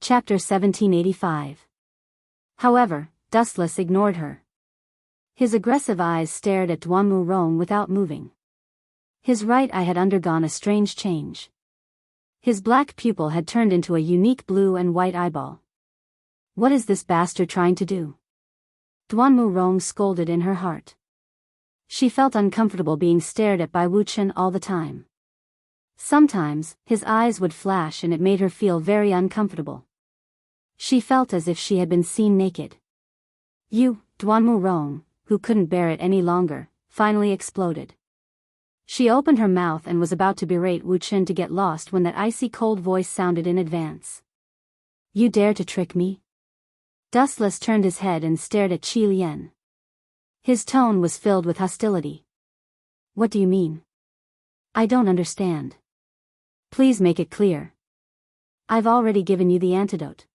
Chapter 1785. However, Dustless ignored her. His aggressive eyes stared at Duanmu Rong without moving. His right eye had undergone a strange change. His black pupil had turned into a unique blue and white eyeball. What is this bastard trying to do? Duanmu Rong scolded in her heart. She felt uncomfortable being stared at by Wu Chen all the time. Sometimes, his eyes would flash and it made her feel very uncomfortable. She felt as if she had been seen naked. You, Duanmu Rong, who couldn't bear it any longer, finally exploded. She opened her mouth and was about to berate Wu Chen to get lost when that icy cold voice sounded in advance. You dare to trick me? Dustless turned his head and stared at Qi Lian. His tone was filled with hostility. What do you mean? I don't understand. Please make it clear. I've already given you the antidote.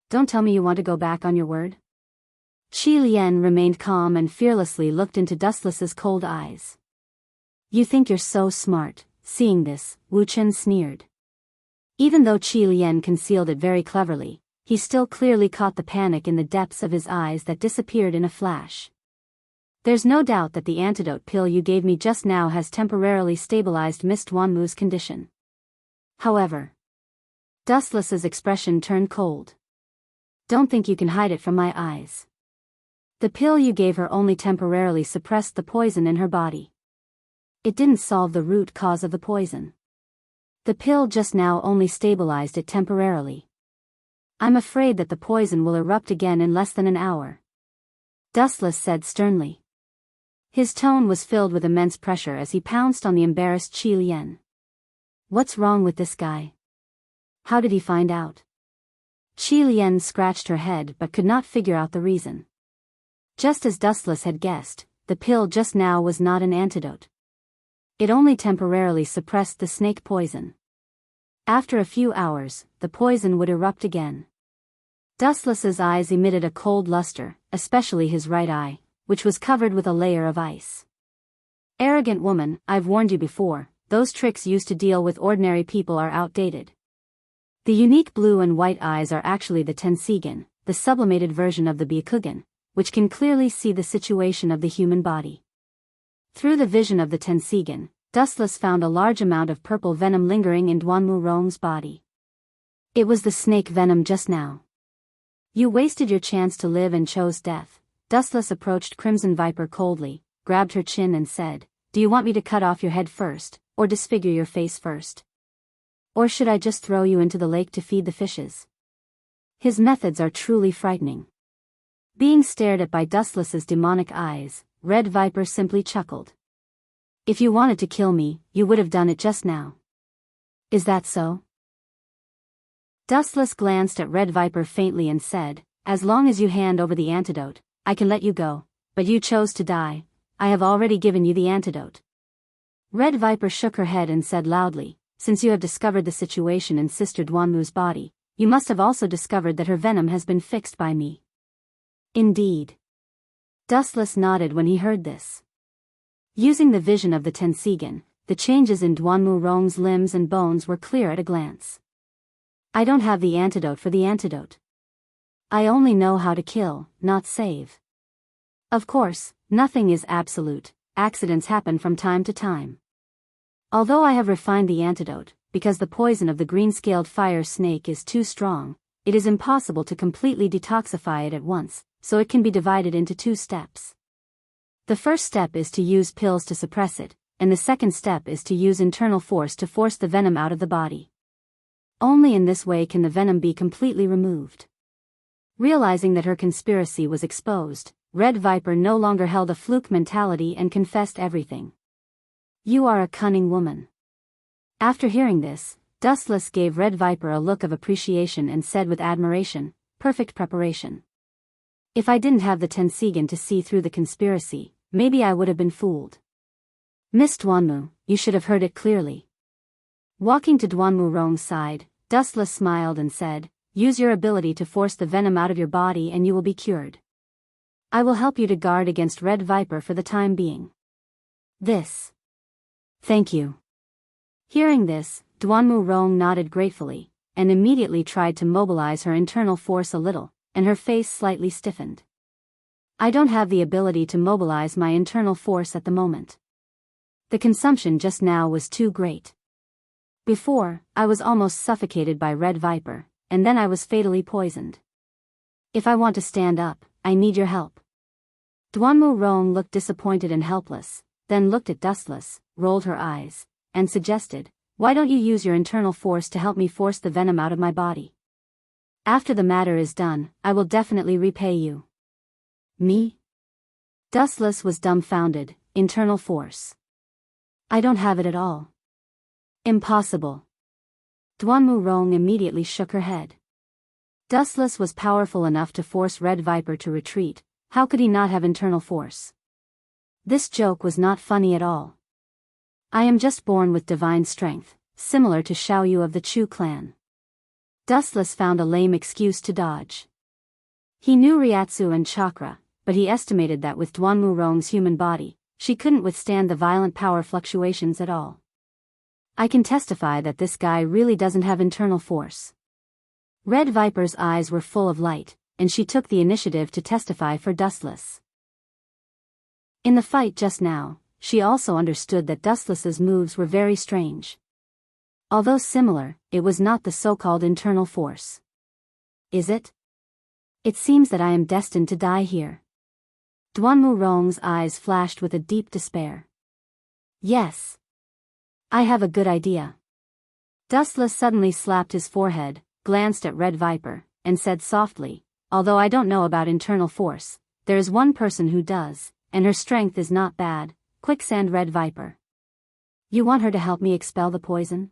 Don't tell me you want to go back on your word. Qi Lian remained calm and fearlessly looked into Dustless's cold eyes. You think you're so smart. Seeing this, Wu Chen sneered. Even though Qi Lian concealed it very cleverly, he still clearly caught the panic in the depths of his eyes that disappeared in a flash. There's no doubt that the antidote pill you gave me just now has temporarily stabilized Miss Duanmu's condition. However, Dustless's expression turned cold. Don't think you can hide it from my eyes. The pill you gave her only temporarily suppressed the poison in her body. It didn't solve the root cause of the poison. The pill just now only stabilized it temporarily. I'm afraid that the poison will erupt again in less than an hour. Dustless said sternly. His tone was filled with immense pressure as he pounced on the embarrassed Qi Lian. What's wrong with this guy? How did he find out? Qi Lian scratched her head but could not figure out the reason. Just as Dustless had guessed, the pill just now was not an antidote. It only temporarily suppressed the snake poison. After a few hours, the poison would erupt again. Dustless's eyes emitted a cold luster, especially his right eye, which was covered with a layer of ice. Arrogant woman, I've warned you before, those tricks used to deal with ordinary people are outdated. The unique blue and white eyes are actually the Tensigen, the sublimated version of the Byakugan, which can clearly see the situation of the human body. Through the vision of the Tensigen, Dustless found a large amount of purple venom lingering in Duanmu Rong's body. It was the snake venom just now. You wasted your chance to live and chose death. Dustless approached Crimson Viper coldly, grabbed her chin and said, Do you want me to cut off your head first, or disfigure your face first? Or should I just throw you into the lake to feed the fishes? His methods are truly frightening. Being stared at by Dustless's demonic eyes, Red Viper simply chuckled. If you wanted to kill me, you would have done it just now. Is that so? Dustless glanced at Red Viper faintly and said, As long as you hand over the antidote, I can let you go, but you chose to die. I have already given you the antidote. Red Viper shook her head and said loudly, Since you have discovered the situation in Sister Duanmu's body, you must have also discovered that her venom has been fixed by me. Indeed. Dustless nodded when he heard this. Using the vision of the Tensigen, the changes in Duanmu Rong's limbs and bones were clear at a glance. I don't have the antidote for the antidote. I only know how to kill, not save. Of course, nothing is absolute, accidents happen from time to time. Although I have refined the antidote, because the poison of the green-scaled fire snake is too strong, it is impossible to completely detoxify it at once, so it can be divided into 2 steps. The first step is to use pills to suppress it, and the second step is to use internal force to force the venom out of the body. Only in this way can the venom be completely removed. Realizing that her conspiracy was exposed, Red Viper no longer held a fluke mentality and confessed everything. You are a cunning woman. After hearing this, Dustless gave Red Viper a look of appreciation and said with admiration, Perfect preparation. If I didn't have the Tensigen to see through the conspiracy, maybe I would have been fooled. Miss Duanmu, you should have heard it clearly. Walking to Duanmu Rong's side, Dustless smiled and said, Use your ability to force the venom out of your body and you will be cured. I will help you to guard against Red Viper for the time being. Thank you. Hearing this, Duanmu Rong nodded gratefully, and immediately tried to mobilize her internal force a little, and her face slightly stiffened. I don't have the ability to mobilize my internal force at the moment. The consumption just now was too great. Before, I was almost suffocated by red viper, and then I was fatally poisoned. If I want to stand up, I need your help. Duanmu Rong looked disappointed and helpless, then looked at Dustless, rolled her eyes, and suggested, "Why don't you use your internal force to help me force the venom out of my body? After the matter is done, I will definitely repay you." Me? Dustless was dumbfounded. Internal force. I don't have it at all. Impossible. Duanmu Rong immediately shook her head. Dustless was powerful enough to force Red Viper to retreat. How could he not have internal force? This joke was not funny at all. I am just born with divine strength, similar to Xiaoyu of the Chu clan. Dustless found a lame excuse to dodge. He knew Ryatsu and chakra, but he estimated that with Duanmu Rong's human body, she couldn't withstand the violent power fluctuations at all. I can testify that this guy really doesn't have internal force. Red Viper's eyes were full of light, and she took the initiative to testify for Dustless. In the fight just now, she also understood that Dustless's moves were very strange. Although similar, it was not the so-called internal force. Is it? It seems that I am destined to die here. Duanmu Rong's eyes flashed with a deep despair. Yes. I have a good idea. Dustless suddenly slapped his forehead, glanced at Red Viper, and said softly, "Although I don't know about internal force, there is one person who does, and her strength is not bad, Quicksand Red Viper. You want her to help me expel the poison?"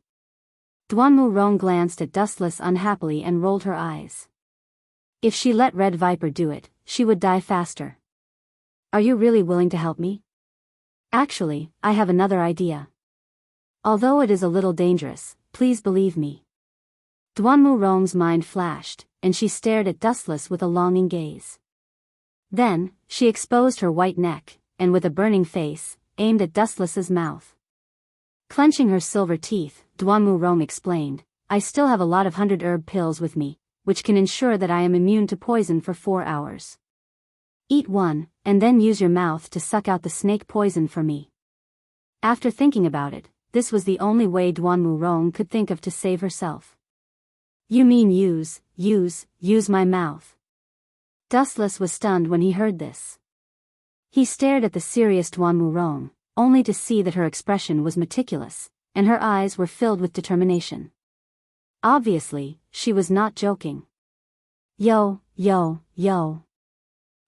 Duanmu Rong glanced at Dustless unhappily and rolled her eyes. If she let Red Viper do it, she would die faster. Are you really willing to help me? Actually, I have another idea. Although it is a little dangerous, please believe me. Duanmu Rong's mind flashed, and she stared at Dustless with a longing gaze. Then, she exposed her white neck, and with a burning face, aimed at Dustless's mouth. Clenching her silver teeth, Duanmu Rong explained, "I still have a lot of 100 herb pills with me, which can ensure that I am immune to poison for 4 hours. Eat one, and then use your mouth to suck out the snake poison for me." After thinking about it, this was the only way Duanmu Rong could think of to save herself. "You mean use my mouth?" Dustless was stunned when he heard this. He stared at the serious Duanmu Rong, only to see that her expression was meticulous, and her eyes were filled with determination. Obviously, she was not joking. Yo.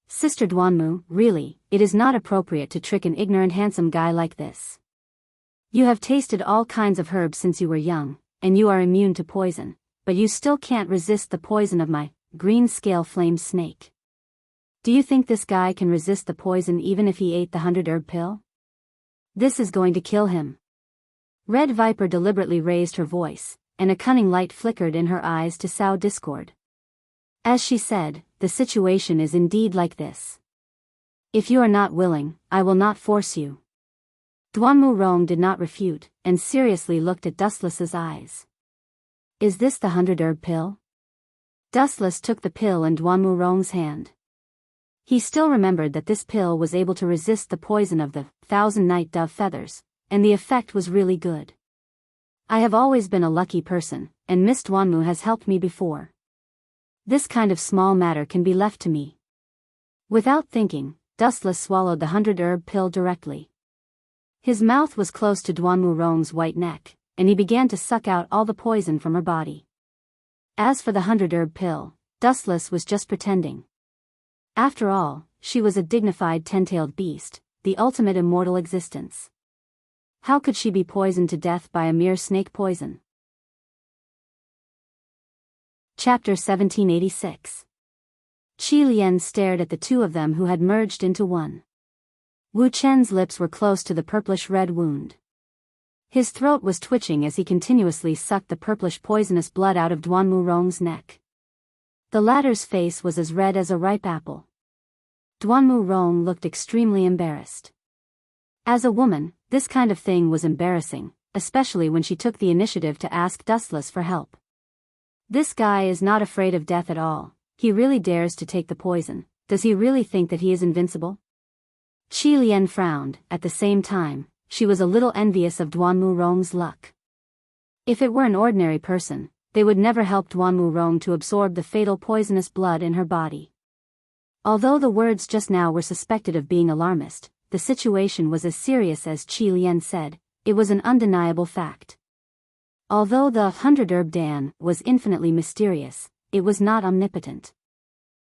Sister Duanmu, really, it is not appropriate to trick an ignorant handsome guy like this. You have tasted all kinds of herbs since you were young, and you are immune to poison, but you still can't resist the poison of my green scale flame snake. Do you think this guy can resist the poison even if he ate the 100 herb pill? This is going to kill him. Red Viper deliberately raised her voice, and a cunning light flickered in her eyes to sow discord. As she said, the situation is indeed like this. If you are not willing, I will not force you. Duanmu Rong did not refute, and seriously looked at Dustless's eyes. Is this the 100 herb pill? Dustless took the pill in Duanmu Rong's hand. He still remembered that this pill was able to resist the poison of the 1,000 night dove feathers, and the effect was really good. I have always been a lucky person, and Miss Duanmu has helped me before. This kind of small matter can be left to me. Without thinking, Dustless swallowed the 100 herb pill directly. His mouth was close to Duanmu Rong's white neck, and he began to suck out all the poison from her body. As for the 100 herb pill, Dustless was just pretending. After all, she was a dignified 10-tailed beast, the ultimate immortal existence. How could she be poisoned to death by a mere snake poison? Chapter 1786. Qi Lian stared at the two of them who had merged into one. Wu Chen's lips were close to the purplish-red wound. His throat was twitching as he continuously sucked the purplish poisonous blood out of Duanmu Rong's neck. The latter's face was as red as a ripe apple. Duanmu Rong looked extremely embarrassed. As a woman, this kind of thing was embarrassing, especially when she took the initiative to ask Dustless for help. This guy is not afraid of death at all. He really dares to take the poison. Does he really think that he is invincible? Qi Lian frowned. At the same time, she was a little envious of Duanmu Rong's luck. If it were an ordinary person, they would never help Duanmu Rong to absorb the fatal poisonous blood in her body. Although the words just now were suspected of being alarmist, the situation was as serious as Qi Lian said. It was an undeniable fact. Although the 100-herb Dan was infinitely mysterious, it was not omnipotent.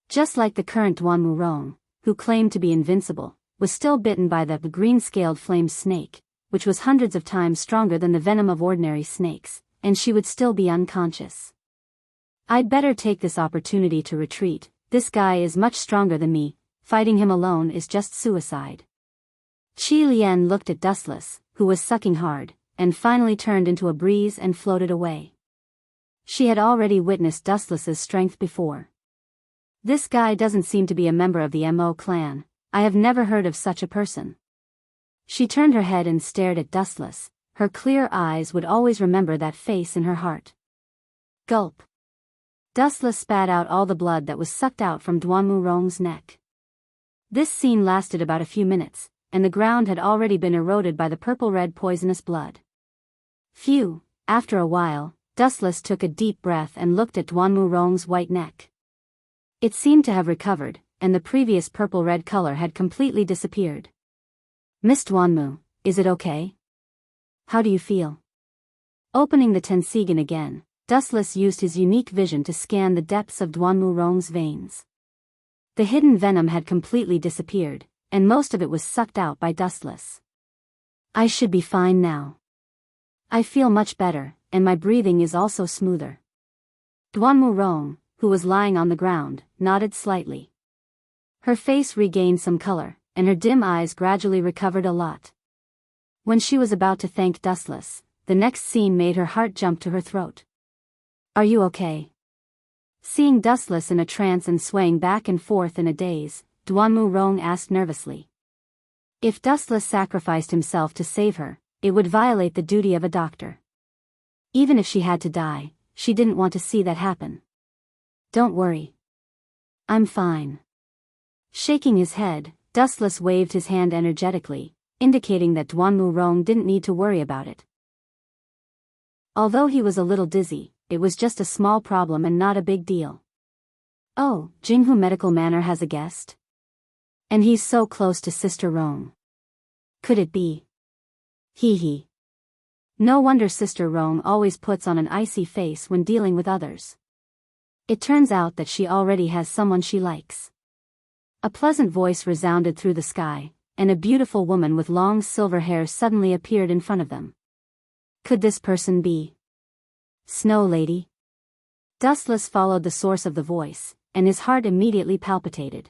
Just like the current Duanmu Rong, who claimed to be invincible, was still bitten by the green-scaled flame snake, which was hundreds of times stronger than the venom of ordinary snakes, and she would still be unconscious. I'd better take this opportunity to retreat. This guy is much stronger than me. Fighting him alone is just suicide. Qi Lian looked at Dustless, who was sucking hard, and finally turned into a breeze and floated away. She had already witnessed Dustless's strength before. This guy doesn't seem to be a member of the Mo clan. I have never heard of such a person. She turned her head and stared at Dustless. Her clear eyes would always remember that face in her heart. Gulp. Dustless spat out all the blood that was sucked out from Duanmu Rong's neck. This scene lasted about a few minutes, and the ground had already been eroded by the purple-red poisonous blood. Phew. After a while, Dustless took a deep breath and looked at Duanmu Rong's white neck. It seemed to have recovered, and the previous purple-red color had completely disappeared. Miss Duanmu, is it okay? How do you feel? Opening the Tensigan again, Dustless used his unique vision to scan the depths of Duanmu Rong's veins. The hidden venom had completely disappeared, and most of it was sucked out by Dustless. I should be fine now. I feel much better, and my breathing is also smoother. Duanmu Rong, who was lying on the ground, nodded slightly. Her face regained some color, and her dim eyes gradually recovered a lot. When she was about to thank Dustless, the next scene made her heart jump to her throat. Are you okay? Seeing Dustless in a trance and swaying back and forth in a daze, Duanmu Rong asked nervously. If Dustless sacrificed himself to save her, it would violate the duty of a doctor. Even if she had to die, she didn't want to see that happen. Don't worry. I'm fine. Shaking his head, Dustless waved his hand energetically, indicating that Duanmu Rong didn't need to worry about it. Although he was a little dizzy, it was just a small problem and not a big deal. Oh, Jinghu Medical Manor has a guest? And he's so close to Sister Rong. Could it be? Hee hee. No wonder Sister Rong always puts on an icy face when dealing with others. It turns out that she already has someone she likes. A pleasant voice resounded through the sky, and a beautiful woman with long silver hair suddenly appeared in front of them. Could this person be Snow Lady? Dustless followed the source of the voice, and his heart immediately palpitated.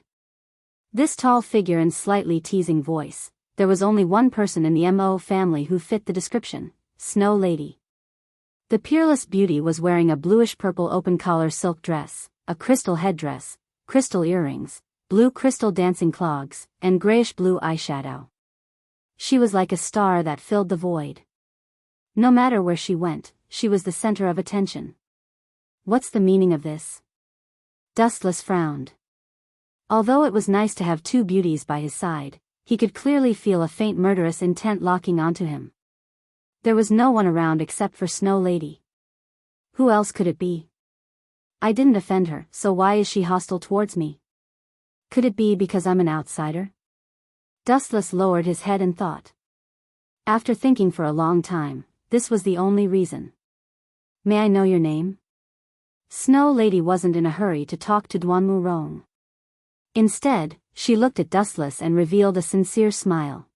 This tall figure and slightly teasing voice, there was only one person in the Mo family who fit the description, Snow Lady. The peerless beauty was wearing a bluish-purple open-collar silk dress, a crystal headdress, crystal earrings, blue crystal dancing clogs, and grayish-blue eyeshadow. She was like a star that filled the void. No matter where she went, she was the center of attention. What's the meaning of this? Dustless frowned. Although it was nice to have two beauties by his side, he could clearly feel a faint murderous intent locking onto him. There was no one around except for Snow Lady. Who else could it be? I didn't offend her, so why is she hostile towards me? Could it be because I'm an outsider? Dustless lowered his head and thought. After thinking for a long time, this was the only reason. May I know your name? Snow Lady wasn't in a hurry to talk to Duanmu Rong. Instead, she looked at Dustless and revealed a sincere smile.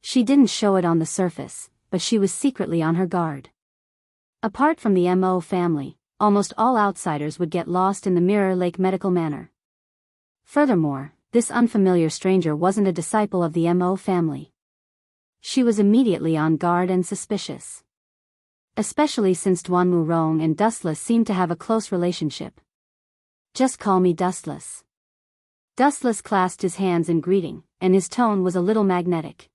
She didn't show it on the surface, but she was secretly on her guard. Apart from the Mo family, almost all outsiders would get lost in the Mirror Lake Medical Manor. Furthermore, this unfamiliar stranger wasn't a disciple of the Mo family. She was immediately on guard and suspicious. Especially since Duanmu Rong and Dustless seemed to have a close relationship. Just call me Dustless. Dustless clasped his hands in greeting, and his tone was a little magnetic.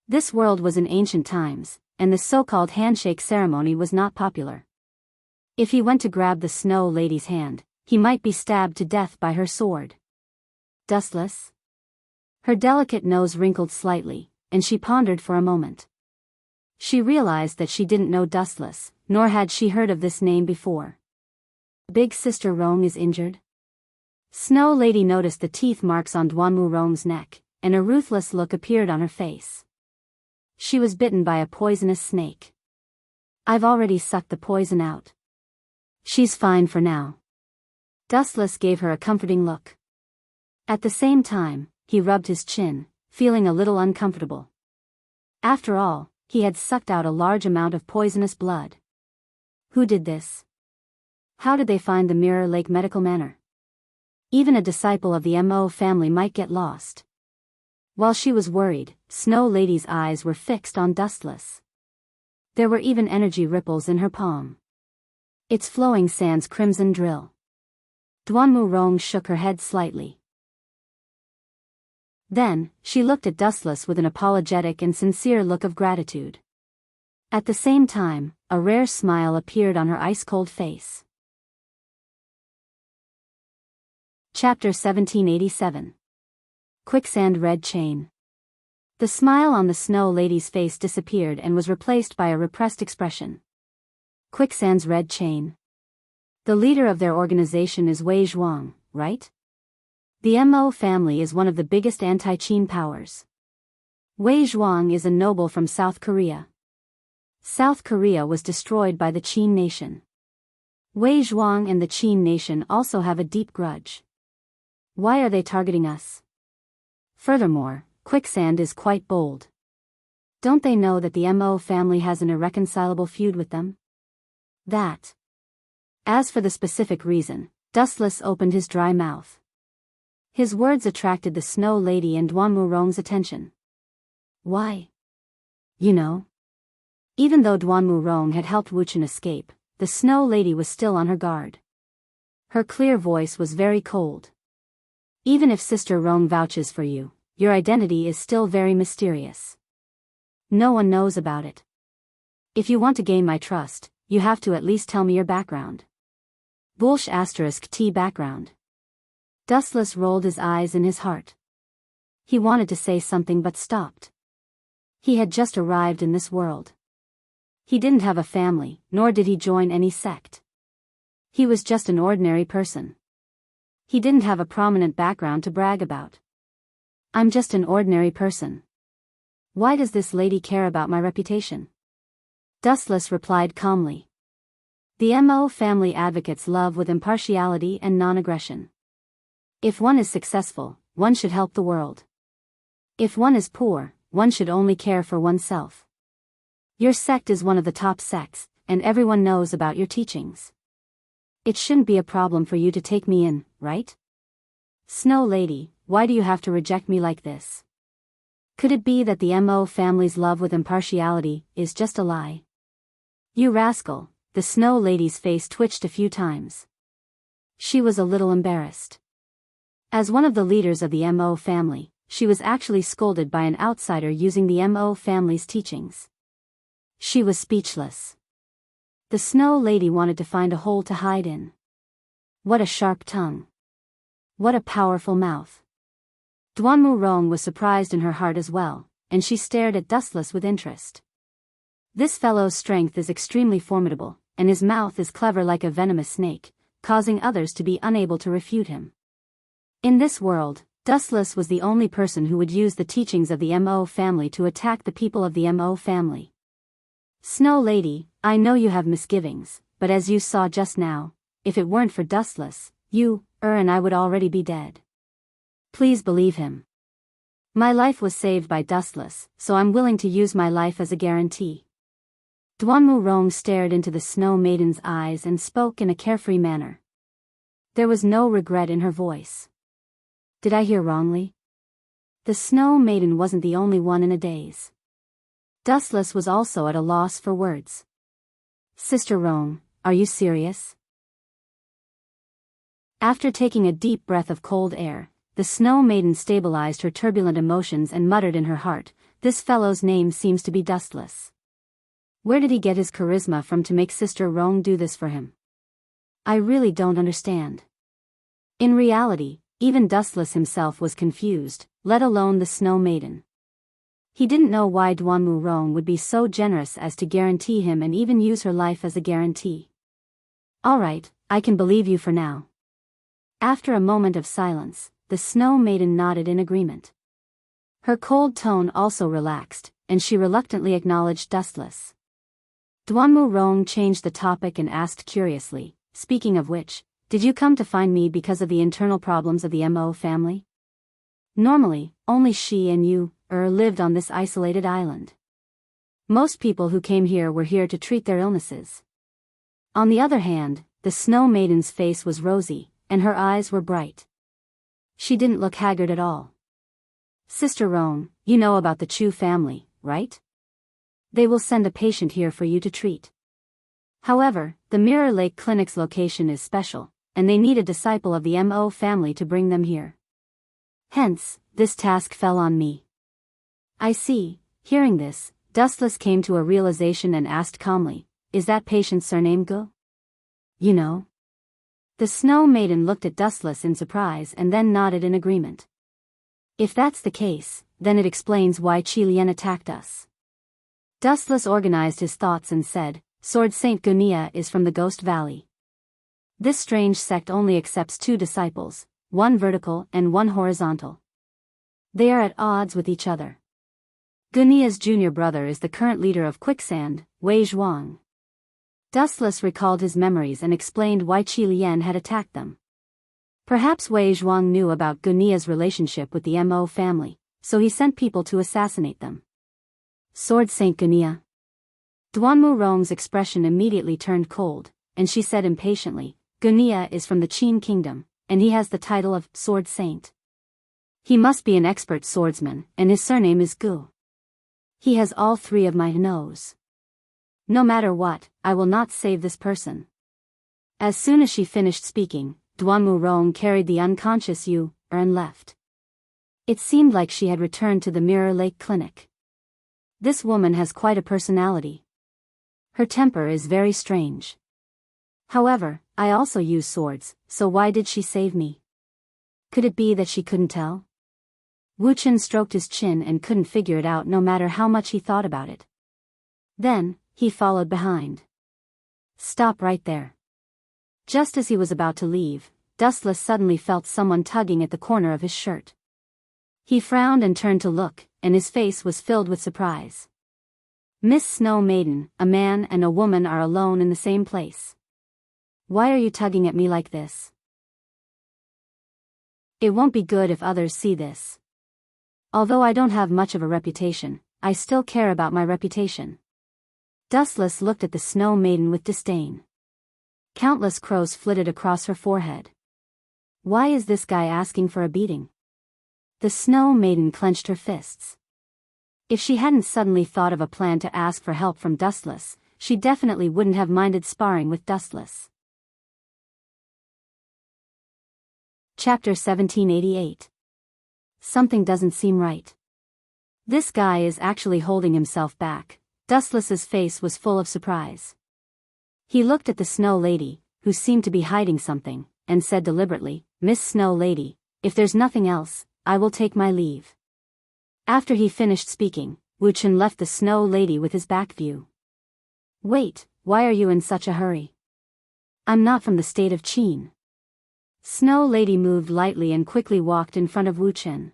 This world was in ancient times, and the so-called handshake ceremony was not popular. If he went to grab the Snow Lady's hand, he might be stabbed to death by her sword. Dustless? Her delicate nose wrinkled slightly, and she pondered for a moment. She realized that she didn't know Dustless, nor had she heard of this name before. Big Sister Rong is injured? Snow Lady noticed the teeth marks on Duanmu Rong's neck, and a ruthless look appeared on her face. She was bitten by a poisonous snake. I've already sucked the poison out. She's fine for now. Dustless gave her a comforting look. At the same time, he rubbed his chin, feeling a little uncomfortable. After all, he had sucked out a large amount of poisonous blood. Who did this? How did they find the Mirror Lake Medical Manor? Even a disciple of the Mo family might get lost. While she was worried, Snow Lady's eyes were fixed on Dustless. There were even energy ripples in her palm. It's flowing sans crimson drill. Duanmu Rong shook her head slightly. Then, she looked at Dustless with an apologetic and sincere look of gratitude. At the same time, a rare smile appeared on her ice-cold face. Chapter 1787. Quicksand Red Chain. The smile on the Snow Lady's face disappeared and was replaced by a repressed expression. Quicksand's Red Chain. The leader of their organization is Wei Zhuang, right? The Mo family is one of the biggest anti-Qin powers. Wei Zhuang is a noble from South Korea. South Korea was destroyed by the Qin nation. Wei Zhuang and the Qin nation also have a deep grudge. Why are they targeting us? Furthermore, Quicksand is quite bold. Don't they know that the Mo family has an irreconcilable feud with them? That. As for the specific reason, Dustless opened his dry mouth. His words attracted the Snow Lady and Duanmu Rong's attention. Why? You know. Even though Duanmu Rong had helped Wuchen escape, the Snow Lady was still on her guard. Her clear voice was very cold. Even if Sister Rong vouches for you, your identity is still very mysterious. No one knows about it. If you want to gain my trust, you have to at least tell me your background. Bullsh *T background. Dustless rolled his eyes in his heart. He wanted to say something but stopped. He had just arrived in this world. He didn't have a family, nor did he join any sect. He was just an ordinary person. He didn't have a prominent background to brag about. I'm just an ordinary person. Why does this lady care about my reputation? Dustless replied calmly. The Mo family advocates love with impartiality and non-aggression. If one is successful, one should help the world. If one is poor, one should only care for oneself. Your sect is one of the top sects, and everyone knows about your teachings. It shouldn't be a problem for you to take me in, right? Snow Lady, why do you have to reject me like this? Could it be that the Mo family's love with impartiality is just a lie? You rascal, the Snow Lady's face twitched a few times. She was a little embarrassed. As one of the leaders of the Mo family, she was actually scolded by an outsider using the Mo family's teachings. She was speechless. The Snow Lady wanted to find a hole to hide in. What a sharp tongue. What a powerful mouth. Duanmu Rong was surprised in her heart as well, and she stared at Dustless with interest. This fellow's strength is extremely formidable, and his mouth is clever like a venomous snake, causing others to be unable to refute him. In this world, Dustless was the only person who would use the teachings of the Mo family to attack the people of the Mo family. Snow Lady, I know you have misgivings, but as you saw just now, if it weren't for Dustless, you, and I would already be dead. Please believe him. My life was saved by Dustless, so I'm willing to use my life as a guarantee. Duanmu Rong stared into the Snow Maiden's eyes and spoke in a carefree manner. There was no regret in her voice. Did I hear wrongly? The Snow Maiden wasn't the only one in a daze. Dustless was also at a loss for words. Sister Rong, are you serious? After taking a deep breath of cold air, the Snow Maiden stabilized her turbulent emotions and muttered in her heart, this fellow's name seems to be Dustless. Where did he get his charisma from to make Sister Rong do this for him? I really don't understand. In reality, even Dustless himself was confused, let alone the Snow Maiden. He didn't know why Duanmu Rong would be so generous as to guarantee him and even use her life as a guarantee. Alright, I can believe you for now. After a moment of silence, the Snow Maiden nodded in agreement. Her cold tone also relaxed, and she reluctantly acknowledged Dustless. Duanmu Rong changed the topic and asked curiously, speaking of which, did you come to find me because of the internal problems of the Mo family? Normally, only she and you, lived on this isolated island. Most people who came here were here to treat their illnesses. On the other hand, the Snow Maiden's face was rosy, and her eyes were bright. She didn't look haggard at all. Sister Rong, you know about the Chu family, right? They will send a patient here for you to treat. However, the Mirror Lake Clinic's location is special, and they need a disciple of the Mo family to bring them here. Hence, this task fell on me. I see. Hearing this, Dustless came to a realization and asked calmly, is that patient's surname Gu? You know? The Snow Maiden looked at Dustless in surprise and then nodded in agreement. If that's the case, then it explains why Qi Lian attacked us. Dustless organized his thoughts and said, Sword Saint Gunia is from the Ghost Valley. This strange sect only accepts 2 disciples, one vertical and one horizontal. They are at odds with each other. Gunia's junior brother is the current leader of Quicksand, Wei Zhuang. Dustless recalled his memories and explained why Qi Lian had attacked them. Perhaps Wei Zhuang knew about Gunia's relationship with the Mo family, so he sent people to assassinate them. Sword Saint Gunia. Duanmu Rong's expression immediately turned cold, and she said impatiently, Gunia is from the Qin kingdom, and he has the title of Sword Saint. He must be an expert swordsman, and his surname is Gu. He has all 3 of my nose. No matter what, I will not save this person. As soon as she finished speaking, Duanmu Rong carried the unconscious Yu, and left. It seemed like she had returned to the Mirror Lake Clinic. This woman has quite a personality. Her temper is very strange. However, I also use swords, so why did she save me? Could it be that she couldn't tell? Wu Chen stroked his chin and couldn't figure it out no matter how much he thought about it. Then, he followed behind. Stop right there. Just as he was about to leave, Dustless suddenly felt someone tugging at the corner of his shirt. He frowned and turned to look, and his face was filled with surprise. Miss Snow Maiden, a man and a woman are alone in the same place. Why are you tugging at me like this? It won't be good if others see this. Although I don't have much of a reputation, I still care about my reputation. Dustless looked at the Snow Maiden with disdain. Countless crows flitted across her forehead. Why is this guy asking for a beating? The Snow Maiden clenched her fists. If she hadn't suddenly thought of a plan to ask for help from Dustless, she definitely wouldn't have minded sparring with Dustless. Chapter 1788. Something doesn't seem right. This guy is actually holding himself back. Dustless's face was full of surprise. He looked at the Snow Lady, who seemed to be hiding something, and said deliberately, Miss Snow Lady, if there's nothing else, I will take my leave. After he finished speaking, Wu Chen left the Snow Lady with his back view. Wait, why are you in such a hurry? I'm not from the state of Qin. Snow Lady moved lightly and quickly walked in front of Wu Chen.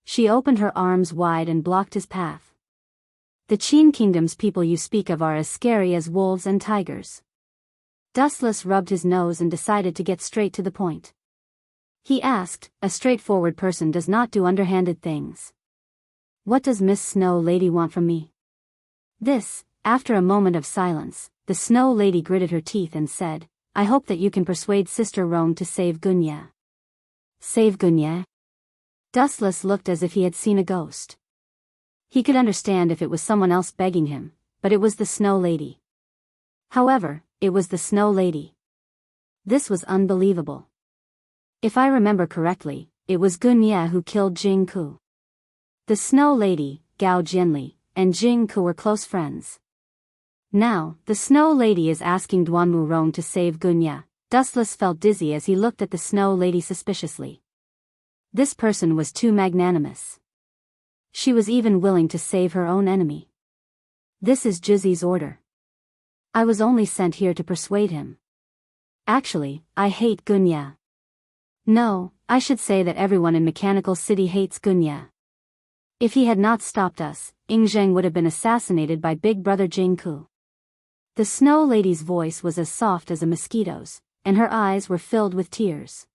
She opened her arms wide and blocked his path. The Qin Kingdom's people you speak of are as scary as wolves and tigers. Dustless rubbed his nose and decided to get straight to the point. He asked, a straightforward person does not do underhanded things. What does Miss Snow Lady want from me? This, after a moment of silence, the Snow Lady gritted her teeth and said, I hope that you can persuade Sister Rong to save Gunya. Save Gunya? Dustless looked as if he had seen a ghost. He could understand if it was someone else begging him, but it was the Snow Lady. However, it was the Snow Lady. This was unbelievable. If I remember correctly, it was Gunya who killed Jing Ku. The Snow Lady, Gao Jianli, and Jing Ku were close friends. Now, the Snow Lady is asking Duanmu Rong to save Gunya, Dustless felt dizzy as he looked at the Snow Lady suspiciously. This person was too magnanimous. She was even willing to save her own enemy. This is Jizzy's order. I was only sent here to persuade him. Actually, I hate Gunya. No, I should say that everyone in Mechanical City hates Gunya. If he had not stopped us, Ingzheng would have been assassinated by Big Brother Jingku. The Snow Lady's voice was as soft as a mosquito's, and her eyes were filled with tears.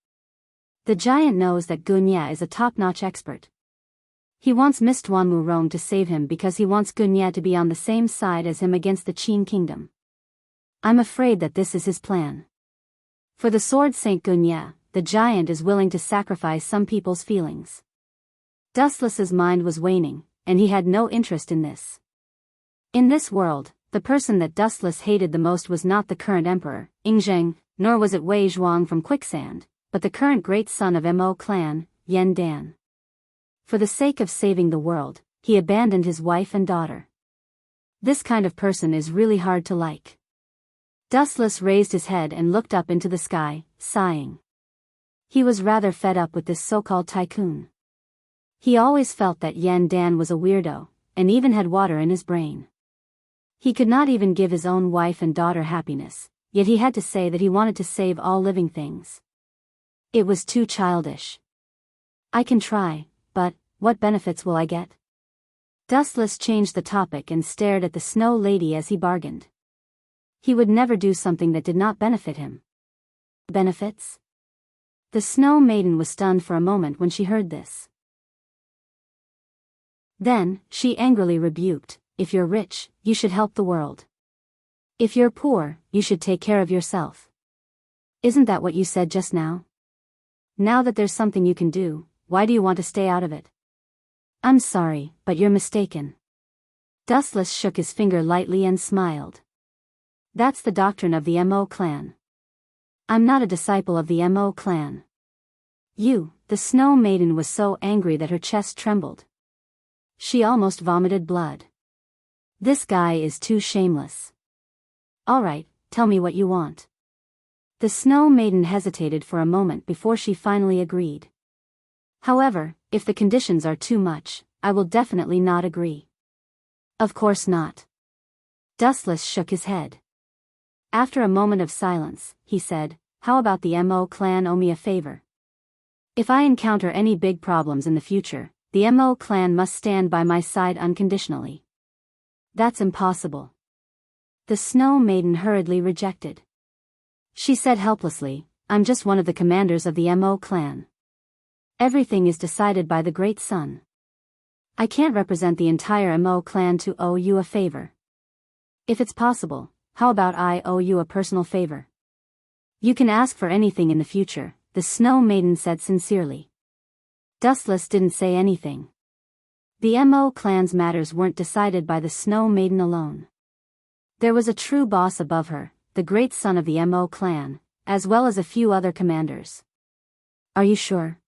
The giant knows that Gunya is a top-notch expert. He wants Miss Duanmurong to save him because he wants Gunya to be on the same side as him against the Qin Kingdom. I'm afraid that this is his plan. For the sword Saint Gunya, the giant is willing to sacrifice some people's feelings. Dustless's mind was waning, and he had no interest in this. In this world, the person that Dustless hated the most was not the current emperor, Ingzheng, nor was it Wei Zhuang from Quicksand, but the current great son of Mo clan, Yen Dan. For the sake of saving the world, he abandoned his wife and daughter. This kind of person is really hard to like. Dustless raised his head and looked up into the sky, sighing. He was rather fed up with this so-called tycoon. He always felt that Yen Dan was a weirdo, and even had water in his brain. He could not even give his own wife and daughter happiness, yet he had to say that he wanted to save all living things. It was too childish. I can try, but what benefits will I get? Dustless changed the topic and stared at the Snow Lady as he bargained. He would never do something that did not benefit him. Benefits? The Snow Maiden was stunned for a moment when she heard this. Then, she angrily rebuked, if you're rich, you should help the world. If you're poor, you should take care of yourself. Isn't that what you said just now? Now that there's something you can do, why do you want to stay out of it? I'm sorry, but you're mistaken. Dustless shook his finger lightly and smiled. That's the doctrine of the Mo clan. I'm not a disciple of the Mo clan. You, the Snow Maiden was so angry that her chest trembled. She almost vomited blood. This guy is too shameless. All right, tell me what you want. The Snow Maiden hesitated for a moment before she finally agreed. However, if the conditions are too much, I will definitely not agree. Of course not. Dustless shook his head. After a moment of silence, he said, how about the Mo clan owe me a favor? If I encounter any big problems in the future, the Mo clan must stand by my side unconditionally. That's impossible. The Snow Maiden hurriedly rejected. She said helplessly, I'm just one of the commanders of the Mo clan. Everything is decided by the Great Sun. I can't represent the entire Mo clan to owe you a favor. If it's possible, how about I owe you a personal favor? You can ask for anything in the future, the Snow Maiden said sincerely. Dustless didn't say anything. The Mo clan's matters weren't decided by the Snow Maiden alone. There was a true boss above her, the great son of the Mo clan, as well as a few other commanders. Are you sure?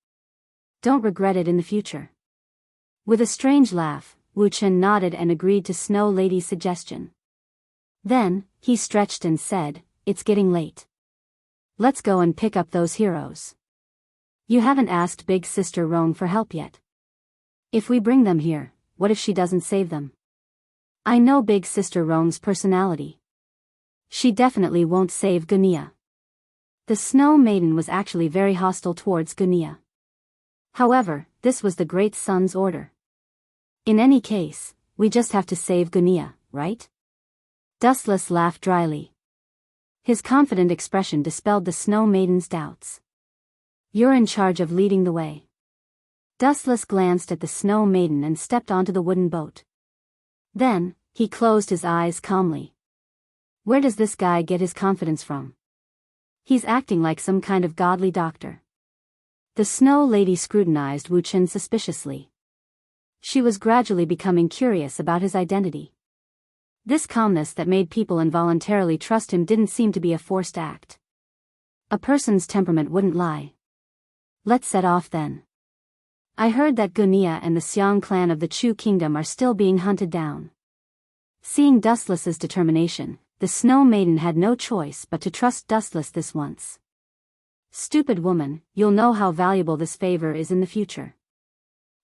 Don't regret it in the future. With a strange laugh, Wu Chen nodded and agreed to Snow Lady's suggestion. Then, he stretched and said, it's getting late. Let's go and pick up those heroes. You haven't asked Big Sister Roan for help yet. If we bring them here, what if she doesn't save them? I know Big Sister Roan's personality. She definitely won't save Gunya. The Snow Maiden was actually very hostile towards Gunya. However, this was the Great Sun's order. In any case, we just have to save Gunya, right? Dustless laughed dryly. His confident expression dispelled the Snow Maiden's doubts. You're in charge of leading the way. Dustless glanced at the Snow Maiden and stepped onto the wooden boat. Then, he closed his eyes calmly. Where does this guy get his confidence from? He's acting like some kind of godly doctor. The Snow Lady scrutinized Wu Chen suspiciously. She was gradually becoming curious about his identity. This calmness that made people involuntarily trust him didn't seem to be a forced act. A person's temperament wouldn't lie. Let's set off then. I heard that Gunya and the Xiang clan of the Chu kingdom are still being hunted down. Seeing Dustless's determination, the Snow Maiden had no choice but to trust Dustless this once. "Stupid woman, you'll know how valuable this favor is in the future.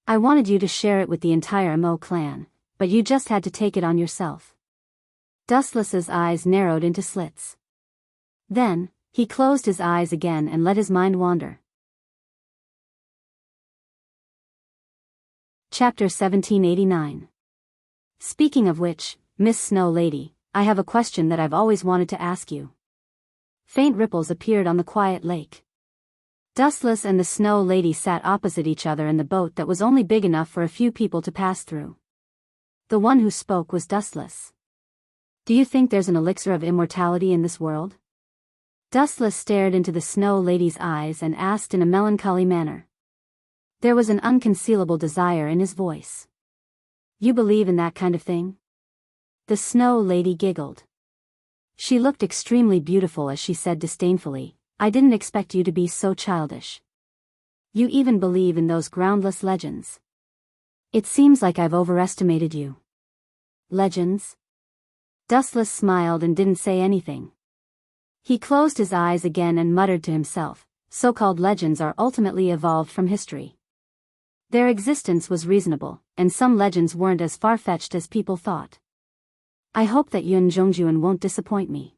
I wanted you to share it with the entire Mo clan, but you just had to take it on yourself." Dustless's eyes narrowed into slits. Then, he closed his eyes again and let his mind wander. Chapter 1789. Speaking of which, Miss Snow Lady, I have a question that I've always wanted to ask you. Faint ripples appeared on the quiet lake. Dustless and the Snow Lady sat opposite each other in the boat that was only big enough for a few people to pass through. The one who spoke was Dustless. "Do you think there's an elixir of immortality in this world?" Dustless stared into the Snow Lady's eyes and asked in a melancholy manner. There was an unconcealable desire in his voice. "You believe in that kind of thing?" The Snow Lady giggled. She looked extremely beautiful as she said disdainfully, "I didn't expect you to be so childish. You even believe in those groundless legends. It seems like I've overestimated you." "Legends?" Dustless smiled and didn't say anything. He closed his eyes again and muttered to himself, "So-called legends are ultimately evolved from history. Their existence was reasonable, and some legends weren't as far-fetched as people thought. I hope that Yun Zhongjuan won't disappoint me.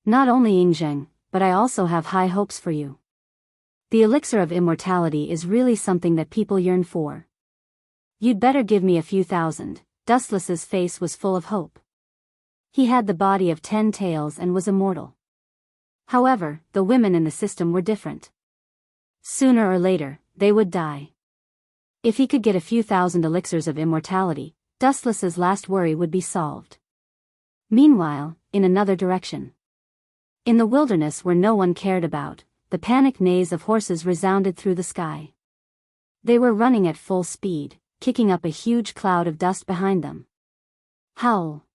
Not only Yingzheng, but I also have high hopes for you. The elixir of immortality is really something that people yearn for. You'd better give me a few thousand." Dustless's face was full of hope. He had the body of 10 tails and was immortal. However, the women in the system were different. Sooner or later, they would die. If he could get a few thousand elixirs of immortality, Dustless's last worry would be solved. Meanwhile, in another direction. In the wilderness where no one cared about, the panicked neighs of horses resounded through the sky. They were running at full speed, kicking up a huge cloud of dust behind them. Howl!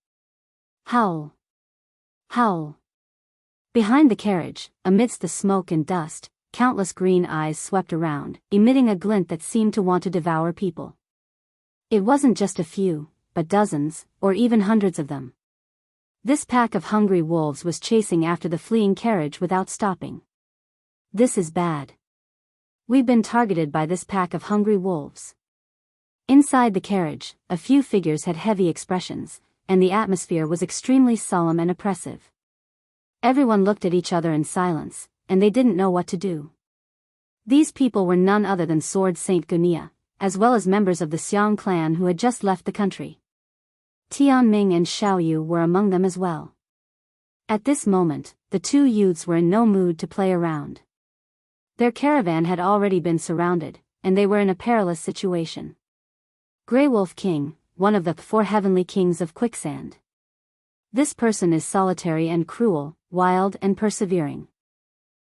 Howl! Howl! Behind the carriage, amidst the smoke and dust, countless green eyes swept around, emitting a glint that seemed to want to devour people. It wasn't just a few, but dozens, or even hundreds of them. This pack of hungry wolves was chasing after the fleeing carriage without stopping. "This is bad. We've been targeted by this pack of hungry wolves." Inside the carriage, a few figures had heavy expressions, and the atmosphere was extremely solemn and oppressive. Everyone looked at each other in silence, and they didn't know what to do. These people were none other than Sword Saint Gunia, as well as members of the Xiang clan who had just left the country. Tianming and Xiaoyu were among them as well. At this moment, the two youths were in no mood to play around. Their caravan had already been surrounded, and they were in a perilous situation. Grey Wolf King, one of the 4 heavenly kings of quicksand. This person is solitary and cruel, wild and persevering.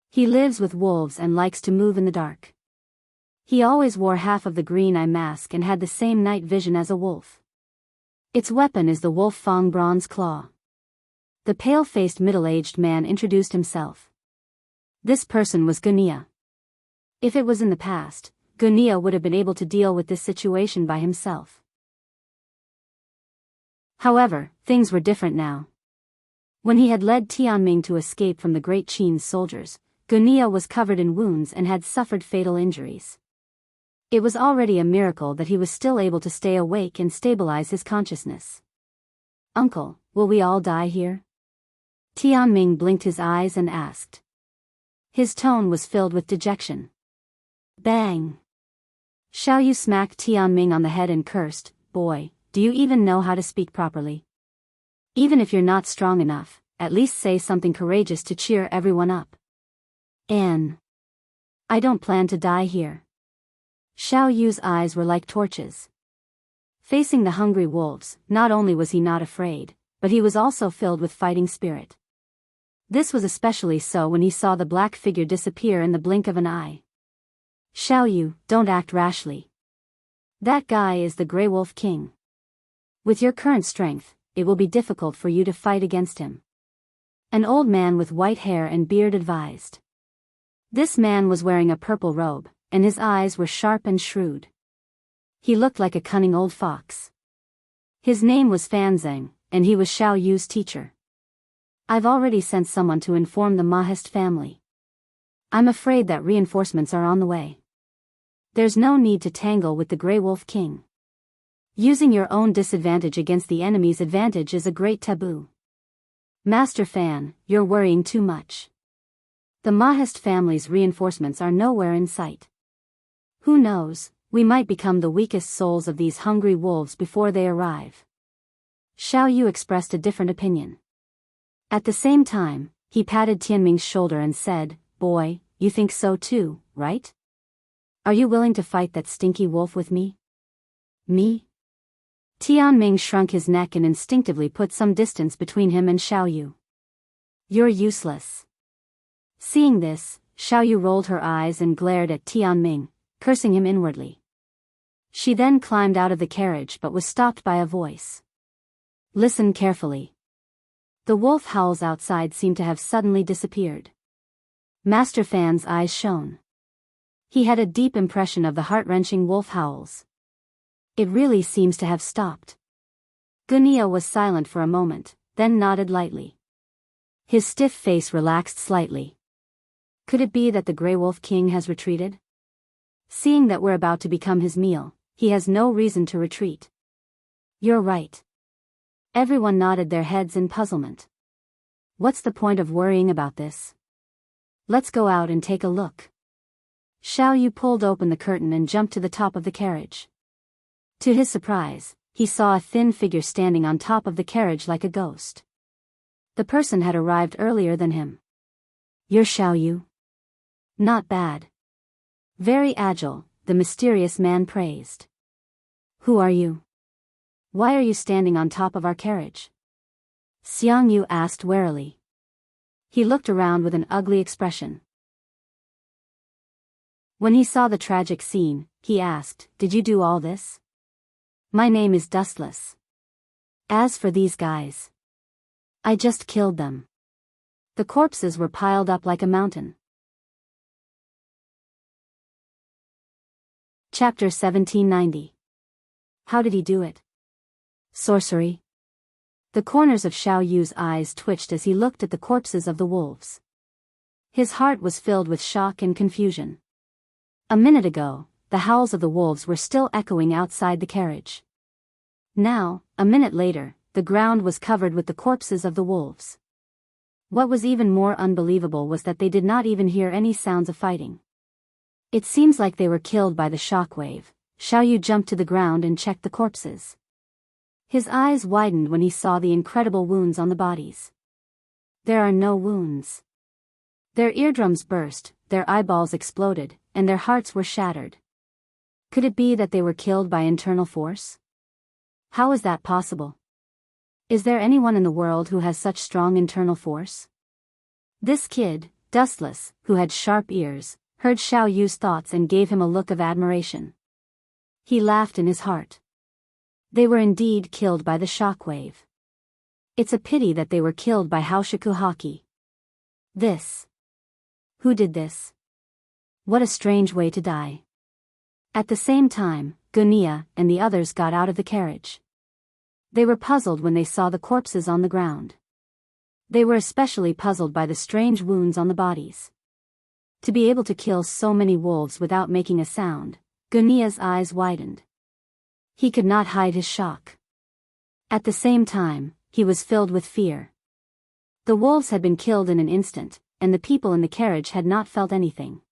He lives with wolves and likes to move in the dark. He always wore half of the green eye mask and had the same night vision as a wolf. Its weapon is the wolf fang bronze claw. The pale-faced middle-aged man introduced himself. This person was Gunia. If it was in the past, Gunia would have been able to deal with this situation by himself. However, things were different now. When he had led Tianming to escape from the Great Qin's soldiers, Gunia was covered in wounds and had suffered fatal injuries. It was already a miracle that he was still able to stay awake and stabilize his consciousness. "Uncle, will we all die here?" Tianming blinked his eyes and asked. His tone was filled with dejection. Bang! Xiaoyu smacked Tianming on the head and cursed, "Boy, do you even know how to speak properly? Even if you're not strong enough, at least say something courageous to cheer everyone up." I don't plan to die here." Xiaoyu's eyes were like torches. Facing the hungry wolves, not only was he not afraid, but he was also filled with fighting spirit. This was especially so when he saw the black figure disappear in the blink of an eye. "Xiaoyu, don't act rashly. That guy is the Grey Wolf King. With your current strength, it will be difficult for you to fight against him," an old man with white hair and beard advised. This man was wearing a purple robe, and his eyes were sharp and shrewd. He looked like a cunning old fox. His name was Fanzeng, and he was Xiaoyu's teacher. I've already sent someone to inform the Mahest family. I'm afraid that reinforcements are on the way. There's no need to tangle with the Grey Wolf King. Using your own disadvantage against the enemy's advantage is a great taboo. Master Fan, you're worrying too much. The Mahest family's reinforcements are nowhere in sight. Who knows, we might become the weakest souls of these hungry wolves before they arrive. Xiao Yu expressed a different opinion. At the same time, he patted Tianming's shoulder and said, "Boy, you think so too, right? Are you willing to fight that stinky wolf with me?" "Me?" Tianming shrunk his neck and instinctively put some distance between him and Xiao Yu. "You're useless." Seeing this, Xiao Yu rolled her eyes and glared at Tianming, cursing him inwardly. She then climbed out of the carriage but was stopped by a voice. "Listen carefully." The wolf howls outside seemed to have suddenly disappeared. Master Fan's eyes shone. He had a deep impression of the heart-wrenching wolf howls. It really seems to have stopped. Gunia was silent for a moment, then nodded lightly. His stiff face relaxed slightly. Could it be that the Grey Wolf King has retreated? Seeing that we're about to become his meal, he has no reason to retreat. You're right. Everyone nodded their heads in puzzlement. What's the point of worrying about this? Let's go out and take a look. Xiao Yu pulled open the curtain and jumped to the top of the carriage. To his surprise, he saw a thin figure standing on top of the carriage like a ghost. The person had arrived earlier than him. You're Xiao Yu? Not bad. Very agile, the mysterious man praised. Who are you? Why are you standing on top of our carriage? Xiang Yu asked warily. He looked around with an ugly expression. When he saw the tragic scene, he asked, "Did you do all this?" "My name is Dustless. As for these guys, I just killed them." The corpses were piled up like a mountain. Chapter 1790. How did he do it? Sorcery. The corners of Xiao Yu's eyes twitched as he looked at the corpses of the wolves. His heart was filled with shock and confusion. A minute ago, the howls of the wolves were still echoing outside the carriage. Now, a minute later, the ground was covered with the corpses of the wolves. What was even more unbelievable was that they did not even hear any sounds of fighting. It seems like they were killed by the shockwave. Xiao Yu jumped to the ground and checked the corpses. His eyes widened when he saw the incredible wounds on the bodies. There are no wounds. Their eardrums burst, their eyeballs exploded, and their hearts were shattered. Could it be that they were killed by internal force? How is that possible? Is there anyone in the world who has such strong internal force? This kid, Dustless, who had sharp ears, heard Xiao Yu's thoughts and gave him a look of admiration. He laughed in his heart. They were indeed killed by the shockwave. It's a pity that they were killed by Haoshiku Haki. This. Who did this? What a strange way to die. At the same time, Gunia and the others got out of the carriage. They were puzzled when they saw the corpses on the ground. They were especially puzzled by the strange wounds on the bodies. To be able to kill so many wolves without making a sound, Gunia's eyes widened. He could not hide his shock. At the same time, he was filled with fear. The wolves had been killed in an instant, and the people in the carriage had not felt anything.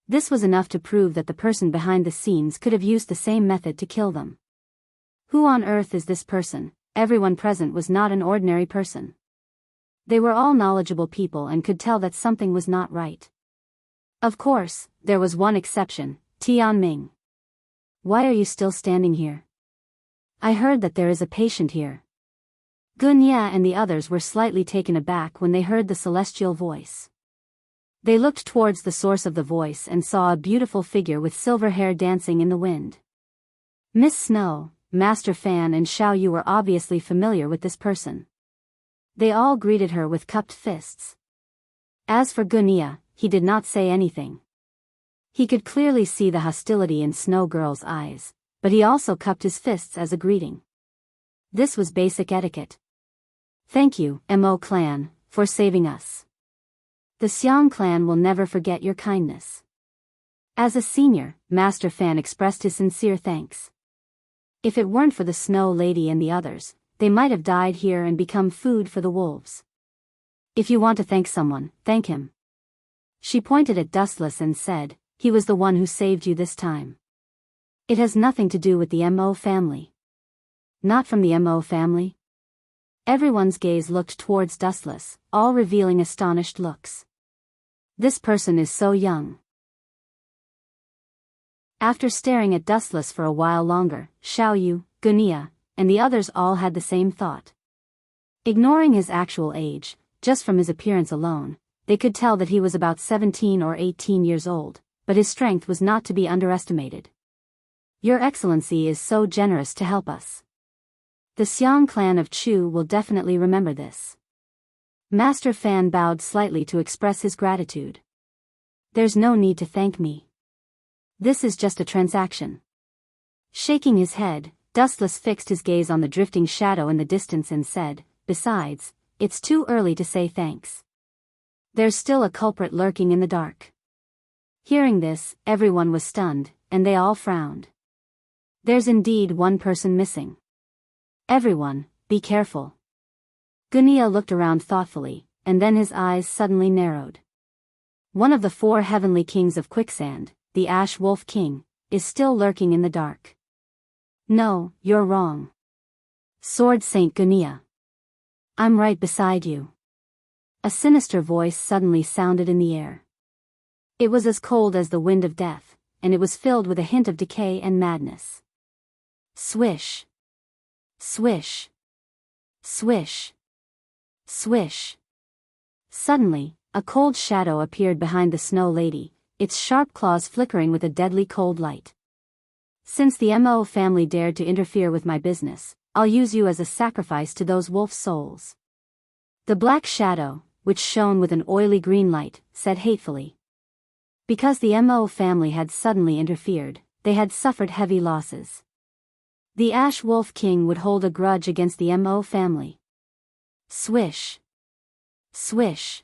This was enough to prove that the person behind the scenes could have used the same method to kill them. Who on earth is this person? Everyone present was not an ordinary person. They were all knowledgeable people and could tell that something was not right. Of course, there was one exception, Tianming. Why are you still standing here? I heard that there is a patient here. Gunya and the others were slightly taken aback when they heard the celestial voice. They looked towards the source of the voice and saw a beautiful figure with silver hair dancing in the wind. Miss Snow, Master Fan and Xiao Yu were obviously familiar with this person. They all greeted her with cupped fists. As for Gunya, he did not say anything. He could clearly see the hostility in Snow Girl's eyes, but he also cupped his fists as a greeting. This was basic etiquette. Thank you, Mo clan, for saving us. The Xiang clan will never forget your kindness. As a senior, Master Fan expressed his sincere thanks. If it weren't for the Snow Lady and the others, they might have died here and become food for the wolves. If you want to thank someone, thank him. She pointed at Dustless and said, he was the one who saved you this time. It has nothing to do with the Mo family. Not from the Mo family? Everyone's gaze looked towards Dustless, all revealing astonished looks. This person is so young. After staring at Dustless for a while longer, Xiaoyu, Gunia, and the others all had the same thought. Ignoring his actual age, just from his appearance alone, they could tell that he was about 17 or 18 years old, but his strength was not to be underestimated. Your Excellency is so generous to help us. The Xiang clan of Chu will definitely remember this. Master Fan bowed slightly to express his gratitude. There's no need to thank me. This is just a transaction. Shaking his head, Dustless fixed his gaze on the drifting shadow in the distance and said, besides, it's too early to say thanks. There's still a culprit lurking in the dark. Hearing this, everyone was stunned, and they all frowned. There's indeed one person missing. Everyone, be careful. Gunia looked around thoughtfully, and then his eyes suddenly narrowed. One of the 4 heavenly kings of quicksand, the Ash Wolf King, is still lurking in the dark. No, you're wrong. Sword Saint Gunia. I'm right beside you. A sinister voice suddenly sounded in the air. It was as cold as the wind of death, and it was filled with a hint of decay and madness. Swish. Swish. Swish. Swish. Suddenly, a cold shadow appeared behind the Snow Lady, its sharp claws flickering with a deadly cold light. Since the Mo family dared to interfere with my business, I'll use you as a sacrifice to those wolf souls. The black shadow, which shone with an oily green light, said hatefully. Because the Mo family had suddenly interfered, they had suffered heavy losses. The Ash Wolf King would hold a grudge against the Mo family. Swish. Swish.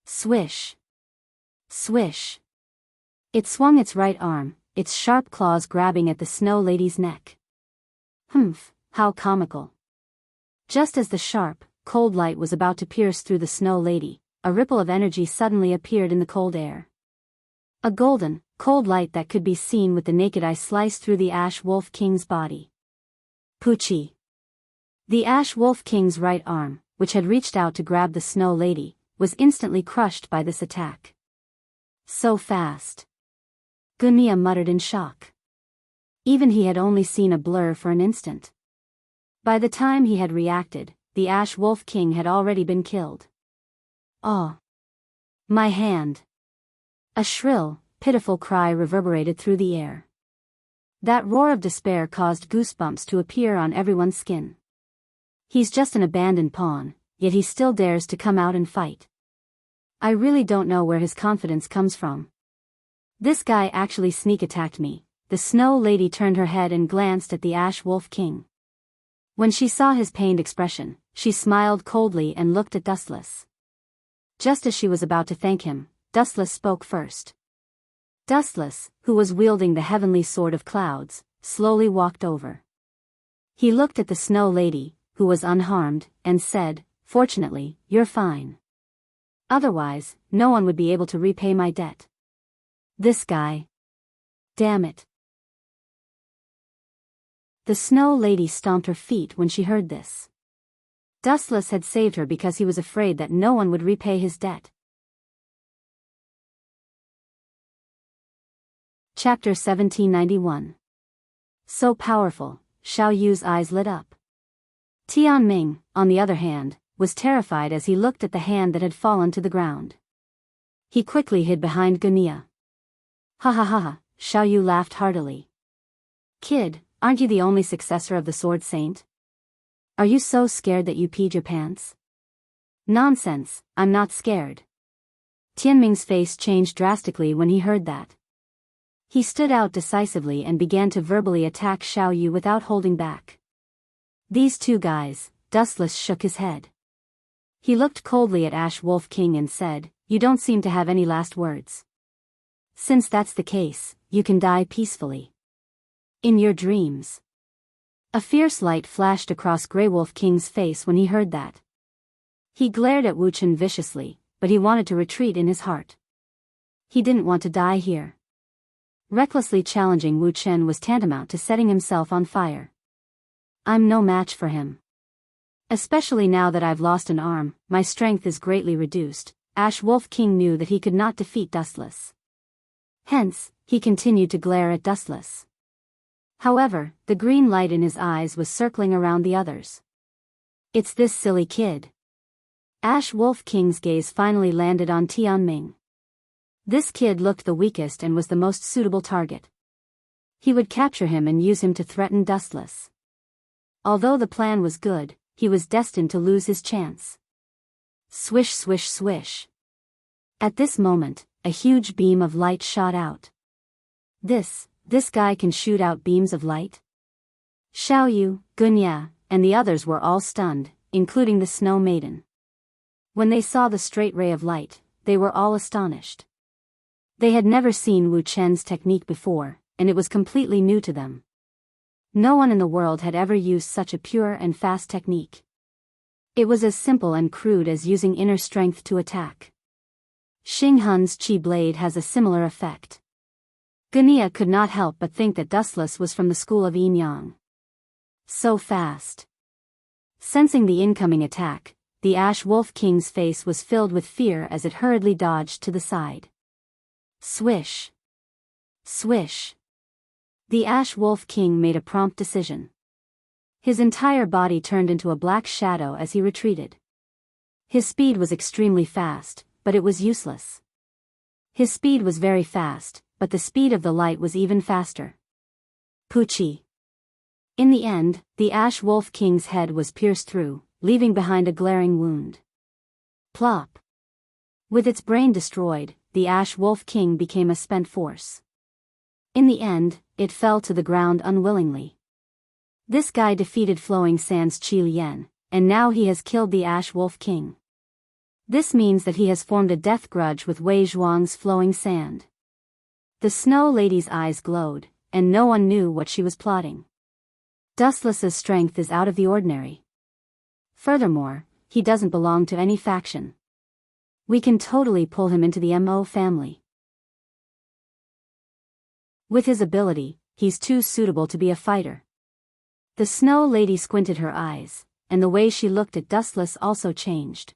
Swish. Swish. It swung its right arm, its sharp claws grabbing at the Snow Lady's neck. Humph, how comical. Just as the sharp, cold light was about to pierce through the Snow Lady, a ripple of energy suddenly appeared in the cold air. A golden, cold light that could be seen with the naked eye sliced through the Ash Wolf King's body. Poochie. The Ash Wolf King's right arm, which had reached out to grab the Snow Lady, was instantly crushed by this attack. So fast. Gunia muttered in shock. Even he had only seen a blur for an instant. By the time he had reacted, the Ash Wolf King had already been killed. Oh! My hand! A shrill, pitiful cry reverberated through the air. That roar of despair caused goosebumps to appear on everyone's skin. He's just an abandoned pawn, yet he still dares to come out and fight. I really don't know where his confidence comes from. This guy actually sneak attacked me. The Snow Lady turned her head and glanced at the Ash Wolf King. When she saw his pained expression, she smiled coldly and looked at Dustless. Just as she was about to thank him, Dustless spoke first. Dustless, who was wielding the heavenly sword of clouds, slowly walked over. He looked at the Snow Lady, who was unharmed, and said, "Fortunately, you're fine. Otherwise, no one would be able to repay my debt. This guy. Damn it." The Snow Lady stomped her feet when she heard this. Dustless had saved her because he was afraid that no one would repay his debt. Chapter 1791. So powerful, Xiao Yu's eyes lit up. Tianming, on the other hand, was terrified as he looked at the hand that had fallen to the ground. He quickly hid behind Gunia. Ha ha ha ha, Xiao Yu laughed heartily. Kid, aren't you the only successor of the Sword Saint? Are you so scared that you peed your pants? Nonsense, I'm not scared. Tianming's face changed drastically when he heard that. He stood out decisively and began to verbally attack Xiao Yu without holding back. These two guys, Dustless shook his head. He looked coldly at Ash Wolf King and said, "You don't seem to have any last words. Since that's the case, you can die peacefully. In your dreams." A fierce light flashed across Grey Wolf King's face when he heard that. He glared at Wu Chen viciously, but he wanted to retreat in his heart. He didn't want to die here. Recklessly challenging Wu Chen was tantamount to setting himself on fire. "I'm no match for him. Especially now that I've lost an arm, my strength is greatly reduced." Ash Wolf King knew that he could not defeat Dustless. Hence, he continued to glare at Dustless. However, the green light in his eyes was circling around the others. "It's this silly kid." Ash Wolf King's gaze finally landed on Tianming. This kid looked the weakest and was the most suitable target. He would capture him and use him to threaten Dustless. Although the plan was good, he was destined to lose his chance. Swish swish swish. At this moment, a huge beam of light shot out. This guy can shoot out beams of light? Xiaoyu, Gunya, and the others were all stunned, including the Snow Maiden. When they saw the straight ray of light, they were all astonished. They had never seen Wu Chen's technique before, and it was completely new to them. No one in the world had ever used such a pure and fast technique. It was as simple and crude as using inner strength to attack. Xing Hun's Qi blade has a similar effect. Gunya could not help but think that Dustless was from the school of Yin Yang. So fast. Sensing the incoming attack, the Ash Wolf King's face was filled with fear as it hurriedly dodged to the side. Swish. Swish. The Ash Wolf King made a prompt decision. His entire body turned into a black shadow as he retreated. His speed was extremely fast, but it was useless. His speed was very fast, but the speed of the light was even faster. Pucci. In the end, the Ash Wolf King's head was pierced through, leaving behind a glaring wound. Plop. With its brain destroyed, the Ash Wolf King became a spent force. In the end, it fell to the ground unwillingly. This guy defeated Flowing Sand's Qi Lian, and now he has killed the Ash Wolf King. This means that he has formed a death grudge with Wei Zhuang's Flowing Sand. The Snow Lady's eyes glowed, and no one knew what she was plotting. Dustless's strength is out of the ordinary. Furthermore, he doesn't belong to any faction. We can totally pull him into the Mo family. With his ability, he's too suitable to be a fighter. The Snow Lady squinted her eyes, and the way she looked at Dustless also changed.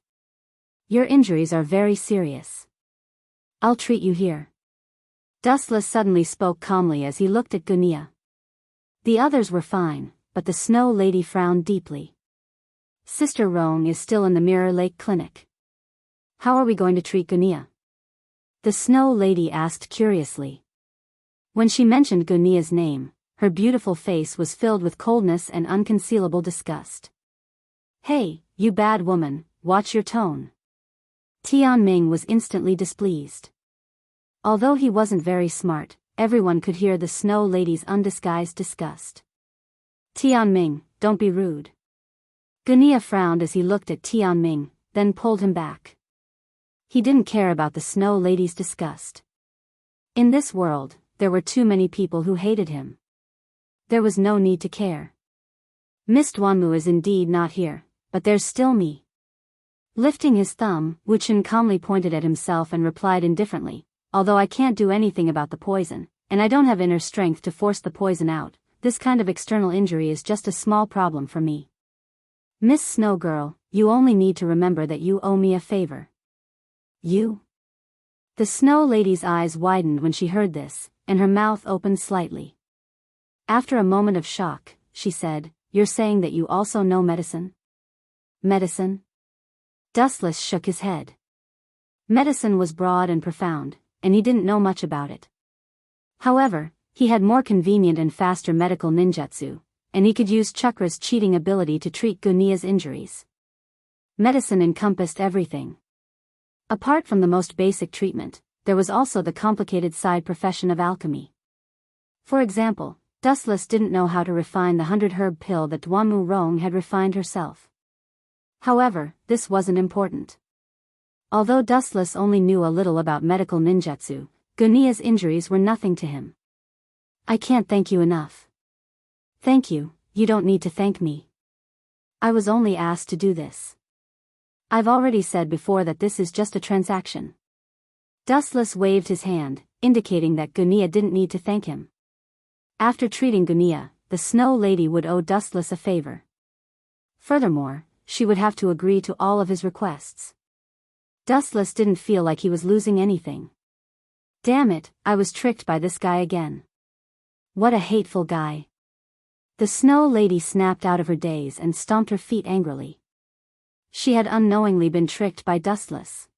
"Your injuries are very serious. I'll treat you here." Dustless suddenly spoke calmly as he looked at Gunya. The others were fine, but the Snow Lady frowned deeply. "Sister Rong is still in the Mirror Lake Clinic. How are we going to treat Gunya?" The Snow Lady asked curiously. When she mentioned Gunya's name, her beautiful face was filled with coldness and unconcealable disgust. "Hey, you bad woman, watch your tone." Tianming was instantly displeased. Although he wasn't very smart, everyone could hear the Snow Lady's undisguised disgust. "Tianming, don't be rude." Gunya frowned as he looked at Tianming, then pulled him back. He didn't care about the Snow Lady's disgust. In this world, there were too many people who hated him. There was no need to care. "Miss Duanmu is indeed not here, but there's still me." Lifting his thumb, Wu Chen calmly pointed at himself and replied indifferently, "Although I can't do anything about the poison, and I don't have inner strength to force the poison out, this kind of external injury is just a small problem for me. Miss Snow Girl, you only need to remember that you owe me a favor." "You?" The Snow Lady's eyes widened when she heard this, and her mouth opened slightly. After a moment of shock, she said, "You're saying that you also know medicine?" "Medicine?" Dustless shook his head. Medicine was broad and profound, and he didn't know much about it. However, he had more convenient and faster medical ninjutsu, and he could use Chakra's cheating ability to treat Gunya's injuries. Medicine encompassed everything. Apart from the most basic treatment, there was also the complicated side profession of alchemy. For example, Dustless didn't know how to refine the 100-herb pill that Duanmu Rong had refined herself. However, this wasn't important. Although Dustless only knew a little about medical ninjutsu, Gunia's injuries were nothing to him. I can't thank you enough. Thank you, you don't need to thank me. I was only asked to do this. I've already said before that this is just a transaction. Dustless waved his hand, indicating that Gunia didn't need to thank him. After treating Gunia, the Snow Lady would owe Dustless a favor. Furthermore, she would have to agree to all of his requests. Dustless didn't feel like he was losing anything. Damn it, I was tricked by this guy again. What a hateful guy. The Snow Lady snapped out of her daze and stomped her feet angrily. She had unknowingly been tricked by Dustless.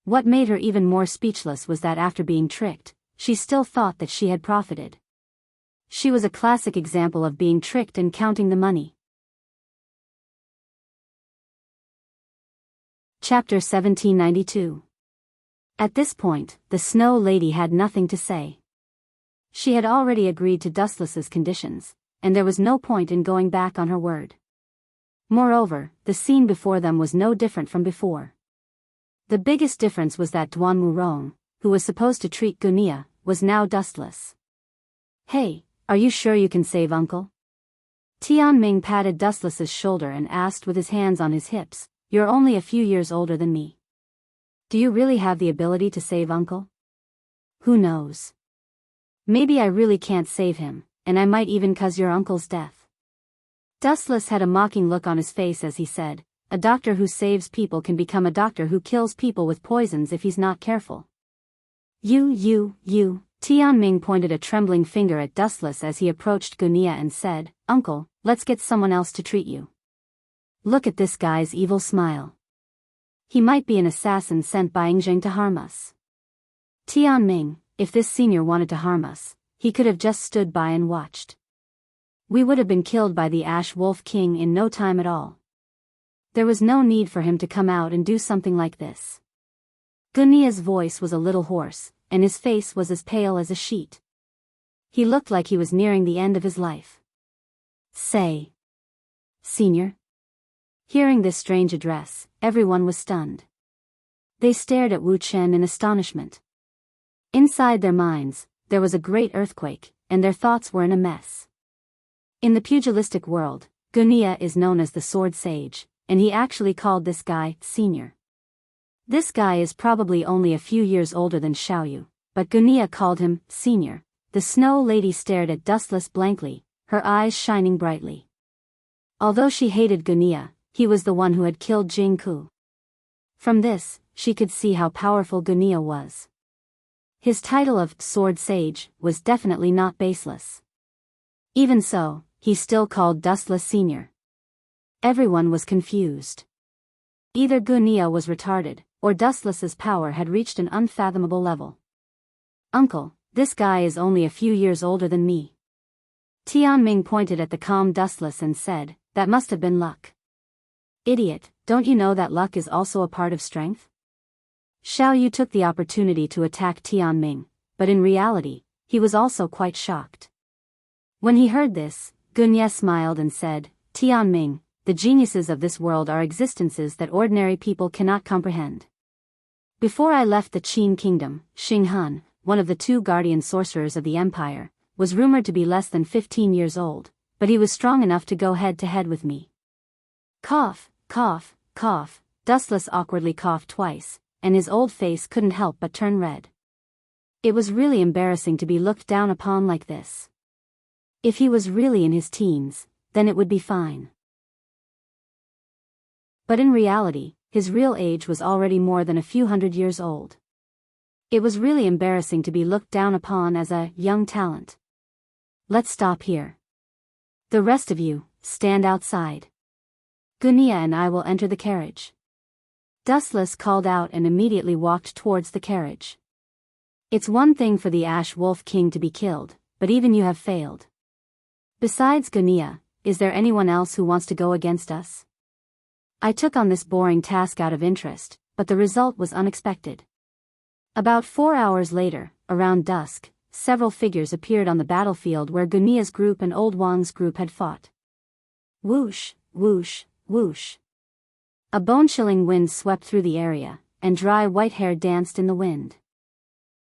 What made her even more speechless was that after being tricked, she still thought that she had profited. She was a classic example of being tricked and counting the money. Chapter 1792. At this point, the Snow Lady had nothing to say. She had already agreed to Dustless's conditions, and there was no point in going back on her word. Moreover, the scene before them was no different from before. The biggest difference was that Duan Murong, who was supposed to treat Gunia, was now Dustless. Hey, are you sure you can save Uncle? Tianming patted Dustless's shoulder and asked with his hands on his hips, You're only a few years older than me. Do you really have the ability to save Uncle? Who knows? Maybe I really can't save him, and I might even cause your uncle's death. Dustless had a mocking look on his face as he said, A doctor who saves people can become a doctor who kills people with poisons if he's not careful. You, Tianming pointed a trembling finger at Dustless as he approached Gunia and said, Uncle, let's get someone else to treat you. Look at this guy's evil smile. He might be an assassin sent by Yingzheng to harm us. Tianming, if this senior wanted to harm us, he could have just stood by and watched. We would have been killed by the Ash Wolf King in no time at all. There was no need for him to come out and do something like this. Gunia's voice was a little hoarse, and his face was as pale as a sheet. He looked like he was nearing the end of his life. Say, Senior? Hearing this strange address, everyone was stunned. They stared at Wu Chen in astonishment. Inside their minds, there was a great earthquake, and their thoughts were in a mess. In the pugilistic world, Gunia is known as the Sword Sage, and he actually called this guy Senior. This guy is probably only a few years older than Xiaoyu, but Gunia called him Senior. The Snow Lady stared at Dustless blankly, her eyes shining brightly. Although she hated Gunia, he was the one who had killed Jingku. From this, she could see how powerful Gunia was. His title of Sword Sage was definitely not baseless. Even so, he still called Dustless Senior. Everyone was confused. Either Gunia was retarded, or Dustless's power had reached an unfathomable level. Uncle, this guy is only a few years older than me. Tianming pointed at the calm Dustless and said, That must have been luck. Idiot, don't you know that luck is also a part of strength? Xiaoyu took the opportunity to attack Tianming, but in reality, he was also quite shocked. When he heard this, Gunia smiled and said, Tianming, the geniuses of this world are existences that ordinary people cannot comprehend. Before I left the Qin kingdom, Xinghan, one of the two guardian sorcerers of the empire, was rumored to be less than 15 years old, but he was strong enough to go head-to-head with me. Cough, cough, cough, Dustless awkwardly coughed twice, and his old face couldn't help but turn red. It was really embarrassing to be looked down upon like this. If he was really in his teens, then it would be fine. But in reality, his real age was already more than a few hundred years old. It was really embarrassing to be looked down upon as a young talent. Let's stop here. The rest of you, stand outside. Gunia and I will enter the carriage. Dustless called out and immediately walked towards the carriage. It's one thing for the Ash Wolf King to be killed, but even you have failed. Besides Gunia, is there anyone else who wants to go against us? I took on this boring task out of interest, but the result was unexpected. About 4 hours later, around dusk, several figures appeared on the battlefield where Gunia's group and Old Wang's group had fought. Whoosh, whoosh, whoosh. A bone-chilling wind swept through the area, and dry white hair danced in the wind.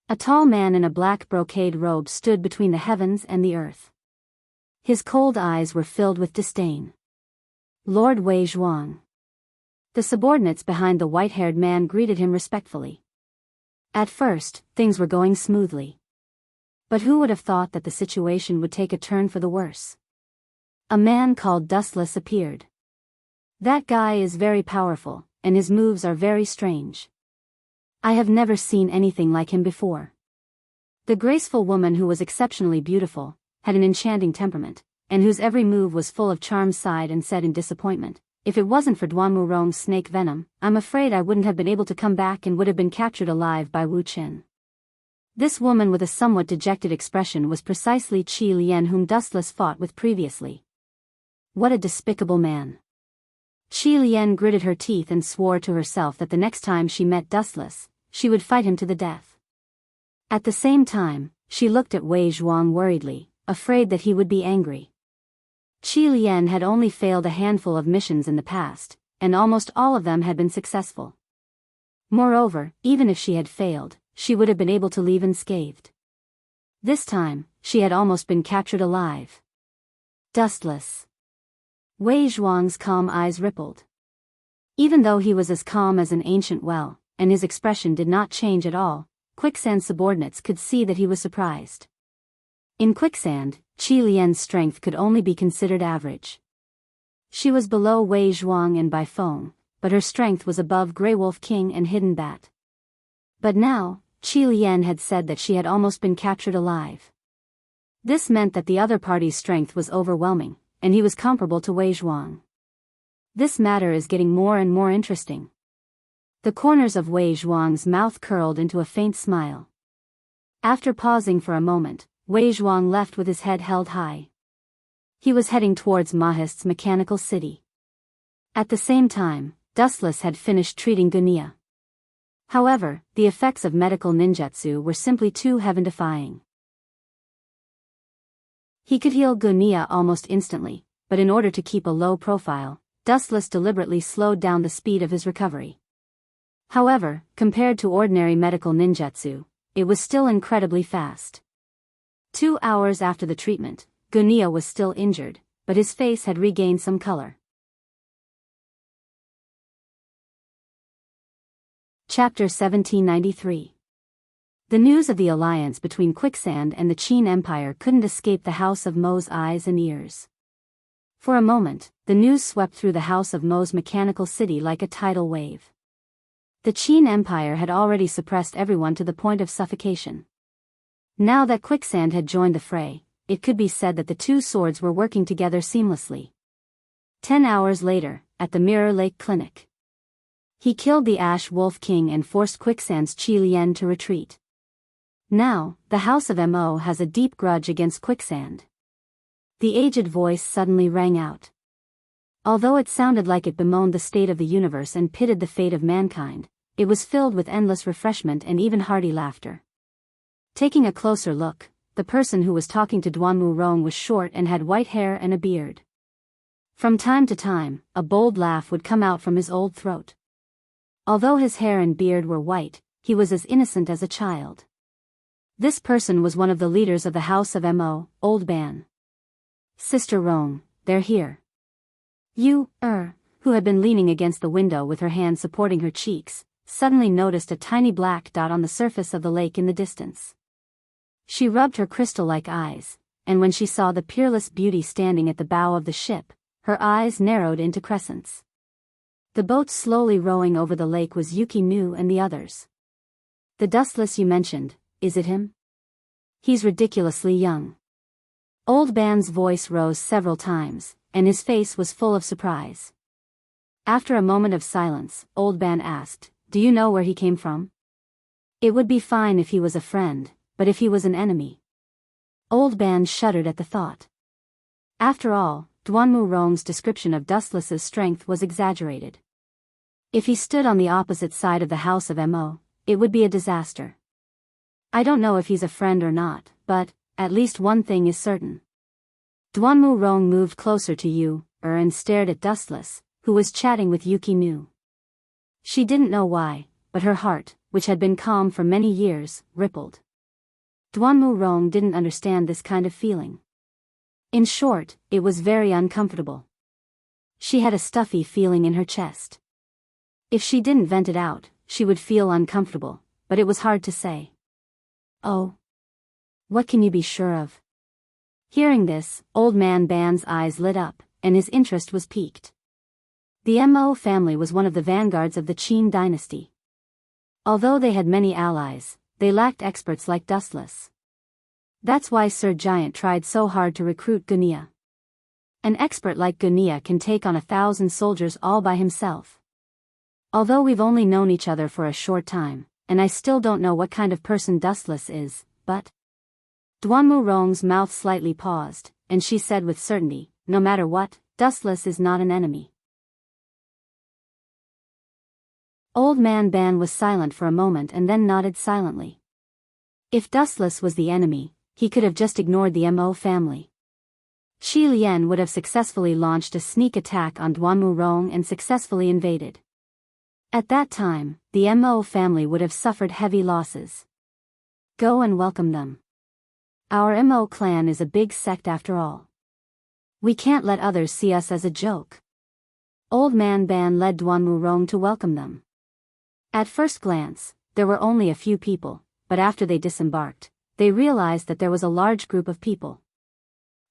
A tall man in a black brocade robe stood between the heavens and the earth. His cold eyes were filled with disdain. Lord Wei Zhuang. The subordinates behind the white-haired man greeted him respectfully. At first, things were going smoothly. But who would have thought that the situation would take a turn for the worse? A man called Dustless appeared. That guy is very powerful, and his moves are very strange. I have never seen anything like him before. The graceful woman, who was exceptionally beautiful, had an enchanting temperament, and whose every move was full of charm, sighed and said in disappointment, "If it wasn't for Duanmurong's snake venom, I'm afraid I wouldn't have been able to come back and would have been captured alive by Wu Chen." This woman with a somewhat dejected expression was precisely Qi Lian, whom Dustless fought with previously. What a despicable man. Qi Lian gritted her teeth and swore to herself that the next time she met Dustless, she would fight him to the death. At the same time, she looked at Wei Zhuang worriedly, afraid that he would be angry. Qi Lian had only failed a handful of missions in the past, and almost all of them had been successful. Moreover, even if she had failed, she would have been able to leave unscathed. This time, she had almost been captured alive. Dustless. Wei Zhuang's calm eyes rippled. Even though he was as calm as an ancient well, and his expression did not change at all, Quicksand's subordinates could see that he was surprised. In Quicksand, Qi Lian's strength could only be considered average. She was below Wei Zhuang and Bai Feng, but her strength was above Grey Wolf King and Hidden Bat. But now, Qi Lian had said that she had almost been captured alive. This meant that the other party's strength was overwhelming, and he was comparable to Wei Zhuang. This matter is getting more and more interesting. The corners of Wei Zhuang's mouth curled into a faint smile. After pausing for a moment, Wei Zhuang left with his head held high. He was heading towards Mahist's mechanical city. At the same time, Dustless had finished treating Gunia. However, the effects of medical ninjutsu were simply too heaven-defying. He could heal Gunia almost instantly, but in order to keep a low profile, Dustless deliberately slowed down the speed of his recovery. However, compared to ordinary medical ninjutsu, it was still incredibly fast. 2 hours after the treatment, Gunia was still injured, but his face had regained some color. Chapter 1793. The news of the alliance between Quicksand and the Qin Empire couldn't escape the House of Mo's eyes and ears. For a moment, the news swept through the House of Mo's mechanical city like a tidal wave. The Qin Empire had already suppressed everyone to the point of suffocation. Now that Quicksand had joined the fray, it could be said that the two swords were working together seamlessly. 10 hours later, at the Mirror Lake Clinic, he killed the Ash Wolf King and forced Quicksand's Qi Lian to retreat. Now, the House of Mo has a deep grudge against Quicksand. The aged voice suddenly rang out. Although it sounded like it bemoaned the state of the universe and pitted the fate of mankind, it was filled with endless refreshment and even hearty laughter. Taking a closer look, the person who was talking to Duanmurong was short and had white hair and a beard. From time to time, a bold laugh would come out from his old throat. Although his hair and beard were white, he was as innocent as a child. This person was one of the leaders of the House of Mo, Old Ban. "Sister Rong, they're here." Yu, who had been leaning against the window with her hand supporting her cheeks, suddenly noticed a tiny black dot on the surface of the lake in the distance. She rubbed her crystal-like eyes, and when she saw the peerless beauty standing at the bow of the ship, her eyes narrowed into crescents. The boat slowly rowing over the lake was Yuki Nu and the others. "The Dustless you mentioned, is it him? He's ridiculously young." Old Ban's voice rose several times, and his face was full of surprise. After a moment of silence, Old Ban asked, "Do you know where he came from?" "It would be fine if he was a friend, but if he was an enemy." Old Ban shuddered at the thought. After all, Duanmurong's description of Dustless's strength was exaggerated. If he stood on the opposite side of the House of Mo, it would be a disaster. "I don't know if he's a friend or not, but, at least one thing is certain." Duanmurong moved closer to Yu, and stared at Dustless, who was chatting with Yuki Nu. She didn't know why, but her heart, which had been calm for many years, rippled. Duanmu Rong didn't understand this kind of feeling. In short, it was very uncomfortable. She had a stuffy feeling in her chest. If she didn't vent it out, she would feel uncomfortable, but it was hard to say. Oh. What can you be sure of? Hearing this, Old Man Ban's eyes lit up, and his interest was piqued. The Mo family was one of the vanguards of the Qin dynasty. Although they had many allies, they lacked experts like Dustless. That's why Sir Giant tried so hard to recruit Gunia. An expert like Gunia can take on 1,000 soldiers all by himself. Although we've only known each other for a short time, and I still don't know what kind of person Dustless is, but... Duanmu Rong's mouth slightly paused, and she said with certainty, no matter what, Dustless is not an enemy. Old Man Ban was silent for a moment and then nodded silently. If Dustless was the enemy, he could have just ignored the Mo family. Shi Lian would have successfully launched a sneak attack on Duanmu Rong and successfully invaded. At that time, the Mo family would have suffered heavy losses. Go and welcome them. Our Mo clan is a big sect after all. We can't let others see us as a joke. Old Man Ban led Duanmu Rong to welcome them. At first glance, there were only a few people, but after they disembarked, they realized that there was a large group of people.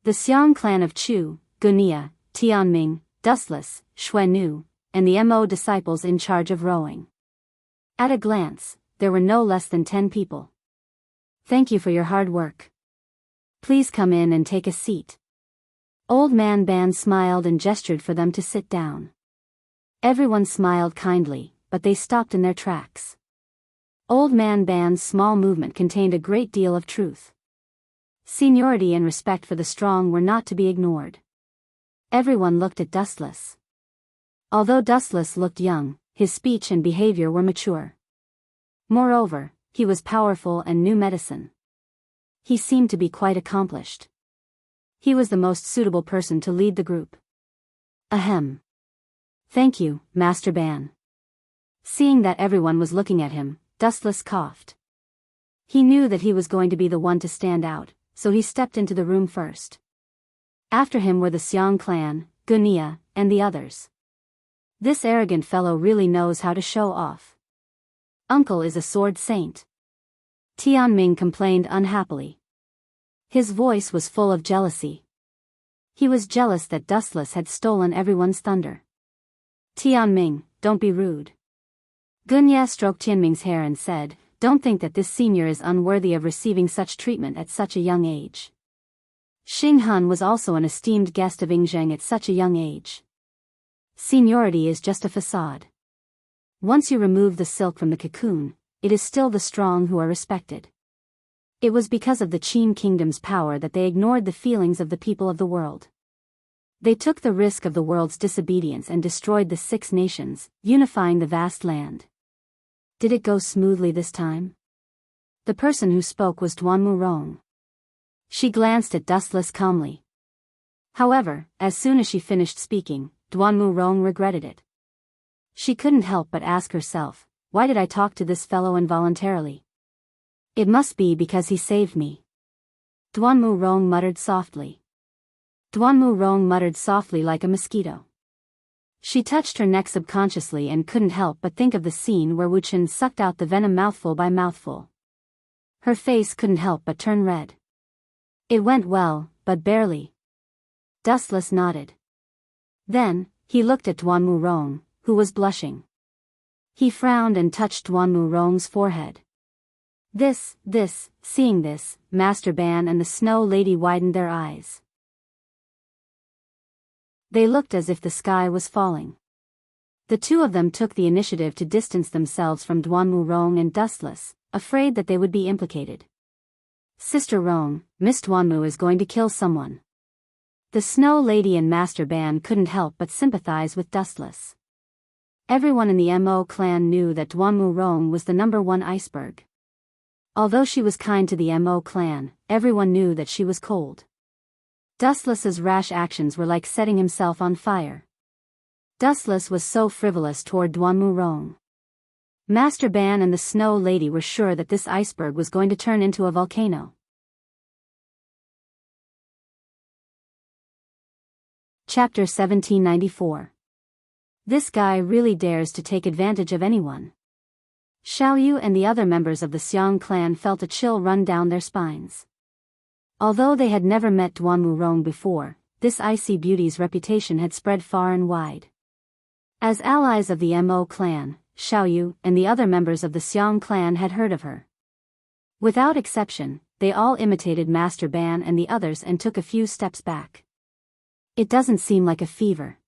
The Xiang clan of Chu, Gunia, Tianming, Dustless, Xuanu, and the Mo disciples in charge of rowing. At a glance, there were no less than 10 people. Thank you for your hard work. Please come in and take a seat. Old Man Ban smiled and gestured for them to sit down. Everyone smiled kindly, but they stopped in their tracks. Old Man Ban's small movement contained a great deal of truth. Seniority and respect for the strong were not to be ignored. Everyone looked at Dustless. Although Dustless looked young, his speech and behavior were mature. Moreover, he was powerful and knew medicine. He seemed to be quite accomplished. He was the most suitable person to lead the group. Ahem. Thank you, Master Ban. Seeing that everyone was looking at him, Dustless coughed. He knew that he was going to be the one to stand out, so he stepped into the room first. After him were the Xiang clan, Gunia, and the others. This arrogant fellow really knows how to show off. Uncle is a sword saint. Tianming complained unhappily. His voice was full of jealousy. He was jealous that Dustless had stolen everyone's thunder. Tianming, don't be rude. Gunya stroked Tianming's hair and said, don't think that this senior is unworthy of receiving such treatment at such a young age. Xing Han was also an esteemed guest of Yingzheng at such a young age. Seniority is just a facade. Once you remove the silk from the cocoon, it is still the strong who are respected. It was because of the Qin kingdom's power that they ignored the feelings of the people of the world. They took the risk of the world's disobedience and destroyed the 6 nations, unifying the vast land. Did it go smoothly this time? The person who spoke was Duanmu Rong. She glanced at Dustless calmly. However, as soon as she finished speaking, Duanmu Rong regretted it. She couldn't help but ask herself, why did I talk to this fellow involuntarily? It must be because he saved me. Duanmu Rong muttered softly. Duanmu Rong muttered softly like a mosquito. She touched her neck subconsciously and couldn't help but think of the scene where Wu Chen sucked out the venom mouthful by mouthful. Her face couldn't help but turn red. It went well, but barely. Dustless nodded. Then, he looked at Duanmu Rong, who was blushing. He frowned and touched Duanmu Rong's forehead. Seeing this, Master Ban and the Snow Lady widened their eyes. They looked as if the sky was falling. The two of them took the initiative to distance themselves from Duanmu Rong and Dustless, afraid that they would be implicated. Sister Rong, Miss Duanmu is going to kill someone. The Snow Lady and Master Ban couldn't help but sympathize with Dustless. Everyone in the Mo clan knew that Duanmu Rong was the #1 iceberg. Although she was kind to the Mo clan, everyone knew that she was cold. Dustless's rash actions were like setting himself on fire. Dustless was so frivolous toward Duanmu Rong. Master Ban and the Snow Lady were sure that this iceberg was going to turn into a volcano. Chapter 1794. This guy really dares to take advantage of anyone. Xiaoyu and the other members of the Xiang clan felt a chill run down their spines. Although they had never met Duanmu Rong before, this icy beauty's reputation had spread far and wide. As allies of the Mo clan, Xiaoyu and the other members of the Xiang clan had heard of her. Without exception, they all imitated Master Ban and the others and took a few steps back. It doesn't seem like a fever.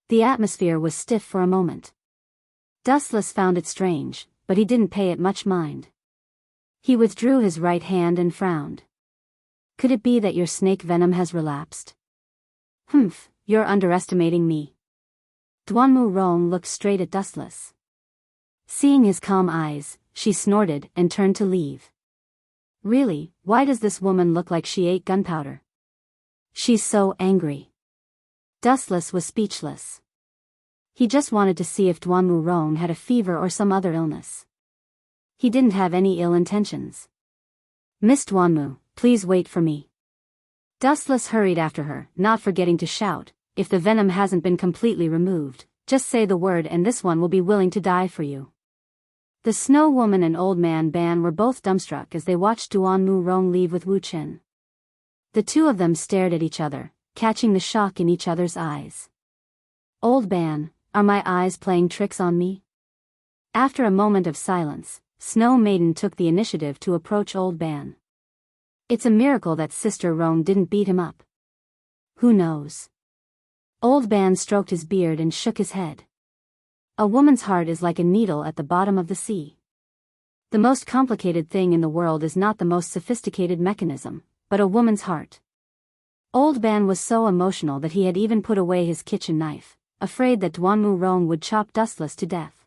The atmosphere was stiff for a moment. Dustless found it strange, but he didn't pay it much mind. He withdrew his right hand and frowned. Could it be that your snake venom has relapsed? Humph, you're underestimating me. Duanmu Rong looked straight at Dustless. Seeing his calm eyes, she snorted and turned to leave. Really, why does this woman look like she ate gunpowder? She's so angry. Dustless was speechless. He just wanted to see if Duanmu Rong had a fever or some other illness. He didn't have any ill intentions. Miss Duanmu, please wait for me. Dustless hurried after her, not forgetting to shout, if the venom hasn't been completely removed, just say the word and this one will be willing to die for you. The Snow Woman and Old Man Ban were both dumbstruck as they watched Duanmu Rong leave with Wu Chen. The two of them stared at each other, catching the shock in each other's eyes. Old Ban, are my eyes playing tricks on me? After a moment of silence, Snow Maiden took the initiative to approach Old Ban. It's a miracle that Sister Rong didn't beat him up. Who knows? Old Ban stroked his beard and shook his head. A woman's heart is like a needle at the bottom of the sea. The most complicated thing in the world is not the most sophisticated mechanism, but a woman's heart. Old Ban was so emotional that he had even put away his kitchen knife, afraid that Duanmu Rong would chop Dustless to death.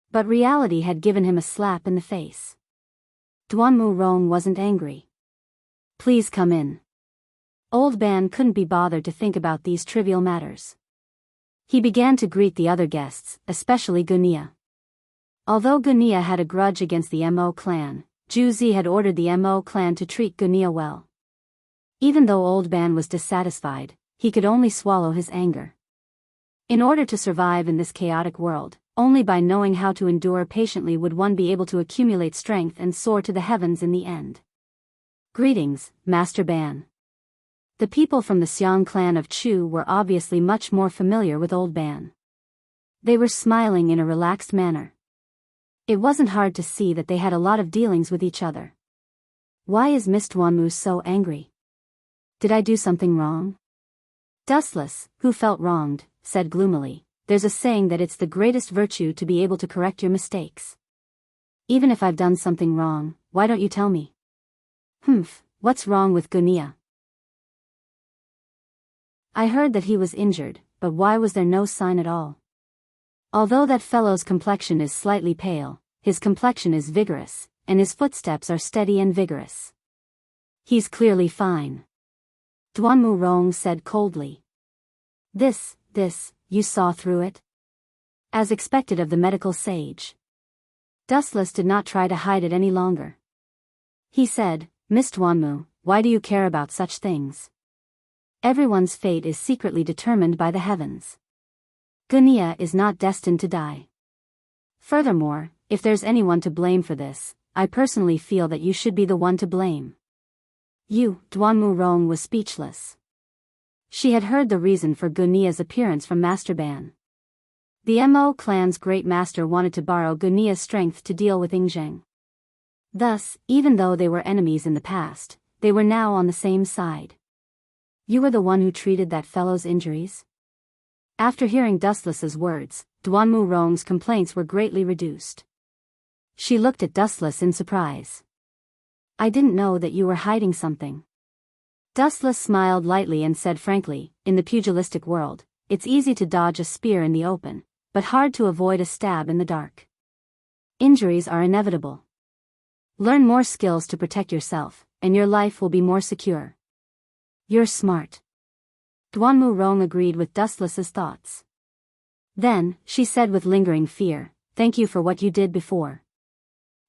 But reality had given him a slap in the face. Duanmu Rong wasn't angry. Please come in. Old Ban couldn't be bothered to think about these trivial matters. He began to greet the other guests, especially Gunia. Although Gunia had a grudge against the Mo clan, Zhu Zi had ordered the Mo clan to treat Gunia well. Even though Old Ban was dissatisfied, he could only swallow his anger. In order to survive in this chaotic world, only by knowing how to endure patiently would one be able to accumulate strength and soar to the heavens in the end. Greetings, Master Ban. The people from the Xiang clan of Chu were obviously much more familiar with Old Ban. They were smiling in a relaxed manner. It wasn't hard to see that they had a lot of dealings with each other. Why is Miss Duanmu so angry? Did I do something wrong? Dustless, who felt wronged, said gloomily, there's a saying that it's the greatest virtue to be able to correct your mistakes. Even if I've done something wrong, why don't you tell me? Humph, what's wrong with Gunia? I heard that he was injured, but why was there no sign at all? Although that fellow's complexion is slightly pale, his complexion is vigorous, and his footsteps are steady and vigorous. He's clearly fine. Duanmu Rong said coldly. This, you saw through it? As expected of the medical sage. Dustless did not try to hide it any longer. He said, Miss Duanmu, why do you care about such things? Everyone's fate is secretly determined by the heavens. Gunia is not destined to die. Furthermore, if there's anyone to blame for this, I personally feel that you should be the one to blame. You, Duanmu Rong was speechless. She had heard the reason for Gunia's appearance from Master Ban. The Mo clan's great master wanted to borrow Gunia's strength to deal with Yingzheng. Thus, even though they were enemies in the past, they were now on the same side. You were the one who treated that fellow's injuries? After hearing Dustless's words, Duanmu Rong's complaints were greatly reduced. She looked at Dustless in surprise. I didn't know that you were hiding something. Dustless smiled lightly and said frankly, in the pugilistic world, it's easy to dodge a spear in the open, but hard to avoid a stab in the dark. Injuries are inevitable. Learn more skills to protect yourself, and your life will be more secure. You're smart. Duanmu Rong agreed with Dustless's thoughts. Then, she said with lingering fear, "Thank you for what you did before.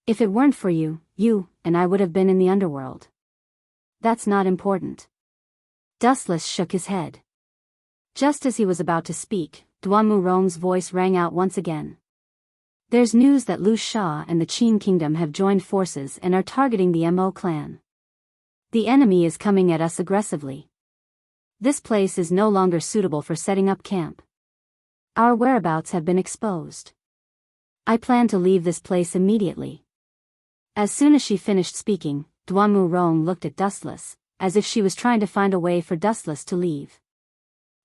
If it weren't for you, you and I would have been in the underworld." "That's not important." Dustless shook his head. Just as he was about to speak, Duanmurong's voice rang out once again. "There's news that Lu Sha and the Qin Kingdom have joined forces and are targeting the Mo clan. The enemy is coming at us aggressively. This place is no longer suitable for setting up camp. Our whereabouts have been exposed. I plan to leave this place immediately." As soon as she finished speaking, Duanmurong looked at Dustless, as if she was trying to find a way for Dustless to leave.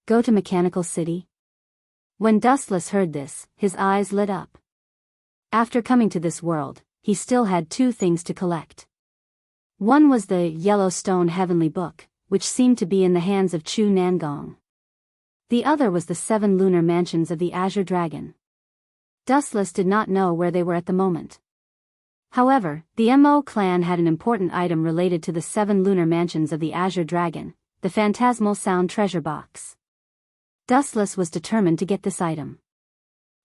"Go to Mechanical City?" When Dustless heard this, his eyes lit up. After coming to this world, he still had two things to collect. One was the Yellowstone Heavenly Book, which seemed to be in the hands of Chu Nangong. The other was the 7 lunar mansions of the Azure Dragon. Dustless did not know where they were at the moment. However, the Mo clan had an important item related to the 7 lunar mansions of the Azure Dragon, the Phantasmal Sound Treasure Box. Dustless was determined to get this item.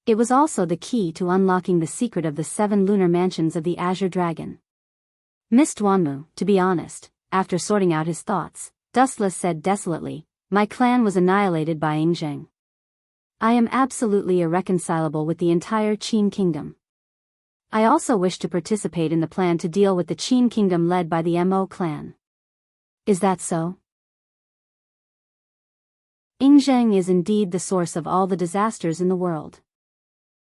It was also the key to unlocking the secret of the 7 lunar mansions of the Azure Dragon. "Miss Duanmu, to be honest," after sorting out his thoughts, Dustless said desolately, "My clan was annihilated by Yingzheng. I am absolutely irreconcilable with the entire Qin Kingdom. I also wish to participate in the plan to deal with the Qin Kingdom led by the Mo clan." "Is that so?" "Yingzheng is indeed the source of all the disasters in the world.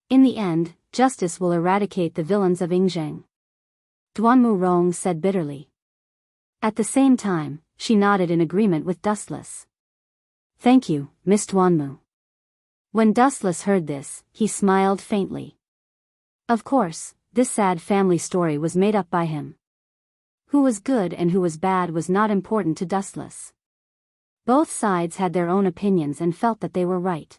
In the end, justice will eradicate the villains of Yingzheng," Duanmurong said bitterly. At the same time, she nodded in agreement with Dustless. "Thank you, Miss Duanmu." When Dustless heard this, he smiled faintly. Of course, this sad family story was made up by him. Who was good and who was bad was not important to Dustless. Both sides had their own opinions and felt that they were right.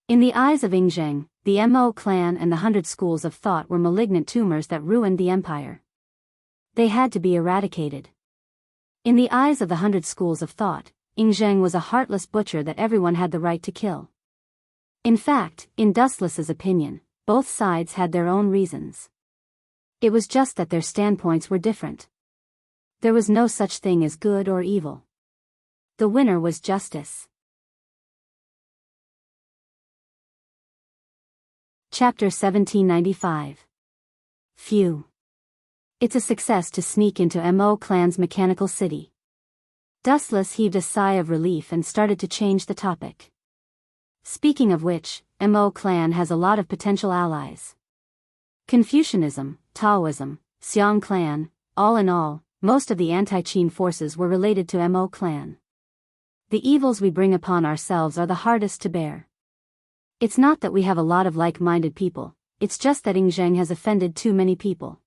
In the eyes of Yingzheng, the Mo clan and the 100 schools of thought were malignant tumors that ruined the empire. They had to be eradicated. In the eyes of the 100 schools of thought, Yingzheng was a heartless butcher that everyone had the right to kill. In fact, in Dustless's opinion, both sides had their own reasons. It was just that their standpoints were different. There was no such thing as good or evil. The winner was justice. Chapter 1795. Phew. It's a success to sneak into Mo clan's Mechanical City. Dustless heaved a sigh of relief and started to change the topic. Speaking of which, Mo clan has a lot of potential allies. Confucianism, Taoism, Xiong clan, all in all, most of the anti-Qin forces were related to Mo clan. The evils we bring upon ourselves are the hardest to bear. It's not that we have a lot of like-minded people, it's just that Yingzheng has offended too many people.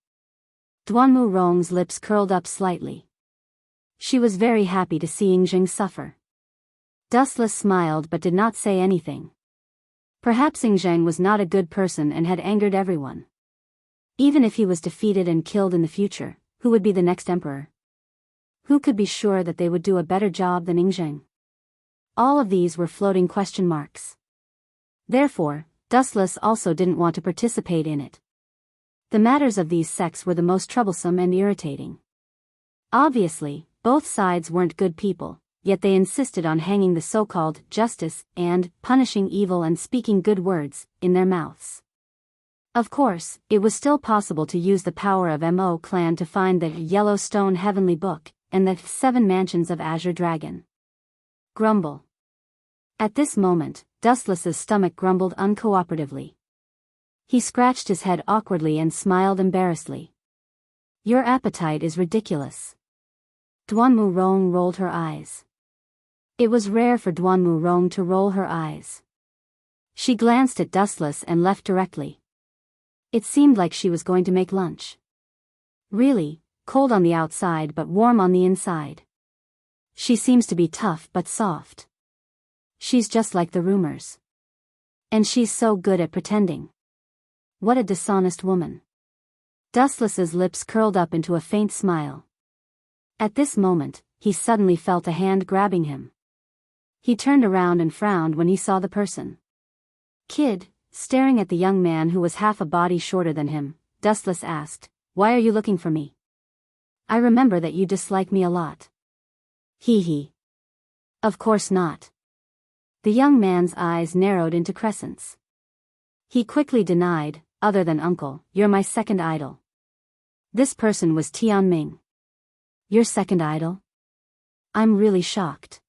Duanmurong's lips curled up slightly. She was very happy to see Yingzheng suffer. Dustless smiled but did not say anything. Perhaps Yingzheng was not a good person and had angered everyone. Even if he was defeated and killed in the future, who would be the next emperor? Who could be sure that they would do a better job than Yingzheng? All of these were floating question marks. Therefore, Dustless also didn't want to participate in it. The matters of these sects were the most troublesome and irritating. Obviously, both sides weren't good people, yet they insisted on hanging the so-called justice and punishing evil and speaking good words in their mouths. Of course, it was still possible to use the power of Mo clan to find the Yellowstone Heavenly Book and the 7 mansions of Azure Dragon. Grumble. At this moment, Dustless's stomach grumbled uncooperatively. He scratched his head awkwardly and smiled embarrassedly. "Your appetite is ridiculous." Duanmurong rolled her eyes. It was rare for Duanmurong to roll her eyes. She glanced at Dustless and left directly. It seemed like she was going to make lunch. Really, cold on the outside but warm on the inside. She seems to be tough but soft. She's just like the rumors. And she's so good at pretending. What a dishonest woman. Dustless's lips curled up into a faint smile. At this moment, he suddenly felt a hand grabbing him. He turned around and frowned when he saw the person. Kid, staring at the young man who was half a body shorter than him, Dustless asked, "Why are you looking for me? I remember that you dislike me a lot." Hee hee. Of course not. The young man's eyes narrowed into crescents. He quickly denied, "Other than uncle, you're my second idol." This person was Tianming. "Your second idol?" "I'm really shocked."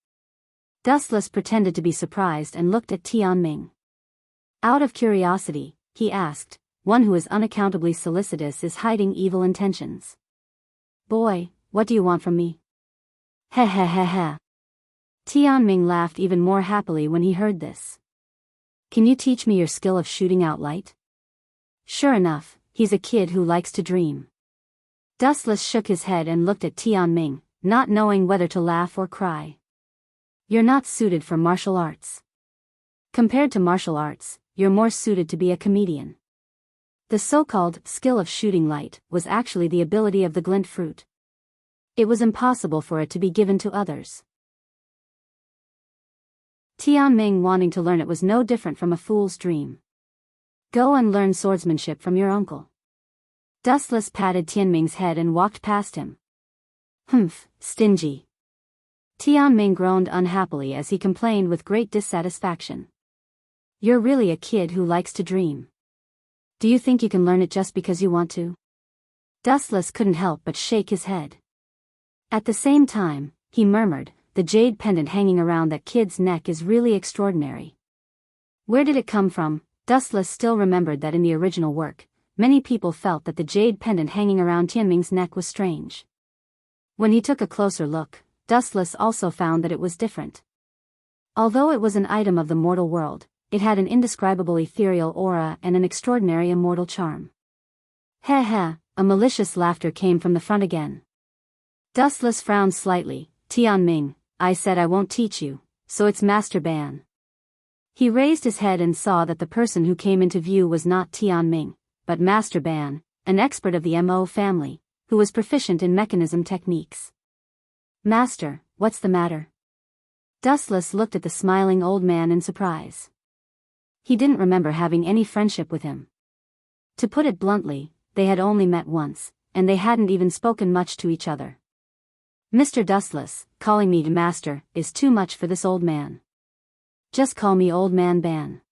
Dustless pretended to be surprised and looked at Tianming. Out of curiosity, he asked, "One who is unaccountably solicitous is hiding evil intentions. Boy, what do you want from me?" "Heh heh heh heh." Tianming laughed even more happily when he heard this. "Can you teach me your skill of shooting out light?" Sure enough, he's a kid who likes to dream. Dustless shook his head and looked at Tianming, not knowing whether to laugh or cry. "You're not suited for martial arts. Compared to martial arts, you're more suited to be a comedian." The so-called skill of shooting light was actually the ability of the glint fruit. It was impossible for it to be given to others. Tianming wanting to learn it was no different from a fool's dream. "Go and learn swordsmanship from your uncle." Dustless patted Tianming's head and walked past him. "Humph, stingy." Tianming groaned unhappily as he complained with great dissatisfaction. "You're really a kid who likes to dream. Do you think you can learn it just because you want to?" Dustless couldn't help but shake his head. At the same time, he murmured, "The jade pendant hanging around that kid's neck is really extraordinary." Where did it come from? Dustless still remembered that in the original work, many people felt that the jade pendant hanging around Tianming's neck was strange. When he took a closer look, Dustless also found that it was different. Although it was an item of the mortal world, it had an indescribable ethereal aura and an extraordinary immortal charm. "Heh heh," a malicious laughter came from the front again. Dustless frowned slightly. "Tianming, I said I won't teach you, so it's Master Ban." He raised his head and saw that the person who came into view was not Tianming, but Master Ban, an expert of the Mo family, who was proficient in mechanism techniques. "Master, what's the matter?" Dustless looked at the smiling old man in surprise. He didn't remember having any friendship with him. To put it bluntly, they had only met once, and they hadn't even spoken much to each other. "Mr. Dustless, calling me master is too much for this old man. Just call me Old Man Ban.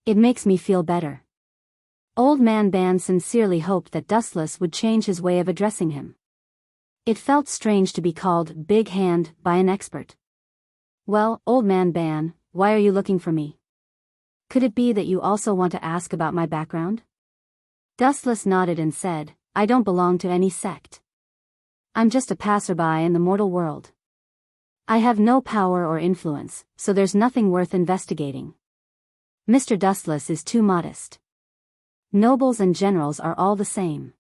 It makes me feel better." Old Man Ban sincerely hoped that Dustless would change his way of addressing him. It felt strange to be called Big Hand by an expert. "Well, Old Man Ban, why are you looking for me? Could it be that you also want to ask about my background?" Dustless nodded and said, "I don't belong to any sect. I'm just a passerby in the mortal world. I have no power or influence, so there's nothing worth investigating. Mr. Dustless is too modest. Nobles and generals are all the same."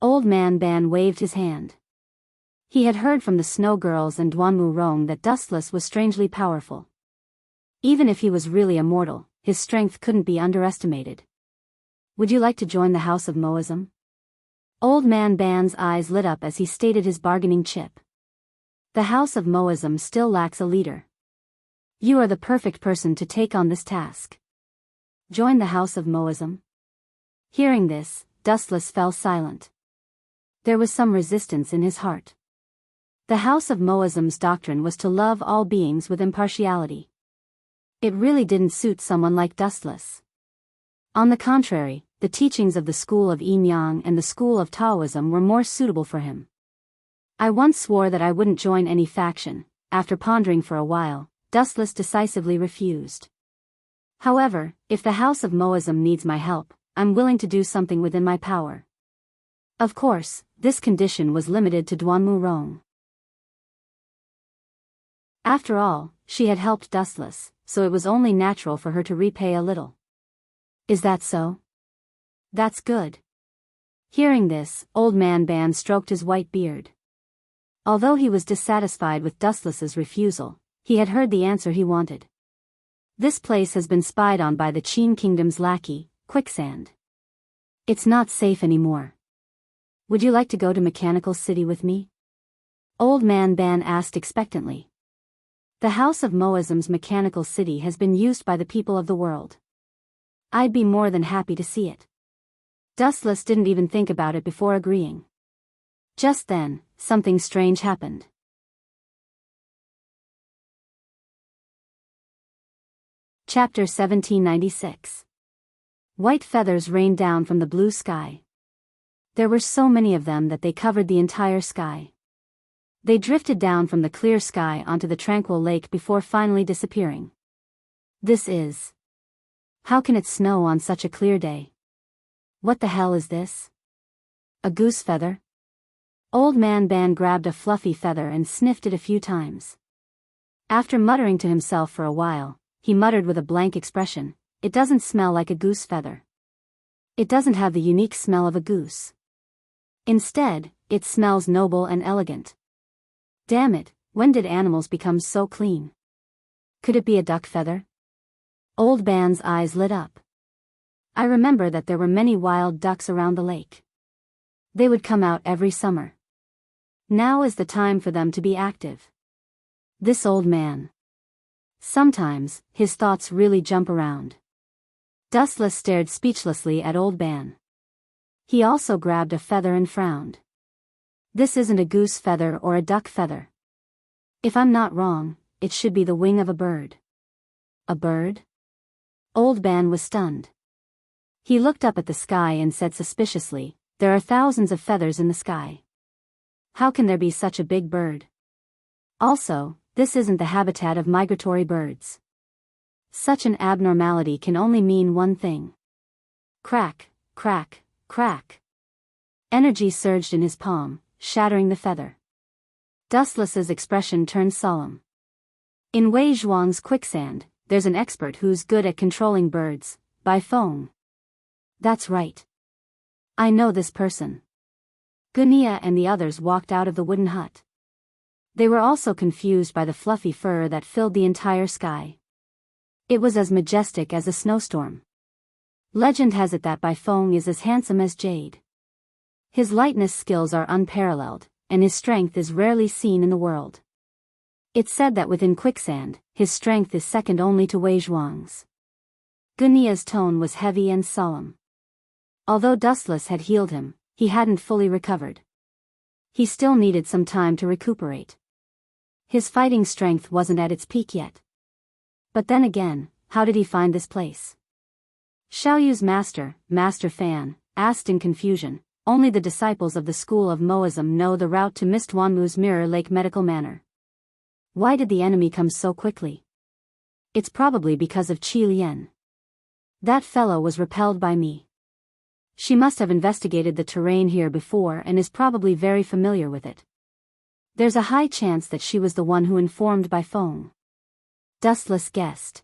Old Man Ban waved his hand. He had heard from the Snow Girls and Duanmu Rong that Dustless was strangely powerful. Even if he was really immortal, his strength couldn't be underestimated. "Would you like to join the House of Moism?" Old Man Ban's eyes lit up as he stated his bargaining chip. "The House of Moism still lacks a leader. You are the perfect person to take on this task. Join the House of Moism." Hearing this, Dustless fell silent. There was some resistance in his heart. The House of Moism's doctrine was to love all beings with impartiality. It really didn't suit someone like Dustless. On the contrary, the teachings of the school of Yin Yang and the school of Taoism were more suitable for him. "I once swore that I wouldn't join any faction." After pondering for a while, Dustless decisively refused. "However, if the House of Moism needs my help, I'm willing to do something within my power." Of course, this condition was limited to Duanmu Rong. After all, she had helped Dustless, so it was only natural for her to repay a little. "Is that so? That's good." Hearing this, Old Man Ban stroked his white beard. Although he was dissatisfied with Dustless's refusal, he had heard the answer he wanted. "This place has been spied on by the Qin Kingdom's lackey, Quicksand. It's not safe anymore. Would you like to go to Mechanical City with me?" Old Man Ban asked expectantly. The House of Moism's Mechanical City has been used by the people of the world. I'd be more than happy to see it. Dustless didn't even think about it before agreeing. Just then, something strange happened. Chapter 1796. White feathers rained down from the blue sky. There were so many of them that they covered the entire sky. They drifted down from the clear sky onto the tranquil lake before finally disappearing. This is... How can it snow on such a clear day? What the hell is this? A goose feather? Old Man Ban grabbed a fluffy feather and sniffed it a few times. After muttering to himself for a while, he muttered with a blank expression, "It doesn't smell like a goose feather. It doesn't have the unique smell of a goose. Instead, it smells noble and elegant. Damn it, when did animals become so clean? Could it be a duck feather?" Old Ban's eyes lit up. I remember that there were many wild ducks around the lake. They would come out every summer. Now is the time for them to be active. This old man. Sometimes, his thoughts really jump around. Dustless stared speechlessly at Old Ban. He also grabbed a feather and frowned. This isn't a goose feather or a duck feather. If I'm not wrong, it should be the wing of a bird. A bird? Old Ban was stunned. He looked up at the sky and said suspiciously, "There are thousands of feathers in the sky. How can there be such a big bird? Also, this isn't the habitat of migratory birds. Such an abnormality can only mean one thing." Crack, crack, crack. Energy surged in his palm, shattering the feather. Dustless's expression turned solemn. "In Wei Zhuang's quicksand, there's an expert who's good at controlling birds, by phone." "That's right. I know this person." Gunia and the others walked out of the wooden hut. They were also confused by the fluffy fur that filled the entire sky. It was as majestic as a snowstorm. Legend has it that Bai Feng is as handsome as jade. His lightness skills are unparalleled, and his strength is rarely seen in the world. It's said that within quicksand, his strength is second only to Wei Zhuang's. Gunia's tone was heavy and solemn. Although Dustless had healed him, he hadn't fully recovered. He still needed some time to recuperate. His fighting strength wasn't at its peak yet. But then again, how did he find this place? Xiaoyu's master, Master Fan, asked in confusion. Only the disciples of the school of Moism know the route to Mist Wanmu's Mirror Lake Medical Manor. Why did the enemy come so quickly? It's probably because of Qi Lian. That fellow was repelled by me. She must have investigated the terrain here before and is probably very familiar with it. There's a high chance that she was the one who informed Bai Feng. Dustless guessed.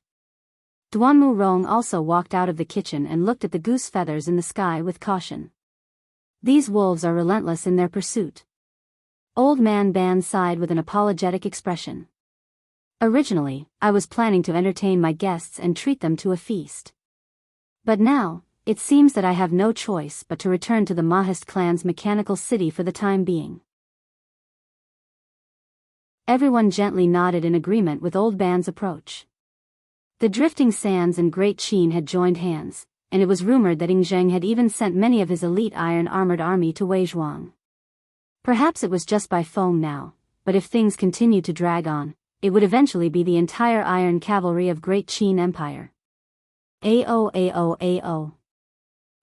Duanmu Rong also walked out of the kitchen and looked at the goose feathers in the sky with caution. These wolves are relentless in their pursuit. Old Man Ban sighed with an apologetic expression. Originally, I was planning to entertain my guests and treat them to a feast. But now, it seems that I have no choice but to return to the Mahist clan's mechanical city for the time being. Everyone gently nodded in agreement with Old Ban's approach. The drifting sands and Great Qin had joined hands, and it was rumored that Ing Zheng had even sent many of his elite iron-armored army to Wei Zhuang. Perhaps it was just Bai Feng now, but if things continued to drag on, it would eventually be the entire iron cavalry of Great Qin Empire. Ao ao ao.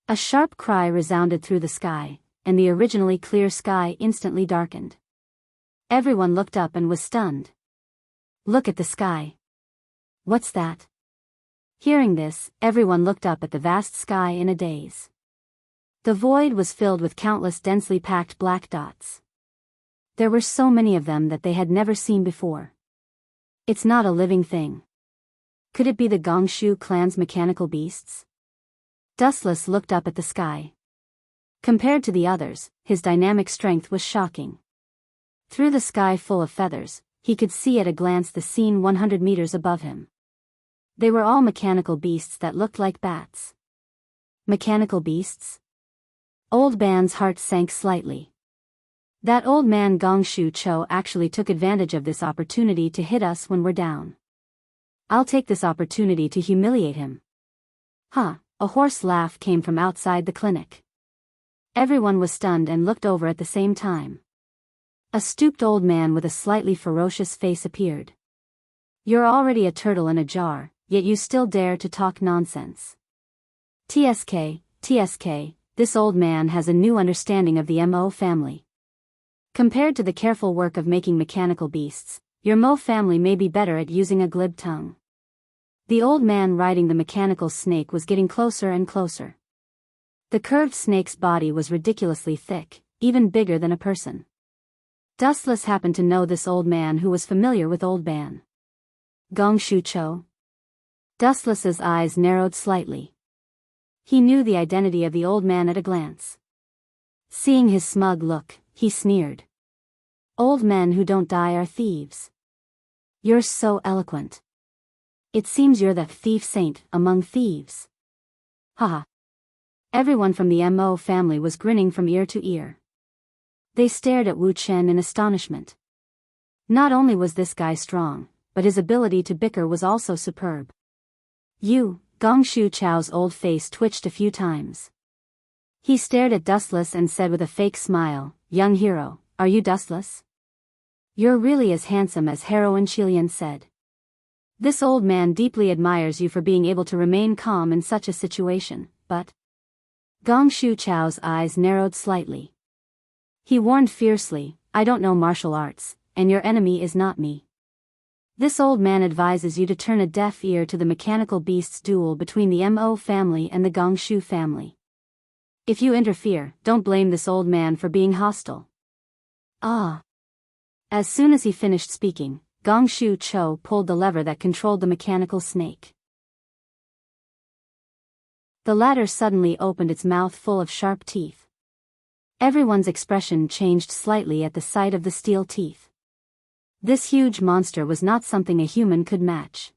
A sharp cry resounded through the sky, and the originally clear sky instantly darkened. Everyone looked up and was stunned. "Look at the sky. What's that?" Hearing this, everyone looked up at the vast sky in a daze. The void was filled with countless densely packed black dots. There were so many of them that they had never seen before. It's not a living thing. Could it be the Gongshu clan's mechanical beasts? Dustless looked up at the sky. Compared to the others, his dynamic strength was shocking. Through the sky full of feathers, he could see at a glance the scene 100 meters above him. They were all mechanical beasts that looked like bats. Mechanical beasts? Old Ban's heart sank slightly. That old man Gongshu Cho actually took advantage of this opportunity to hit us when we're down. I'll take this opportunity to humiliate him. Huh, a hoarse laugh came from outside the clinic. Everyone was stunned and looked over at the same time. A stooped old man with a slightly ferocious face appeared. "You're already a turtle in a jar, yet you still dare to talk nonsense. TSK, this old man has a new understanding of the Mo family. Compared to the careful work of making mechanical beasts, your Mo family may be better at using a glib tongue." The old man riding the mechanical snake was getting closer and closer. The curved snake's body was ridiculously thick, even bigger than a person. Dustless happened to know this old man who was familiar with Old Ban. Gongshu Cho? Dustless's eyes narrowed slightly. He knew the identity of the old man at a glance. Seeing his smug look, he sneered. "Old men who don't die are thieves. You're so eloquent. It seems you're the thief saint among thieves." Haha. Everyone from the Mo family was grinning from ear to ear. They stared at Wu Chen in astonishment. Not only was this guy strong, but his ability to bicker was also superb. Gongshu Chao's old face twitched a few times. He stared at Dustless and said with a fake smile, "Young hero, are you Dustless? You're really as handsome as Heroine Chilian said. This old man deeply admires you for being able to remain calm in such a situation, but..." Gongshu Chao's eyes narrowed slightly. He warned fiercely, "I don't know martial arts, and your enemy is not me. This old man advises you to turn a deaf ear to the mechanical beasts duel between the Mo family and the Gongshu family. If you interfere, don't blame this old man for being hostile." Ah. As soon as he finished speaking, Gongshu Cho pulled the lever that controlled the mechanical snake. The latter suddenly opened its mouth full of sharp teeth. Everyone's expression changed slightly at the sight of the steel teeth. This huge monster was not something a human could match.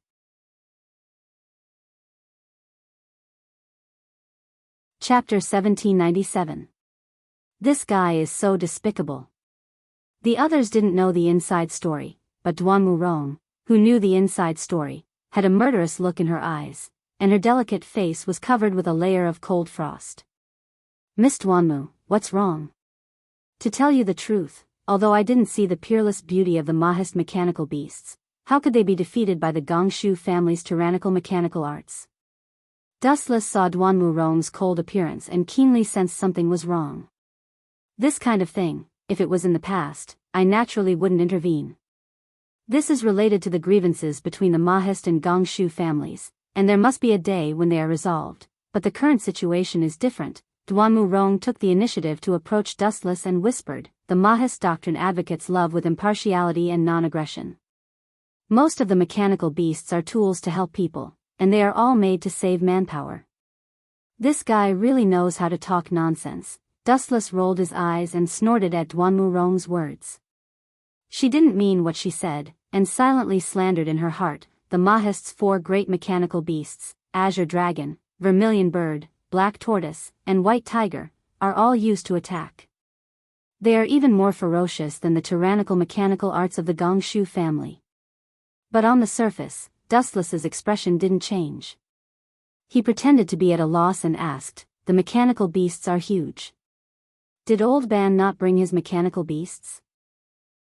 Chapter 1797. This guy is so despicable. The others didn't know the inside story, but Duanmu Rong, who knew the inside story, had a murderous look in her eyes, and her delicate face was covered with a layer of cold frost. "Miss Duanmu, what's wrong?" To tell you the truth, although I didn't see the peerless beauty of the Mahist mechanical beasts, how could they be defeated by the Gongshu family's tyrannical mechanical arts? Dustless saw Duanmu Rong's cold appearance and keenly sensed something was wrong. This kind of thing, if it was in the past, I naturally wouldn't intervene. This is related to the grievances between the Mahist and Gongshu families, and there must be a day when they are resolved, but the current situation is different. Duanmu Rong took the initiative to approach Dustless and whispered, "The Mahist doctrine advocates love with impartiality and non-aggression. Most of the mechanical beasts are tools to help people, and they are all made to save manpower." This guy really knows how to talk nonsense. Dustless rolled his eyes and snorted at Duanmu Rong's words. She didn't mean what she said, and silently slandered in her heart, the Mahist's 4 great mechanical beasts, Azure Dragon, Vermilion Bird, Black Tortoise, and White Tiger, are all used to attack. They are even more ferocious than the tyrannical mechanical arts of the Gongshu family. But on the surface, Dustless's expression didn't change. He pretended to be at a loss and asked, "The mechanical beasts are huge. Did Old Ban not bring his mechanical beasts?"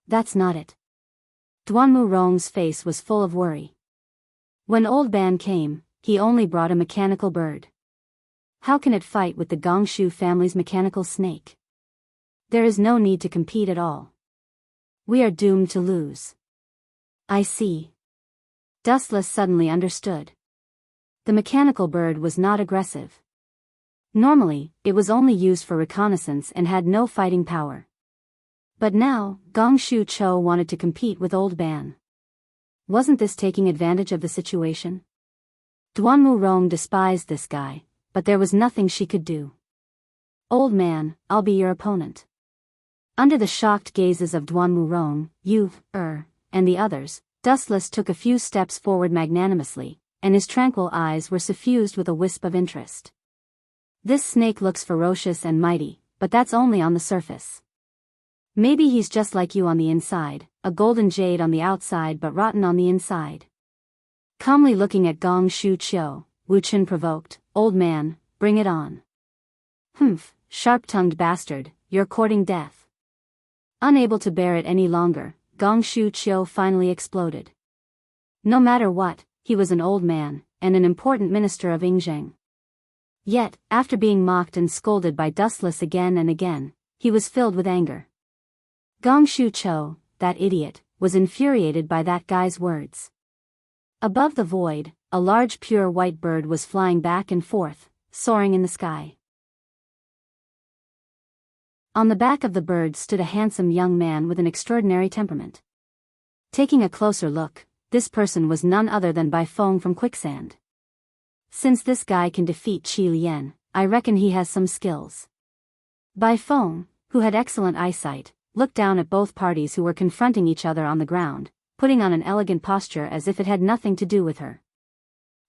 "That's not it." Duanmu Rong's face was full of worry. "When Old Ban came, he only brought a mechanical bird. How can it fight with the Gongshu family's mechanical snake? There is no need to compete at all. We are doomed to lose." "I see." Dustless suddenly understood. The mechanical bird was not aggressive. Normally, it was only used for reconnaissance and had no fighting power. But now, Gongshu Cho wanted to compete with Old Ban. Wasn't this taking advantage of the situation? Duanmu Rong despised this guy, but there was nothing she could do. "Old man, I'll be your opponent." Under the shocked gazes of Duanmu Rong, and the others, Dustless took a few steps forward magnanimously, and his tranquil eyes were suffused with a wisp of interest. "This snake looks ferocious and mighty, but that's only on the surface. Maybe he's just like you on the inside, a golden jade on the outside but rotten on the inside." Calmly looking at Gongshu Cho, Wu Chen provoked. "Old man, bring it on." "Humph, sharp-tongued bastard, you're courting death." Unable to bear it any longer, Gong Shu Qiu finally exploded. No matter what, he was an old man, and an important minister of Yingzheng. Yet, after being mocked and scolded by Dustless again and again, he was filled with anger. Gong Shu Qiu, that idiot, was infuriated by that guy's words. Above the void, a large pure white bird was flying back and forth, soaring in the sky. On the back of the bird stood a handsome young man with an extraordinary temperament. Taking a closer look, this person was none other than Bai Feng from Quicksand. Since this guy can defeat Qi Lian, I reckon he has some skills. Bai Feng, who had excellent eyesight, looked down at both parties who were confronting each other on the ground, putting on an elegant posture as if it had nothing to do with her.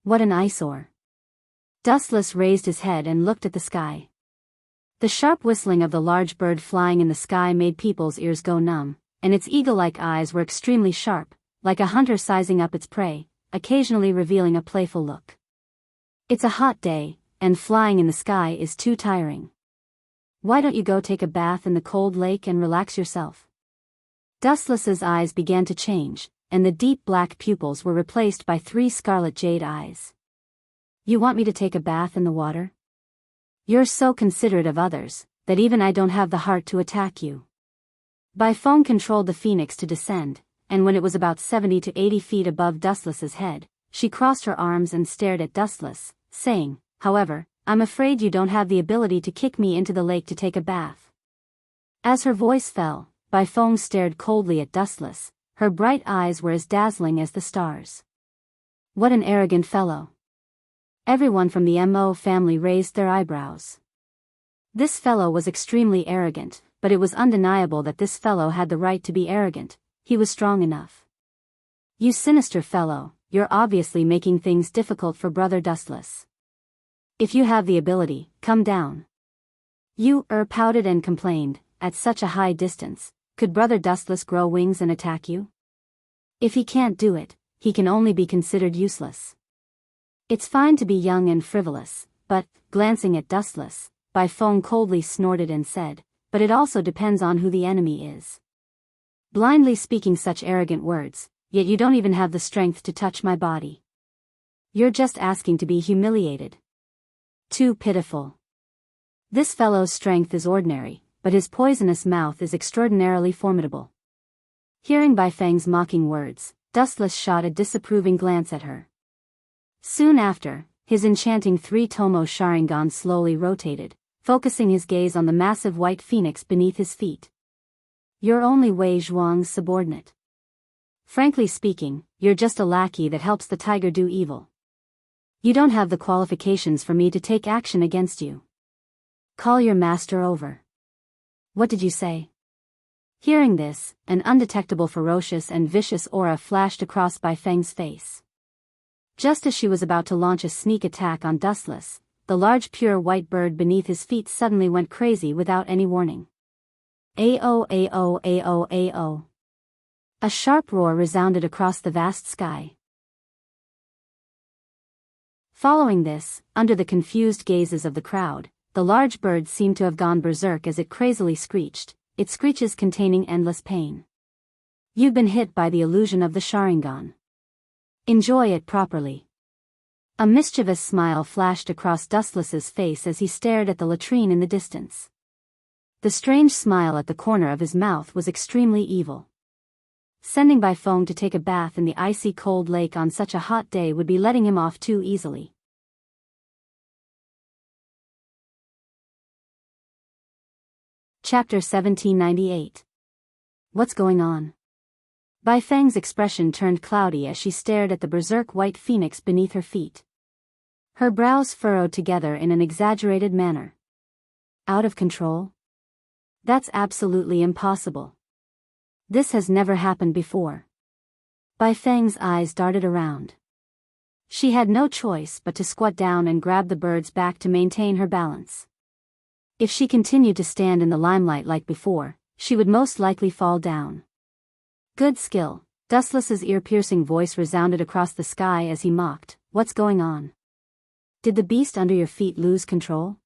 What an eyesore. Dustless raised his head and looked at the sky. The sharp whistling of the large bird flying in the sky made people's ears go numb, and its eagle-like eyes were extremely sharp, like a hunter sizing up its prey, occasionally revealing a playful look. It's a hot day, and flying in the sky is too tiring. Why don't you go take a bath in the cold lake and relax yourself? Dustless's eyes began to change, and the deep black pupils were replaced by 3 scarlet jade eyes. You want me to take a bath in the water? You're so considerate of others, that even I don't have the heart to attack you. Bai Feng controlled the phoenix to descend, and when it was about 70 to 80 feet above Dustless's head, she crossed her arms and stared at Dustless, saying, "However, I'm afraid you don't have the ability to kick me into the lake to take a bath." As her voice fell, Bai Feng stared coldly at Dustless. Her bright eyes were as dazzling as the stars. What an arrogant fellow. Everyone from the Mo family raised their eyebrows. This fellow was extremely arrogant, but it was undeniable that this fellow had the right to be arrogant. He was strong enough. You sinister fellow, you're obviously making things difficult for Brother Dustless. If you have the ability, come down. You pouted and complained, at such a high distance, could Brother Dustless grow wings and attack you? If he can't do it, he can only be considered useless. It's fine to be young and frivolous, but, glancing at Dustless, Bai Feng coldly snorted and said, but it also depends on who the enemy is. Blindly speaking such arrogant words, yet you don't even have the strength to touch my body. You're just asking to be humiliated. Too pitiful. This fellow's strength is ordinary, but his poisonous mouth is extraordinarily formidable. Hearing Bai Feng's mocking words, Dustless shot a disapproving glance at her. Soon after, his enchanting 3-tomo Sharingan slowly rotated, focusing his gaze on the massive white phoenix beneath his feet. You're only Wei Zhuang's subordinate. Frankly speaking, you're just a lackey that helps the tiger do evil. You don't have the qualifications for me to take action against you. Call your master over. What did you say? Hearing this, an undetectable ferocious and vicious aura flashed across Bai Feng's face. Just as she was about to launch a sneak attack on Dustless, the large pure white bird beneath his feet suddenly went crazy without any warning. Ao ao ao ao. A sharp roar resounded across the vast sky. Following this, under the confused gazes of the crowd, the large bird seemed to have gone berserk as it crazily screeched, its screeches containing endless pain. You've been hit by the illusion of the Sharingan. Enjoy it properly. A mischievous smile flashed across Dustless's face as he stared at the latrine in the distance. The strange smile at the corner of his mouth was extremely evil. Sending Bai Feng to take a bath in the icy cold lake on such a hot day would be letting him off too easily. Chapter 1798. What's going on? Bai Feng's expression turned cloudy as she stared at the berserk white phoenix beneath her feet. Her brows furrowed together in an exaggerated manner. Out of control? That's absolutely impossible. This has never happened before. Bai Feng's eyes darted around. She had no choice but to squat down and grab the bird's back to maintain her balance. If she continued to stand in the limelight like before, she would most likely fall down. Good skill. Dustless's ear-piercing voice resounded across the sky as he mocked, "What's going on? Did the beast under your feet lose control?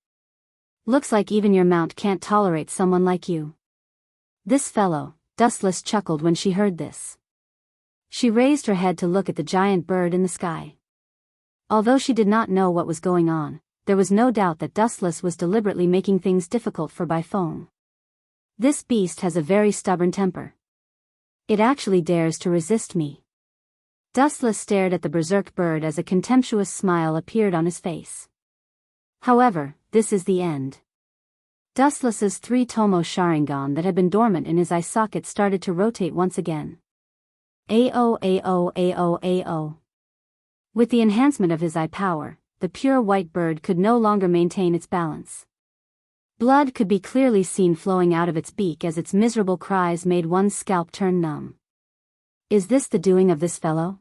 Looks like even your mount can't tolerate someone like you. This fellow, Dustless chuckled when she heard this. She raised her head to look at the giant bird in the sky. Although she did not know what was going on, there was no doubt that Dustless was deliberately making things difficult for Baifeng. This beast has a very stubborn temper. It actually dares to resist me. Dustless stared at the berserk bird as a contemptuous smile appeared on his face. However, this is the end. Dustless's 3 Tomo Sharingan that had been dormant in his eye socket started to rotate once again. Ao ao ao ao. With the enhancement of his eye power, the pure white bird could no longer maintain its balance. Blood could be clearly seen flowing out of its beak as its miserable cries made one's scalp turn numb. Is this the doing of this fellow?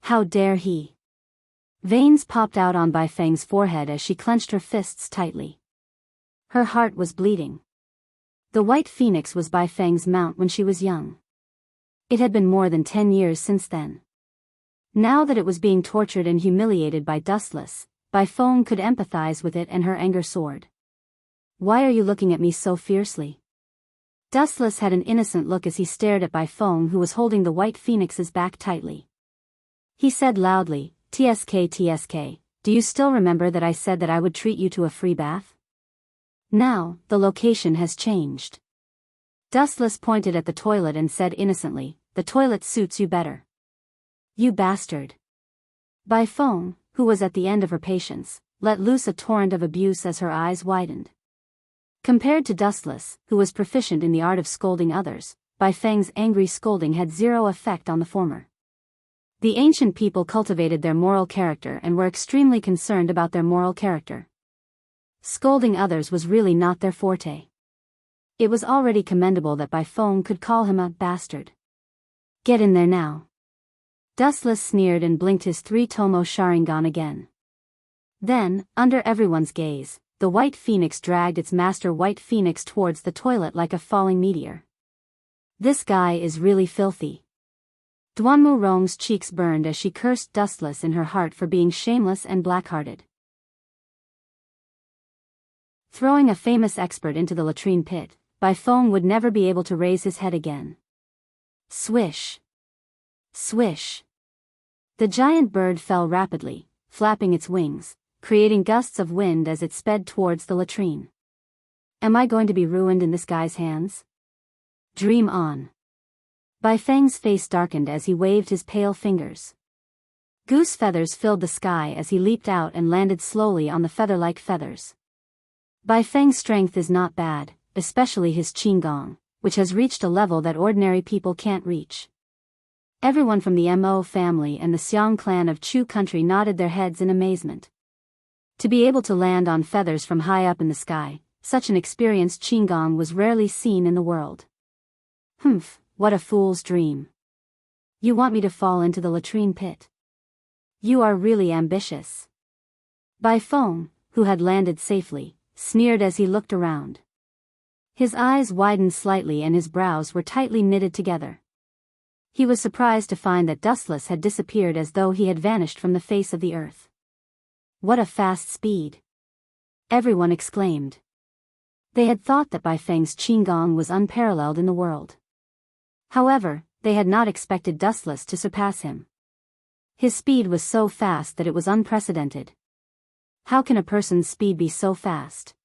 How dare he? Veins popped out on Baifeng's forehead as she clenched her fists tightly. Her heart was bleeding. The white phoenix was Baifeng's mount when she was young. It had been more than 10 years since then. Now that it was being tortured and humiliated by Dustless, Baifeng could empathize with it and her anger soared. Why are you looking at me so fiercely? Dustless had an innocent look as he stared at Baifeng, who was holding the white phoenix's back tightly. He said loudly, "TSK TSK, do you still remember that I said that I would treat you to a free bath? Now, the location has changed." Dustless pointed at the toilet and said innocently, "The toilet suits you better." You bastard. Baifeng, who was at the end of her patience, let loose a torrent of abuse as her eyes widened. Compared to Dustless, who was proficient in the art of scolding others, Baifeng's angry scolding had zero effect on the former. The ancient people cultivated their moral character and were extremely concerned about their moral character. Scolding others was really not their forte. It was already commendable that Baifeng could call him a bastard. Get in there now. Dustless sneered and blinked his 3 Tomo Sharingan again. Then, under everyone's gaze, the white phoenix dragged its master white phoenix towards the toilet like a falling meteor. This guy is really filthy. Duanmu Rong's cheeks burned as she cursed Dustless in her heart for being shameless and black-hearted. Throwing a famous expert into the latrine pit, Baifeng would never be able to raise his head again. Swish. Swish. The giant bird fell rapidly, flapping its wings, creating gusts of wind as it sped towards the latrine. Am I going to be ruined in this guy's hands? Dream on. Baifeng's face darkened as he waved his pale fingers. Goose feathers filled the sky as he leaped out and landed slowly on the feather-like feathers. Baifeng's strength is not bad, especially his qinggong, which has reached a level that ordinary people can't reach. Everyone from the Mo family and the Xiang clan of Chu country nodded their heads in amazement. To be able to land on feathers from high up in the sky, such an experienced qinggong was rarely seen in the world. Humph, what a fool's dream. You want me to fall into the latrine pit? You are really ambitious. Baifeng, who had landed safely, sneered as he looked around. His eyes widened slightly and his brows were tightly knitted together. He was surprised to find that Dustless had disappeared as though he had vanished from the face of the earth. What a fast speed! Everyone exclaimed. They had thought that Baifeng's qinggong was unparalleled in the world. However, they had not expected Dustless to surpass him. His speed was so fast that it was unprecedented. How can a person's speed be so fast?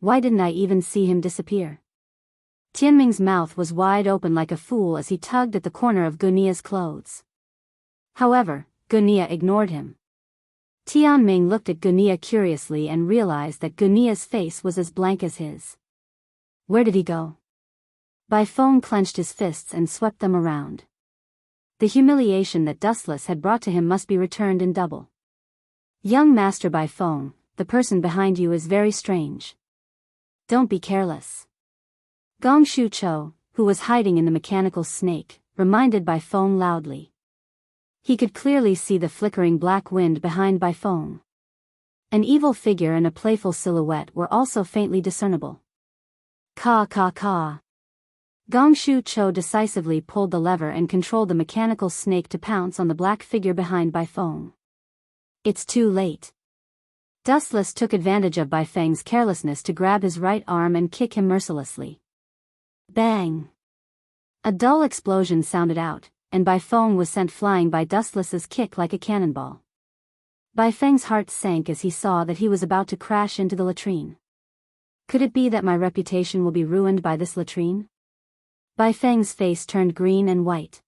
Why didn't I even see him disappear? Tianming's mouth was wide open like a fool as he tugged at the corner of Gunia's clothes. However, Gunia ignored him. Tianming looked at Gunia curiously and realized that Gunia's face was as blank as his. Where did he go? Baifeng clenched his fists and swept them around. The humiliation that Dustless had brought to him must be returned in double. Young Master Baifeng, the person behind you is very strange. Don't be careless. Gongshu Cho, who was hiding in the mechanical snake, reminded Baifeng loudly. He could clearly see the flickering black wind behind Baifeng. An evil figure and a playful silhouette were also faintly discernible. Ka ka ka. Gongshu Cho decisively pulled the lever and controlled the mechanical snake to pounce on the black figure behind Baifeng. It's too late. Dustless took advantage of Bai Feng's carelessness to grab his right arm and kick him mercilessly. Bang! A dull explosion sounded out, and Bai Feng was sent flying by Dustless's kick like a cannonball. Bai Feng's heart sank as he saw that he was about to crash into the latrine. Could it be that my reputation will be ruined by this latrine? Bai Feng's face turned green and white.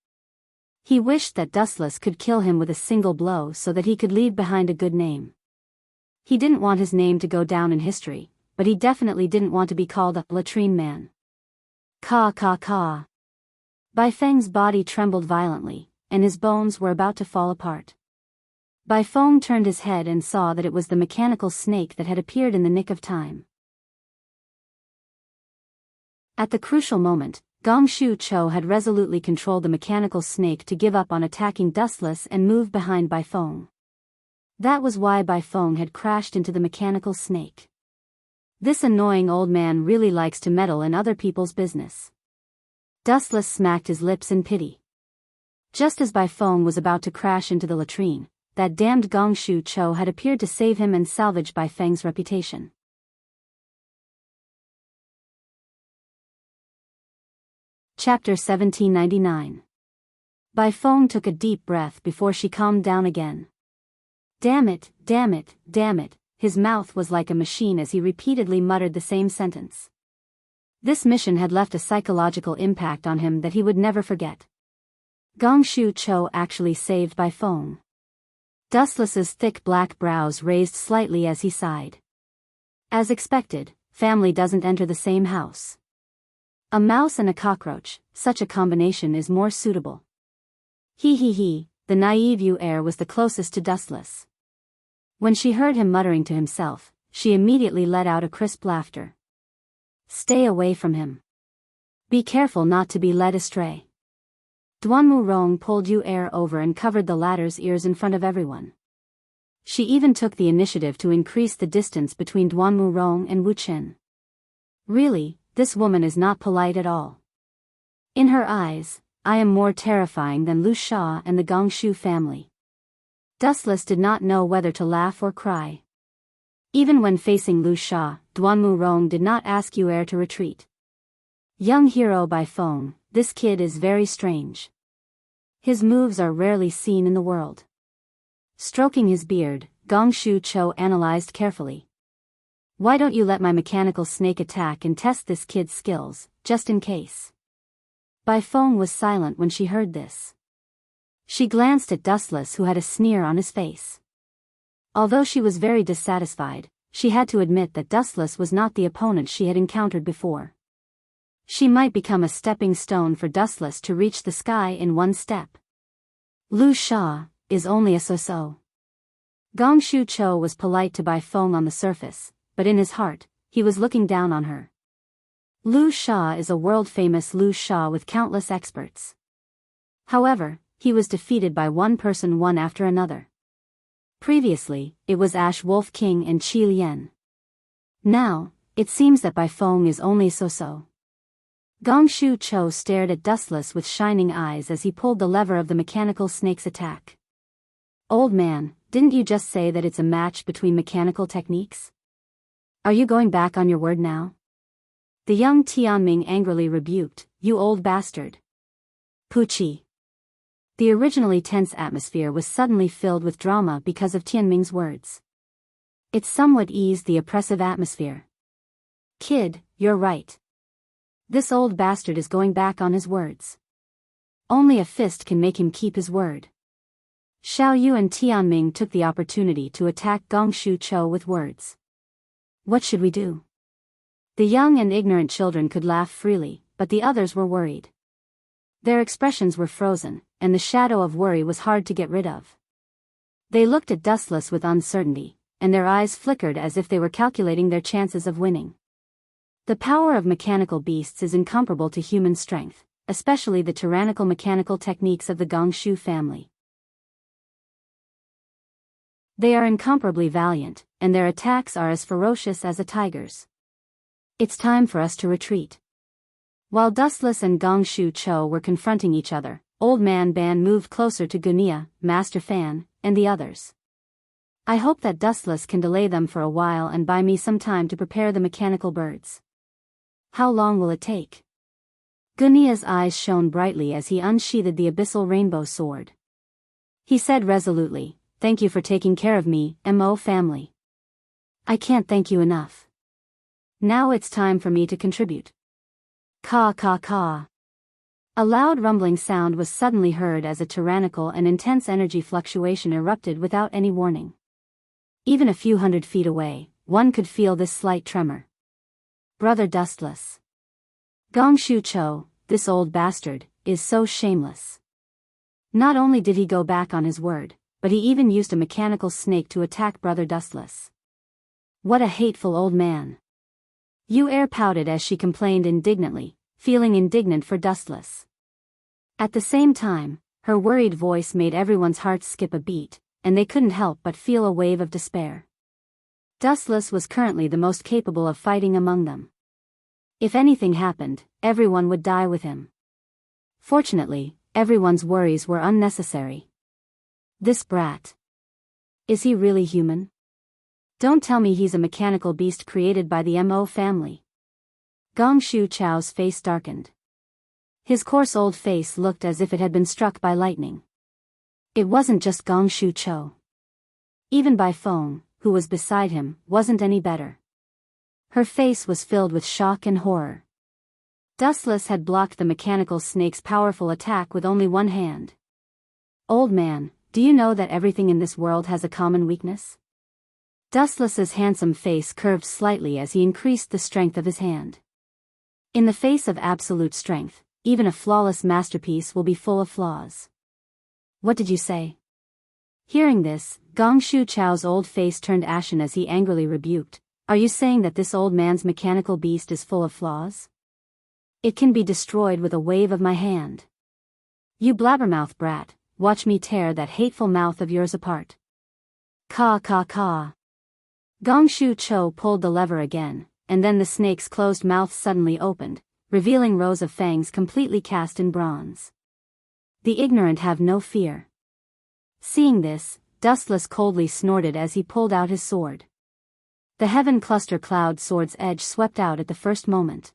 He wished that Dustless could kill him with a single blow so that he could leave behind a good name. He didn't want his name to go down in history, but he definitely didn't want to be called a latrine man. Caw caw caw. Bai Feng's body trembled violently, and his bones were about to fall apart. Bai Feng turned his head and saw that it was the mechanical snake that had appeared in the nick of time. At the crucial moment, Gong Shu Cho had resolutely controlled the mechanical snake to give up on attacking Dustless and move behind Bai Feng. That was why Bai Feng had crashed into the mechanical snake. This annoying old man really likes to meddle in other people's business. Dustless smacked his lips in pity. Just as Bai Feng was about to crash into the latrine, that damned Gong Shu Cho had appeared to save him and salvage Bai Feng's reputation. Chapter 1799. Bai Feng took a deep breath before she calmed down again. Damn it, damn it, damn it, his mouth was like a machine as he repeatedly muttered the same sentence. This mission had left a psychological impact on him that he would never forget. Gong Shu Cho actually saved Bai Feng. Dustless's thick black brows raised slightly as he sighed. As expected, family doesn't enter the same house. A mouse and a cockroach, such a combination is more suitable. He, the naive Heir was the closest to Dustless. When she heard him muttering to himself, she immediately let out a crisp laughter. Stay away from him. Be careful not to be led astray. Duanmu Rong pulled Heir over and covered the latter's ears in front of everyone. She even took the initiative to increase the distance between Duanmu Rong and Wu Chen. Really, this woman is not polite at all. In her eyes, I am more terrifying than Lu Sha and the Gong Shu family. Dustless did not know whether to laugh or cry. Even when facing Lu Sha, Duanmu Rong did not ask Heir to retreat. Young hero Bai Feng, this kid is very strange. His moves are rarely seen in the world. Stroking his beard, Gong Shu Cho analyzed carefully. Why don't you let my mechanical snake attack and test this kid's skills, just in case? Bai Feng was silent when she heard this. She glanced at Dustless, who had a sneer on his face. Although she was very dissatisfied, she had to admit that Dustless was not the opponent she had encountered before. She might become a stepping stone for Dustless to reach the sky in one step. Lu Sha is only a so-so. Gong Shu Cho was polite to Bai Feng on the surface, but in his heart, he was looking down on her. Lu Sha is a world-famous Lu Sha with countless experts. However, he was defeated by one person one after another. Previously, it was Ash Wolf King and Qi Lian. Now, it seems that Bai Feng is only so-so. Gong Shu Cho stared at Dustless with shining eyes as he pulled the lever of the mechanical snake's attack. Old man, didn't you just say that it's a match between mechanical techniques? Are you going back on your word now? The young Tianming angrily rebuked, you old bastard. Puchi. The originally tense atmosphere was suddenly filled with drama because of Tianming's words. It somewhat eased the oppressive atmosphere. Kid, you're right. This old bastard is going back on his words. Only a fist can make him keep his word. Xiao Yu and Tianming took the opportunity to attack Gong Shu Cho with words. What should we do? The young and ignorant children could laugh freely, but the others were worried. Their expressions were frozen, and the shadow of worry was hard to get rid of. They looked at Dustless with uncertainty, and their eyes flickered as if they were calculating their chances of winning. The power of mechanical beasts is incomparable to human strength, especially the tyrannical mechanical techniques of the Gong Shu family. They are incomparably valiant, and their attacks are as ferocious as a tiger's. It's time for us to retreat. While Dustless and Gong Shu Cho were confronting each other, Old Man Ban moved closer to Gunia, Master Fan, and the others. I hope that Dustless can delay them for a while and buy me some time to prepare the mechanical birds. How long will it take? Gunia's eyes shone brightly as he unsheathed the abyssal rainbow sword. He said resolutely, "Thank you for taking care of me, Mo family. I can't thank you enough. Now it's time for me to contribute." Caw caw caw. A loud rumbling sound was suddenly heard as a tyrannical and intense energy fluctuation erupted without any warning. Even a few hundred feet away, one could feel this slight tremor. Brother Dustless. Gongshu Cho, this old bastard, is so shameless. Not only did he go back on his word, but he even used a mechanical snake to attack Brother Dustless. What a hateful old man. Heir pouted as she complained indignantly, feeling indignant for Dustless. At the same time, her worried voice made everyone's hearts skip a beat, and they couldn't help but feel a wave of despair. Dustless was currently the most capable of fighting among them. If anything happened, everyone would die with him. Fortunately, everyone's worries were unnecessary. This brat. Is he really human? Don't tell me he's a mechanical beast created by the Mo family. Gongshu Chao's face darkened. His coarse old face looked as if it had been struck by lightning. It wasn't just Gongshu Cho. Even Bai Feng, who was beside him, wasn't any better. Her face was filled with shock and horror. Dustless had blocked the mechanical snake's powerful attack with only one hand. Old man, do you know that everything in this world has a common weakness? Dustless's handsome face curved slightly as he increased the strength of his hand. In the face of absolute strength, even a flawless masterpiece will be full of flaws. What did you say? Hearing this, Gongshu Chao's old face turned ashen as he angrily rebuked, "Are you saying that this old man's mechanical beast is full of flaws? It can be destroyed with a wave of my hand. You blabbermouth brat, watch me tear that hateful mouth of yours apart." Caw caw caw. Gongshu Cho pulled the lever again, and then the snake's closed mouth suddenly opened, revealing rows of fangs completely cast in bronze. The ignorant have no fear. Seeing this, Dustless coldly snorted as he pulled out his sword. The heaven cluster cloud sword's edge swept out at the first moment.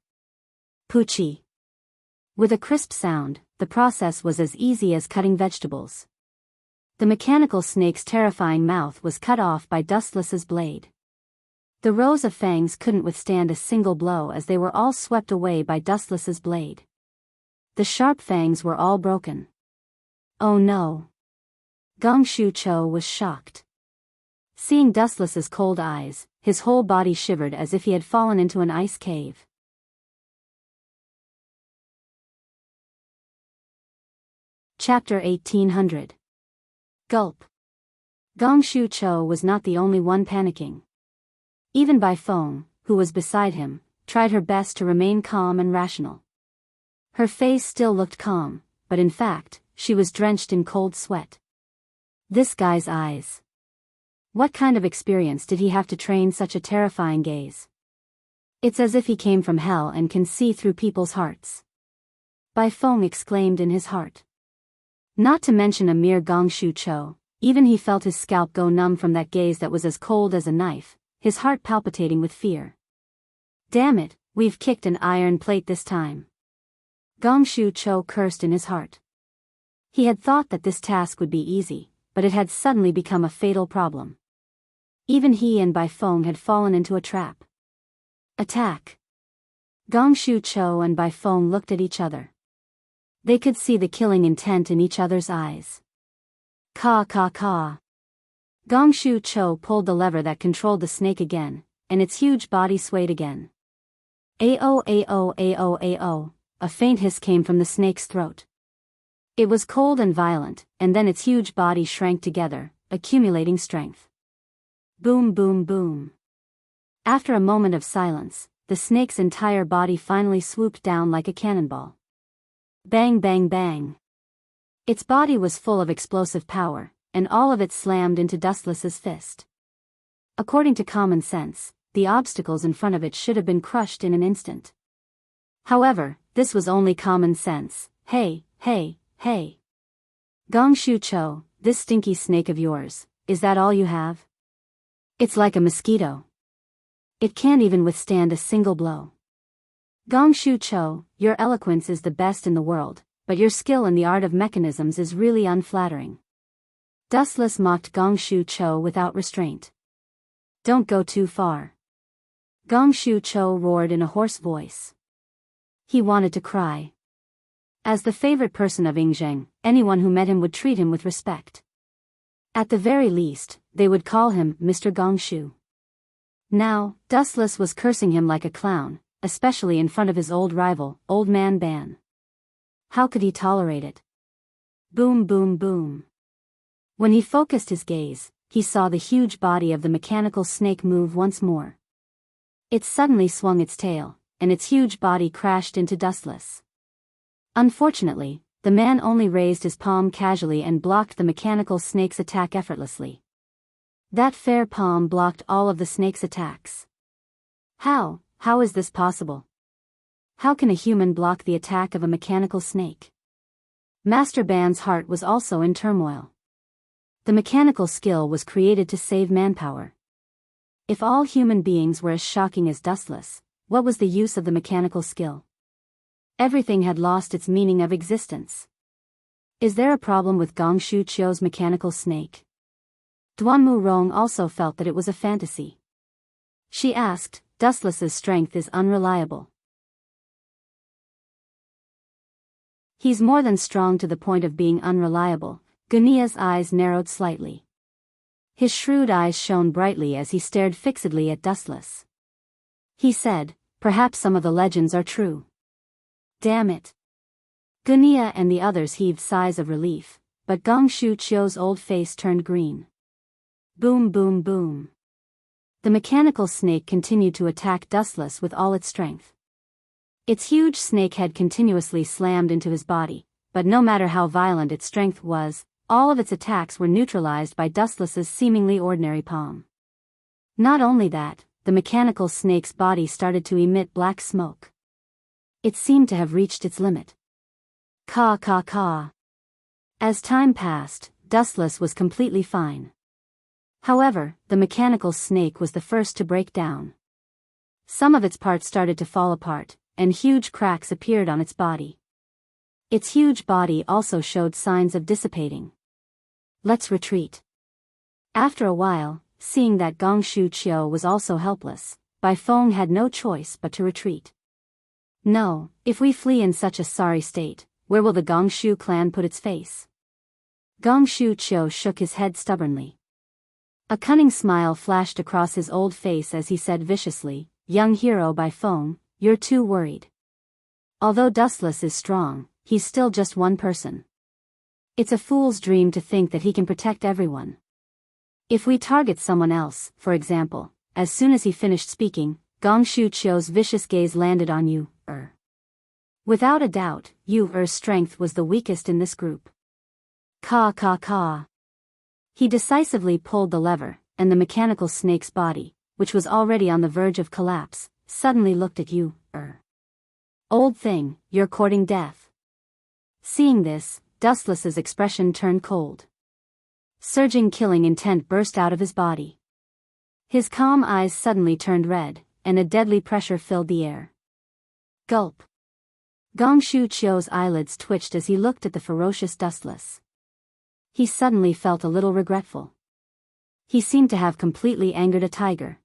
Poochie. With a crisp sound, the process was as easy as cutting vegetables. The mechanical snake's terrifying mouth was cut off by Dustless's blade. The rows of fangs couldn't withstand a single blow as they were all swept away by Dustless's blade. The sharp fangs were all broken. Oh no. Gongshu Cho was shocked. Seeing Dustless's cold eyes, his whole body shivered as if he had fallen into an ice cave. Chapter 1800. Gulp. Gongshu Cho was not the only one panicking. Even Bai Feng, who was beside him, tried her best to remain calm and rational. Her face still looked calm, but in fact, she was drenched in cold sweat. This guy's eyes. What kind of experience did he have to train such a terrifying gaze? It's as if he came from hell and can see through people's hearts. Bai Feng exclaimed in his heart. Not to mention a mere Gongshu Cho, even he felt his scalp go numb from that gaze that was as cold as a knife, his heart palpitating with fear. Damn it, we've kicked an iron plate this time. Gongshu Cho cursed in his heart. He had thought that this task would be easy, but it had suddenly become a fatal problem. Even he and Bai Feng had fallen into a trap. Attack. Gongshu Cho and Bai Feng looked at each other. They could see the killing intent in each other's eyes. Caw caw caw. Gongshu Cho pulled the lever that controlled the snake again, and its huge body swayed again. Ao ao ao ao, a faint hiss came from the snake's throat. It was cold and violent, and then its huge body shrank together, accumulating strength. Boom boom boom. After a moment of silence, the snake's entire body finally swooped down like a cannonball. Bang bang bang. Its body was full of explosive power, and all of it slammed into Dustless's fist. According to common sense, the obstacles in front of it should have been crushed in an instant. However, this was only common sense. Hey, hey, hey. Gongshu Cho, this stinky snake of yours, is that all you have? It's like a mosquito. It can't even withstand a single blow. Gong Shu Cho, your eloquence is the best in the world, but your skill in the art of mechanisms is really unflattering. Dustless mocked Gong Shu Cho without restraint. Don't go too far. Gong Shu Cho roared in a hoarse voice. He wanted to cry. As the favorite person of Yingzheng, anyone who met him would treat him with respect. At the very least, they would call him Mr. Gong Shu. Now, Dustless was cursing him like a clown, especially in front of his old rival, Old Man Ban. How could he tolerate it? Boom, boom, boom. When he focused his gaze, he saw the huge body of the mechanical snake move once more. It suddenly swung its tail, and its huge body crashed into Dustless. Unfortunately, the man only raised his palm casually and blocked the mechanical snake's attack effortlessly. That fair palm blocked all of the snake's attacks. How is this possible? How can a human block the attack of a mechanical snake? Master Ban's heart was also in turmoil. The mechanical skill was created to save manpower. If all human beings were as shocking as Dustless, what was the use of the mechanical skill? Everything had lost its meaning of existence. Is there a problem with Gong Shu Cho's mechanical snake? Duanmu Rong also felt that it was a fantasy. She asked, Dustless's strength is unreliable. He's more than strong to the point of being unreliable. Gunia's eyes narrowed slightly. His shrewd eyes shone brightly as he stared fixedly at Dustless. He said, perhaps some of the legends are true. Damn it. Gunia and the others heaved sighs of relief, but Gong Shu Cho's old face turned green. Boom, boom, boom. The mechanical snake continued to attack Dustless with all its strength. Its huge snake head continuously slammed into his body, but no matter how violent its strength was, all of its attacks were neutralized by Dustless's seemingly ordinary palm. Not only that, the mechanical snake's body started to emit black smoke. It seemed to have reached its limit. Caw, caw, caw. As time passed, Dustless was completely fine. However, the mechanical snake was the first to break down. Some of its parts started to fall apart, and huge cracks appeared on its body. Its huge body also showed signs of dissipating. Let's retreat. After a while, seeing that Gong Shu Chio was also helpless, Bai Feng had no choice but to retreat. No, if we flee in such a sorry state, where will the Gong Shu clan put its face? Gong Shu Chio shook his head stubbornly. A cunning smile flashed across his old face as he said viciously, Young hero Bai Feng, you're too worried. Although Dustless is strong, he's still just one person. It's a fool's dream to think that he can protect everyone. If we target someone else, for example, as soon as he finished speaking, Gong Shu Chio's vicious gaze landed on you, Without a doubt, Yu's strength was the weakest in this group. Caw, caw, caw. He decisively pulled the lever, and the mechanical snake's body, which was already on the verge of collapse, suddenly looked at you, Old thing, you're courting death. Seeing this, Dustless's expression turned cold. Surging killing intent burst out of his body. His calm eyes suddenly turned red, and a deadly pressure filled the air. Gulp. Gong Shu Chio's eyelids twitched as he looked at the ferocious Dustless. He suddenly felt a little regretful. He seemed to have completely angered a tiger.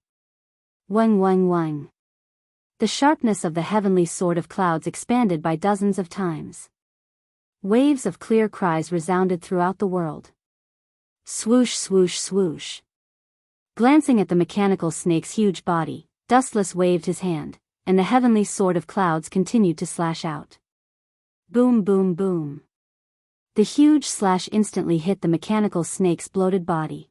Wang wang wang. The sharpness of the heavenly sword of clouds expanded by dozens of times. Waves of clear cries resounded throughout the world. Swoosh swoosh swoosh. Glancing at the mechanical snake's huge body, Dustless waved his hand, and the heavenly sword of clouds continued to slash out. Boom boom boom. The huge slash instantly hit the mechanical snake's bloated body.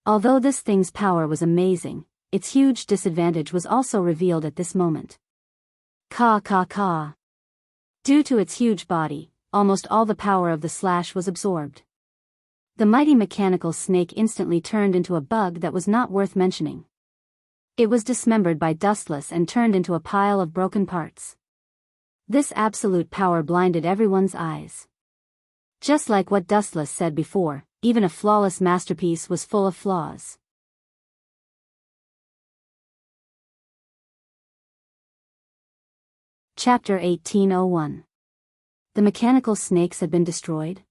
Although this thing's power was amazing, its huge disadvantage was also revealed at this moment. Caw caw caw. Due to its huge body, almost all the power of the slash was absorbed. The mighty mechanical snake instantly turned into a bug that was not worth mentioning. It was dismembered by Dustless and turned into a pile of broken parts. This absolute power blinded everyone's eyes. Just like what Dustless said before, even a flawless masterpiece was full of flaws. Chapter 1801. The mechanical snakes had been destroyed?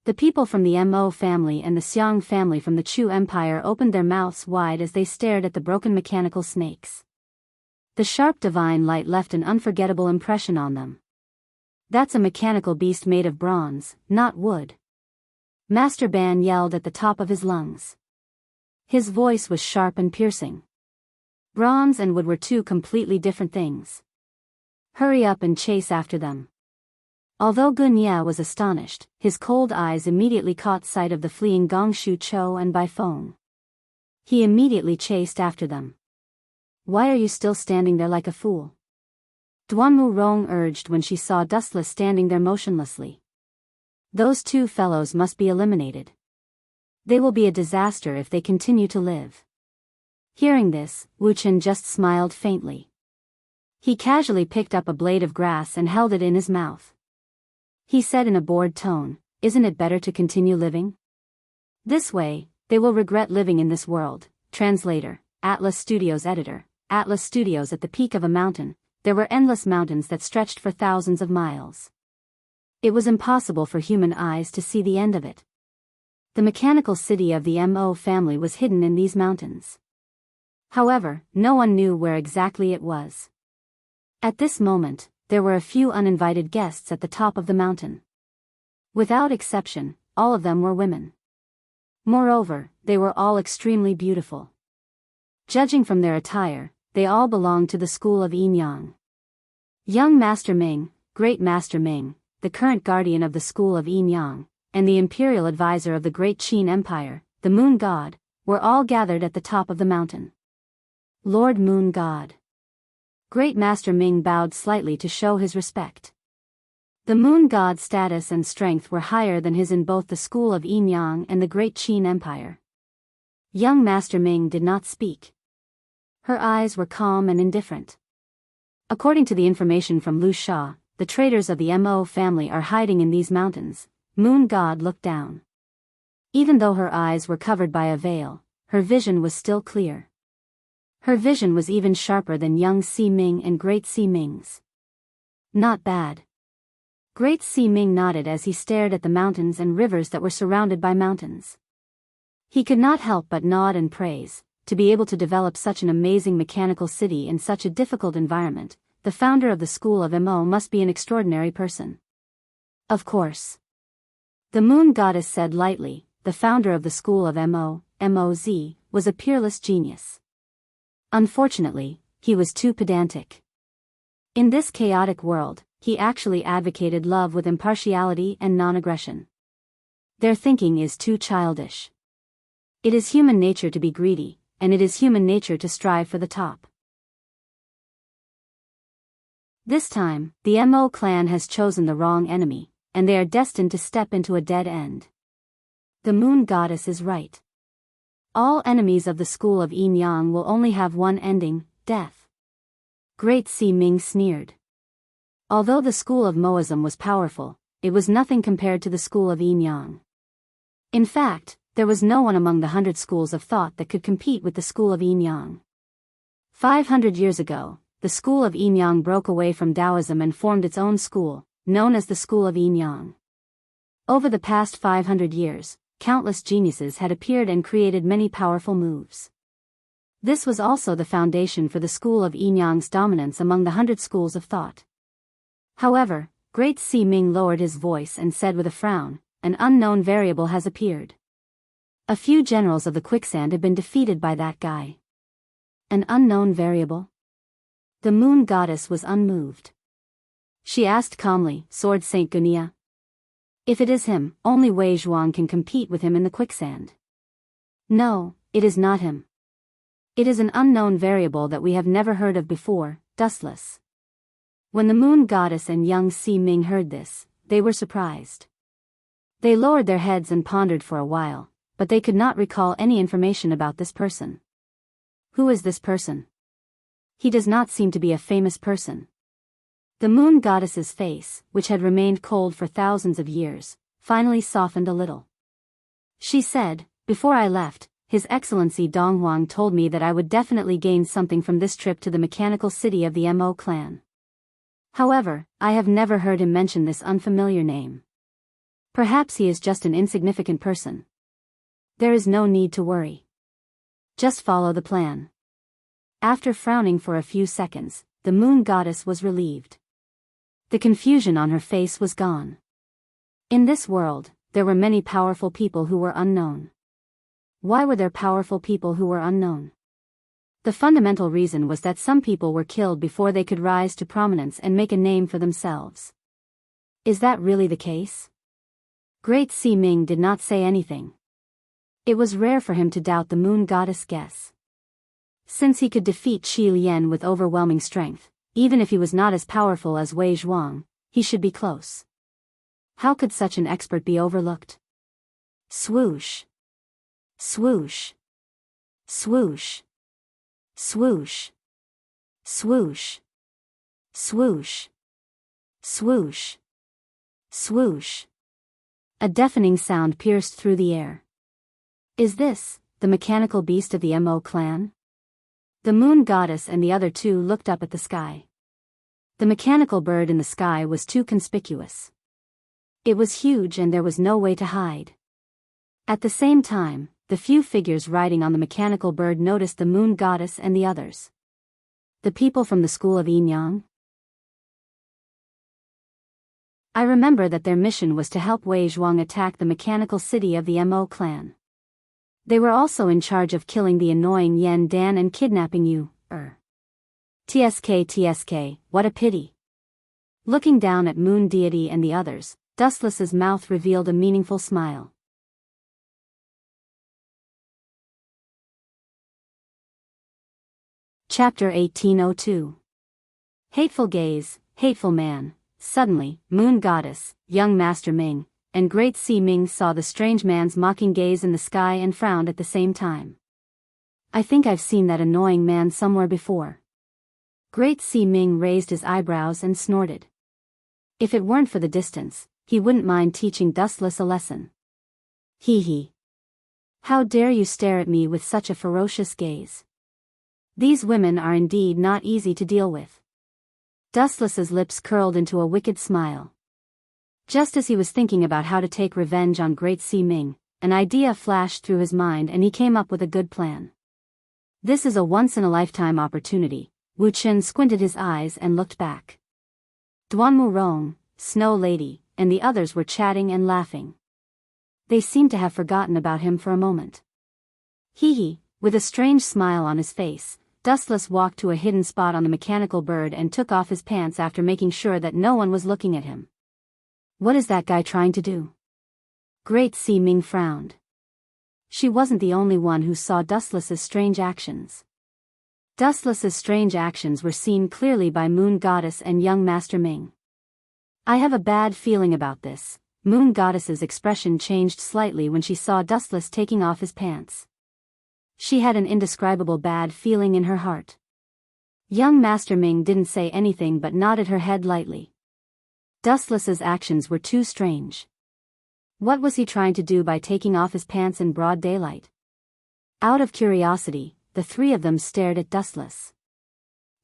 The people from the Mo family and the Xiang family from the Chu Empire opened their mouths wide as they stared at the broken mechanical snakes. The sharp divine light left an unforgettable impression on them. That's a mechanical beast made of bronze, not wood. Master Ban yelled at the top of his lungs. His voice was sharp and piercing. Bronze and wood were two completely different things. Hurry up and chase after them. Although Gunya was astonished, his cold eyes immediately caught sight of the fleeing Gongshu Cho and Bai Feng. He immediately chased after them. Why are you still standing there like a fool? Duanmu Rong urged when she saw Dustless standing there motionlessly. Those two fellows must be eliminated. They will be a disaster if they continue to live. Hearing this, Wu Chen just smiled faintly. He casually picked up a blade of grass and held it in his mouth. He said in a bored tone, "Isn't it better to continue living? This way, they will regret living in this world." Translator, Atlas Studios editor. Atlas Studios. At the peak of a mountain, there were endless mountains that stretched for thousands of miles. It was impossible for human eyes to see the end of it. The mechanical city of the Mo family was hidden in these mountains. However, no one knew where exactly it was. At this moment, there were a few uninvited guests at the top of the mountain. Without exception, all of them were women. Moreover, they were all extremely beautiful. Judging from their attire, they all belonged to the school of Yin Yang. Young Master Ming, Great Master Ming, the current guardian of the school of Yin Yang, and the imperial advisor of the Great Qin Empire, the Moon God, were all gathered at the top of the mountain. Lord Moon God. Great Master Ming bowed slightly to show his respect. The Moon God's status and strength were higher than his in both the school of Yin Yang and the Great Qin Empire. Young Master Ming did not speak. Her eyes were calm and indifferent. According to the information from Lu Sha, the traders of the Mo family are hiding in these mountains. Moon God looked down. Even though her eyes were covered by a veil, her vision was still clear. Her vision was even sharper than young Si Ming and Great Si Ming's. Not bad. Great Si Ming nodded as he stared at the mountains and rivers that were surrounded by mountains. He could not help but nod and praise. To be able to develop such an amazing mechanical city in such a difficult environment, the founder of the school of Mo must be an extraordinary person. Of course. The Moon Goddess said lightly, the founder of the school of Moz, was a peerless genius. Unfortunately, he was too pedantic. In this chaotic world, he actually advocated love with impartiality and non-aggression. Their thinking is too childish. It is human nature to be greedy, and it is human nature to strive for the top. This time, the Mo clan has chosen the wrong enemy, and they are destined to step into a dead end. The Moon Goddess is right. All enemies of the school of Yin Yang will only have one ending, death. Great Si Ming sneered. Although the school of Moism was powerful, it was nothing compared to the school of Yin Yang. In fact, there was no one among the 100 schools of thought that could compete with the school of Yin Yang. 500 years ago, the school of Yin Yang broke away from Taoism and formed its own school, known as the school of Yin Yang. Over the past 500 years, countless geniuses had appeared and created many powerful moves. This was also the foundation for the school of Yin Yang's dominance among the 100 schools of thought. However, Great Si Ming lowered his voice and said with a frown, "An unknown variable has appeared. A few generals of the quicksand have been defeated by that guy." An unknown variable? The Moon Goddess was unmoved. She asked calmly, "Sword Saint Gunia? If it is him, only Wei Zhuang can compete with him in the quicksand." "No, it is not him. It is an unknown variable that we have never heard of before, Dustless." When the Moon Goddess and young Si Ming heard this, they were surprised. They lowered their heads and pondered for a while, but they could not recall any information about this person. Who is this person? He does not seem to be a famous person. The Moon Goddess's face, which had remained cold for thousands of years, finally softened a little. She said, "Before I left, His Excellency Donghuang told me that I would definitely gain something from this trip to the mechanical city of the Mo clan. However, I have never heard him mention this unfamiliar name. Perhaps he is just an insignificant person. There is no need to worry. Just follow the plan. After frowning for a few seconds, the moon goddess was relieved. The confusion on her face was gone. In this world, there were many powerful people who were unknown. Why were there powerful people who were unknown? The fundamental reason was that some people were killed before they could rise to prominence and make a name for themselves. Is that really the case? Great Si Ming did not say anything. It was rare for him to doubt the moon goddess' guess. Since he could defeat Qi Lian with overwhelming strength, even if he was not as powerful as Wei Zhuang, he should be close. How could such an expert be overlooked? Swoosh. Swoosh. Swoosh. Swoosh. Swoosh. Swoosh. Swoosh. Swoosh. A deafening sound pierced through the air. Is this the mechanical beast of the Mo clan? The moon goddess and the other two looked up at the sky. The mechanical bird in the sky was too conspicuous. It was huge and there was no way to hide. At the same time, the few figures riding on the mechanical bird noticed the moon goddess and the others. The people from the school of Yinyang? I remember that their mission was to help Wei Zhuang attack the mechanical city of the Mo clan. They were also in charge of killing the annoying Yan Dan and kidnapping you, TSK, what a pity. Looking down at Moon Deity and the others, Dustless's mouth revealed a meaningful smile. Chapter 1802. Hateful gaze, hateful man. Suddenly, Moon Goddess, young Master Ming, and Great Si Ming saw the strange man's mocking gaze in the sky and frowned at the same time. I think I've seen that annoying man somewhere before. Great Si Ming raised his eyebrows and snorted. If it weren't for the distance, he wouldn't mind teaching Dustless a lesson. Hee hee. How dare you stare at me with such a ferocious gaze? These women are indeed not easy to deal with. Dustless's lips curled into a wicked smile. Just as he was thinking about how to take revenge on Great Si Ming, an idea flashed through his mind and he came up with a good plan. This is a once-in-a-lifetime opportunity. Wu Chen squinted his eyes and looked back. Duanmu Rong, Snow Lady, and the others were chatting and laughing. They seemed to have forgotten about him for a moment. Hee hee, with a strange smile on his face, Dustless walked to a hidden spot on the mechanical bird and took off his pants after making sure that no one was looking at him. What is that guy trying to do? Great Si Ming frowned. She wasn't the only one who saw Dustless's strange actions. Dustless's strange actions were seen clearly by Moon Goddess and young Master Ming. I have a bad feeling about this. Moon Goddess's expression changed slightly when she saw Dustless taking off his pants. She had an indescribable bad feeling in her heart. Young Master Ming didn't say anything but nodded her head lightly. Dustless's actions were too strange. What was he trying to do by taking off his pants in broad daylight? Out of curiosity, the three of them stared at Dustless.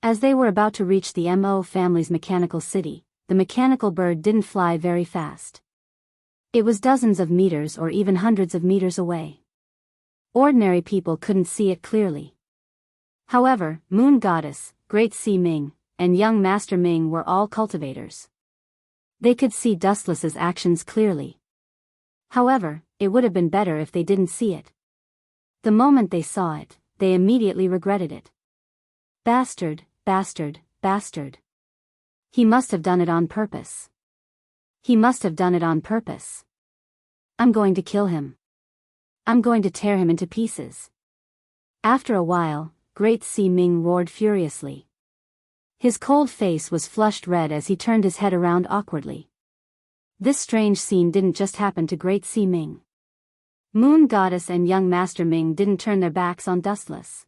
As they were about to reach the Mo family's mechanical city, the mechanical bird didn't fly very fast. It was dozens of meters or even hundreds of meters away. Ordinary people couldn't see it clearly. However, Moon Goddess, Great Si Ming, and young Master Ming were all cultivators. They could see Dustless's actions clearly. However, it would have been better if they didn't see it. The moment they saw it, they immediately regretted it. Bastard, bastard, bastard. He must have done it on purpose. He must have done it on purpose. I'm going to kill him. I'm going to tear him into pieces. After a while, Great Si Ming roared furiously. His cold face was flushed red as he turned his head around awkwardly. This strange scene didn't just happen to Great Si Ming. Moon Goddess and young Master Ming didn't turn their backs on Dustless.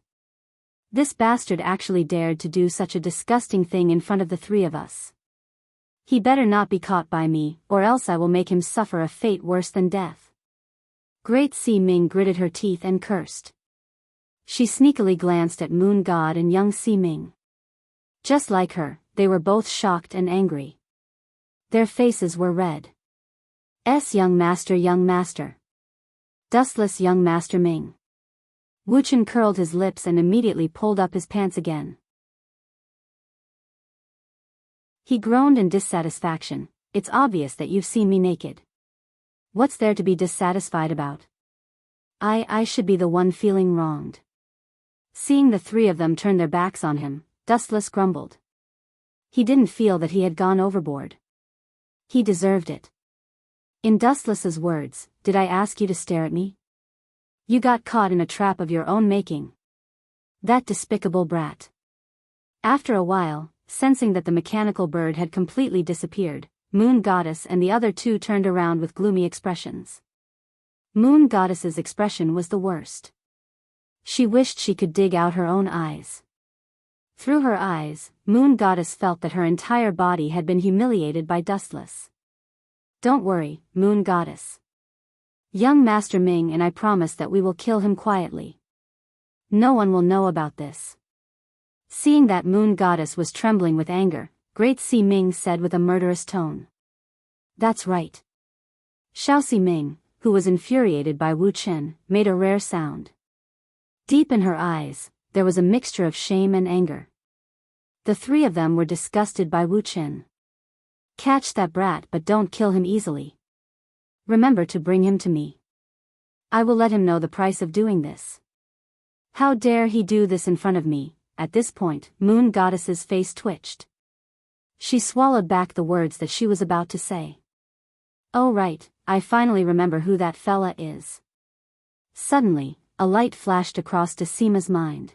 This bastard actually dared to do such a disgusting thing in front of the three of us. He better not be caught by me, or else I will make him suffer a fate worse than death. Great Si Ming gritted her teeth and cursed. She sneakily glanced at Moon God and young Si Ming. Just like her, they were both shocked and angry. Their faces were red. Young master, young master. Dustless young master Ming. Wu Chen curled his lips and immediately pulled up his pants again. He groaned in dissatisfaction. It's obvious that you've seen me naked. What's there to be dissatisfied about? I should be the one feeling wronged. Seeing the three of them turn their backs on him, Dustless grumbled. He didn't feel that he had gone overboard. He deserved it. In Dustless's words, did I ask you to stare at me? You got caught in a trap of your own making. That despicable brat. After a while, sensing that the mechanical bird had completely disappeared, Moon Goddess and the other two turned around with gloomy expressions. Moon Goddess's expression was the worst. She wished she could dig out her own eyes. Through her eyes, Moon Goddess felt that her entire body had been humiliated by Dustless. Don't worry, Moon Goddess. Young Master Ming and I promise that we will kill him quietly. No one will know about this. Seeing that Moon Goddess was trembling with anger, Great Si Ming said with a murderous tone. That's right. Xiao Si Ming, who was infuriated by Wu Chen, made a rare sound. Deep in her eyes, there was a mixture of shame and anger. The three of them were disgusted by Wu Chen. Catch that brat, but don't kill him easily. Remember to bring him to me. I will let him know the price of doing this. How dare he do this in front of me? At this point, Moon Goddess's face twitched. She swallowed back the words that she was about to say. Oh right, I finally remember who that fella is. Suddenly, a light flashed across Decima's mind.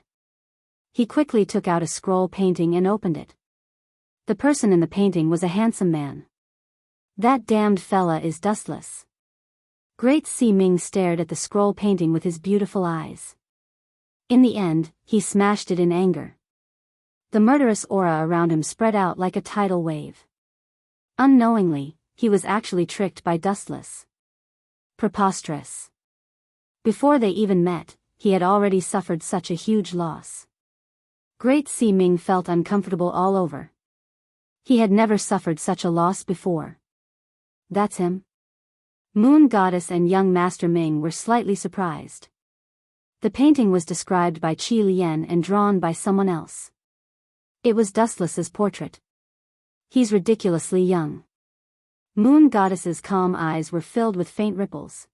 He quickly took out a scroll painting and opened it. The person in the painting was a handsome man. That damned fella is Dustless. Great Si Ming stared at the scroll painting with his beautiful eyes. In the end, he smashed it in anger. The murderous aura around him spread out like a tidal wave. Unknowingly, he was actually tricked by Dustless. Preposterous. Before they even met, he had already suffered such a huge loss. Great Si Ming felt uncomfortable all over. He had never suffered such a loss before. That's him? Moon Goddess and young Master Ming were slightly surprised. The painting was described by Qi Lian and drawn by someone else. It was Dustless's portrait. He's ridiculously young. Moon Goddess's calm eyes were filled with faint ripples.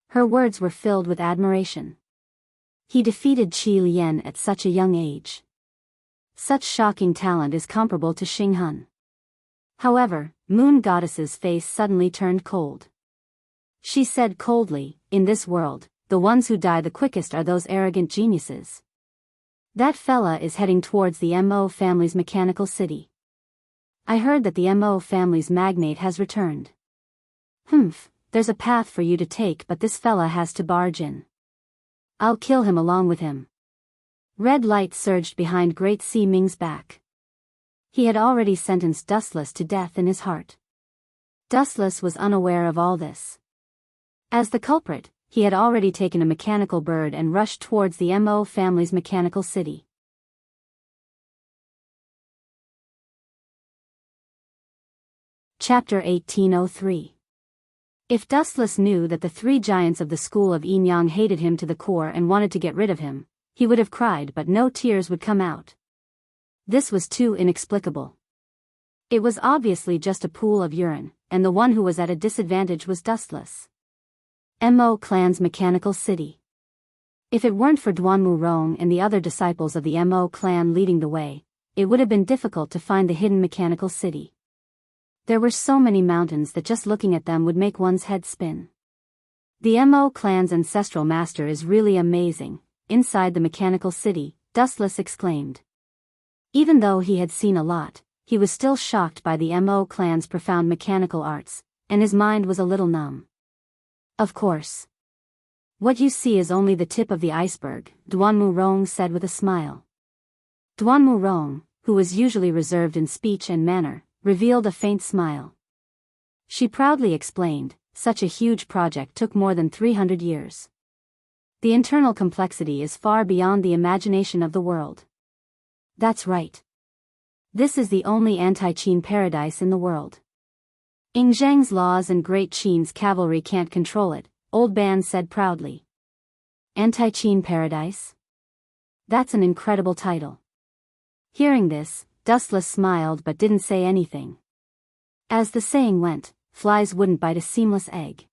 Her words were filled with admiration. He defeated Qi Lian at such a young age. Such shocking talent is comparable to Xing Hun. However, Moon Goddess's face suddenly turned cold. She said coldly, in this world, the ones who die the quickest are those arrogant geniuses. That fella is heading towards the Mo family's mechanical city. I heard that the Mo family's magnate has returned. There's a path for you to take, but this fella has to barge in. I'll kill him along with him. Red light surged behind Great Si Ming's back. He had already sentenced Dustless to death in his heart. Dustless was unaware of all this. As the culprit, he had already taken a mechanical bird and rushed towards the Mo family's mechanical city. Chapter 1803. If Dustless knew that the three giants of the school of Yinyang hated him to the core and wanted to get rid of him, he would have cried, but no tears would come out. This was too inexplicable. It was obviously just a pool of urine, and the one who was at a disadvantage was Dustless. Mo clan's mechanical city. If it weren't for Duanmu Rong and the other disciples of the Mo clan leading the way, it would have been difficult to find the hidden mechanical city. There were so many mountains that just looking at them would make one's head spin. The Mo clan's ancestral master is really amazing. Inside the mechanical city, Dustless exclaimed. Even though he had seen a lot, he was still shocked by the Mo clan's profound mechanical arts, and his mind was a little numb. Of course. What you see is only the tip of the iceberg, Duanmu Rong said with a smile. Duanmu Rong, who was usually reserved in speech and manner, revealed a faint smile. She proudly explained, such a huge project took more than 300 years. The internal complexity is far beyond the imagination of the world. That's right. This is the only anti-Qin paradise in the world. Ing Zhang's laws and Great Qin's cavalry can't control it, Old Ban said proudly. Anti-Qin paradise? That's an incredible title. Hearing this, Dustless smiled but didn't say anything. As the saying went, flies wouldn't bite a seamless egg.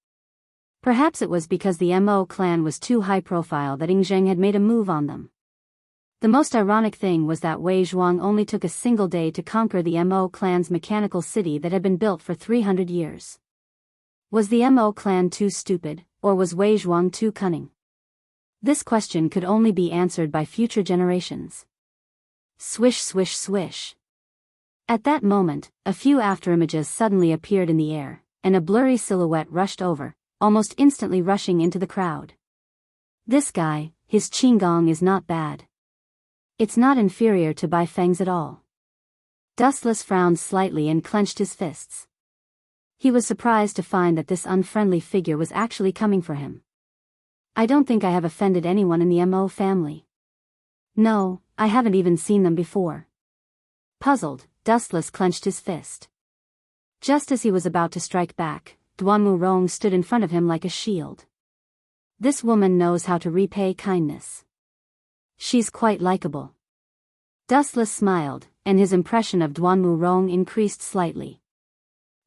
Perhaps it was because the Mo clan was too high profile that Ing Zhang had made a move on them. The most ironic thing was that Wei Zhuang only took a single day to conquer the Mo clan's mechanical city that had been built for 300 years. Was the Mo clan too stupid, or was Wei Zhuang too cunning? This question could only be answered by future generations. Swish swish swish. At that moment, a few afterimages suddenly appeared in the air, and a blurry silhouette rushed over, almost instantly rushing into the crowd. This guy, his qinggong is not bad. It's not inferior to Bai Feng's at all. Dustless frowned slightly and clenched his fists. He was surprised to find that this unfriendly figure was actually coming for him. I don't think I have offended anyone in the Mo family. No, I haven't even seen them before. Puzzled, Dustless clenched his fist. Just as he was about to strike back, Duanmu Rong stood in front of him like a shield. This woman knows how to repay kindness. She's quite likable. Dustless smiled, and his impression of Duanmu Rong increased slightly.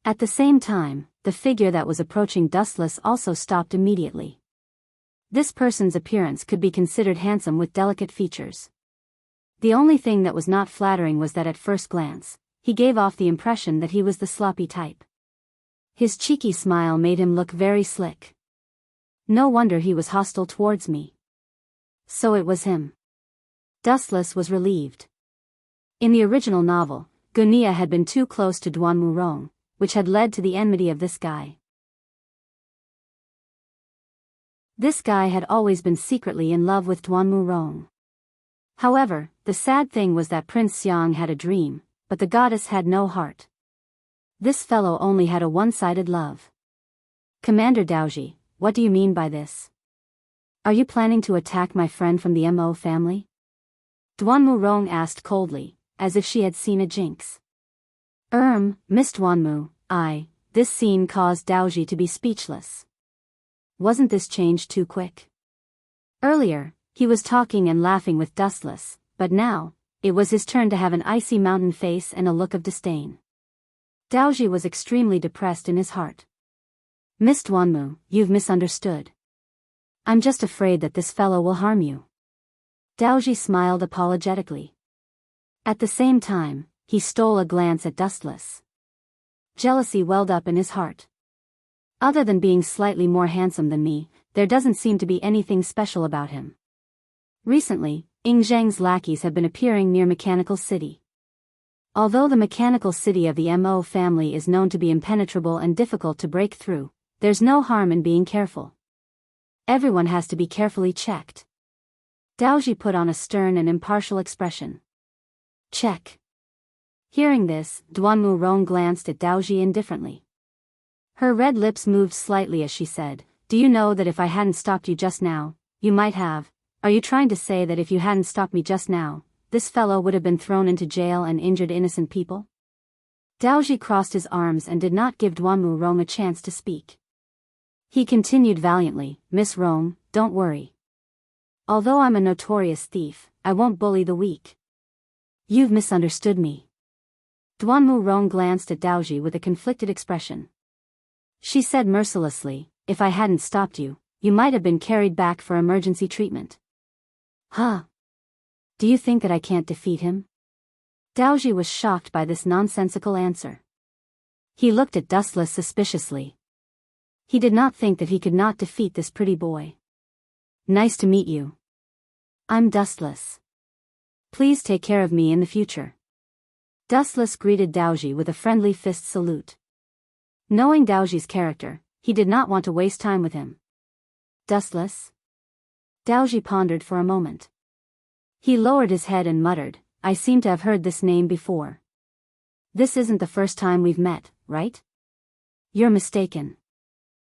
At the same time, the figure that was approaching Dustless also stopped immediately. This person's appearance could be considered handsome with delicate features. The only thing that was not flattering was that at first glance, he gave off the impression that he was the sloppy type. His cheeky smile made him look very slick. No wonder he was hostile towards me. So it was him. Dustless was relieved. In the original novel, Gunia had been too close to Duanmu Rong, which had led to the enmity of this guy. This guy had always been secretly in love with Duanmu Rong. However, the sad thing was that Prince Xiang had a dream, but the goddess had no heart. This fellow only had a one-sided love. Commander Daoji, what do you mean by this? Are you planning to attack my friend from the Mo family? Duanmu Rong asked coldly, as if she had seen a jinx. Miss Duanmu, this scene caused Daoji to be speechless. Wasn't this change too quick? Earlier, he was talking and laughing with Dustless, but now, it was his turn to have an icy mountain face and a look of disdain. Daoji was extremely depressed in his heart. Miss Duanmu, you've misunderstood. I'm just afraid that this fellow will harm you. Daoji smiled apologetically. At the same time, he stole a glance at Dustless. Jealousy welled up in his heart. Other than being slightly more handsome than me, there doesn't seem to be anything special about him. Recently, Ing Zhang's lackeys have been appearing near Mechanical City. Although the Mechanical City of the Mo family is known to be impenetrable and difficult to break through, there's no harm in being careful. Everyone has to be carefully checked. Daoji put on a stern and impartial expression. Check. Hearing this, Duanmu Rong glanced at Daoji indifferently. Her red lips moved slightly as she said, Do you know that if I hadn't stopped you just now, you might have? Are you trying to say that if you hadn't stopped me just now, this fellow would have been thrown into jail and injured innocent people? Daoji crossed his arms and did not give Duanmu Rong a chance to speak. He continued valiantly, Miss Rong, don't worry. Although I'm a notorious thief, I won't bully the weak. You've misunderstood me. Duanmu Rong glanced at Daoji with a conflicted expression. She said mercilessly, If I hadn't stopped you, you might have been carried back for emergency treatment. Huh? Do you think that I can't defeat him? Daoji was shocked by this nonsensical answer. He looked at Dustless suspiciously. He did not think that he could not defeat this pretty boy. Nice to meet you. I'm Dustless. Please take care of me in the future. Dustless greeted Daoji with a friendly fist salute. Knowing Daoji's character, he did not want to waste time with him. Dustless? Daoji pondered for a moment. He lowered his head and muttered, I seem to have heard this name before. This isn't the first time we've met, right? You're mistaken.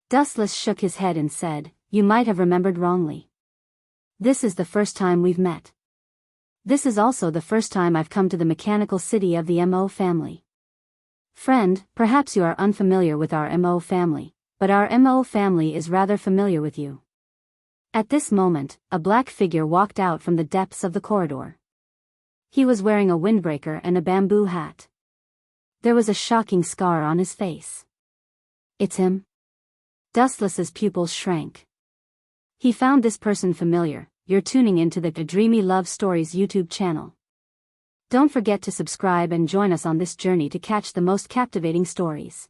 Dustless shook his head and said, You might have remembered wrongly. This is the first time we've met. This is also the first time I've come to the mechanical city of the MO family. Friend, perhaps you are unfamiliar with our MO family, but our MO family is rather familiar with you. At this moment, a black figure walked out from the depths of the corridor. He was wearing a windbreaker and a bamboo hat. There was a shocking scar on his face. It's him? Dustless's pupils shrank. He found this person familiar. You're tuning into the Dreamy Love Stories YouTube channel. Don't forget to subscribe and join us on this journey to catch the most captivating stories.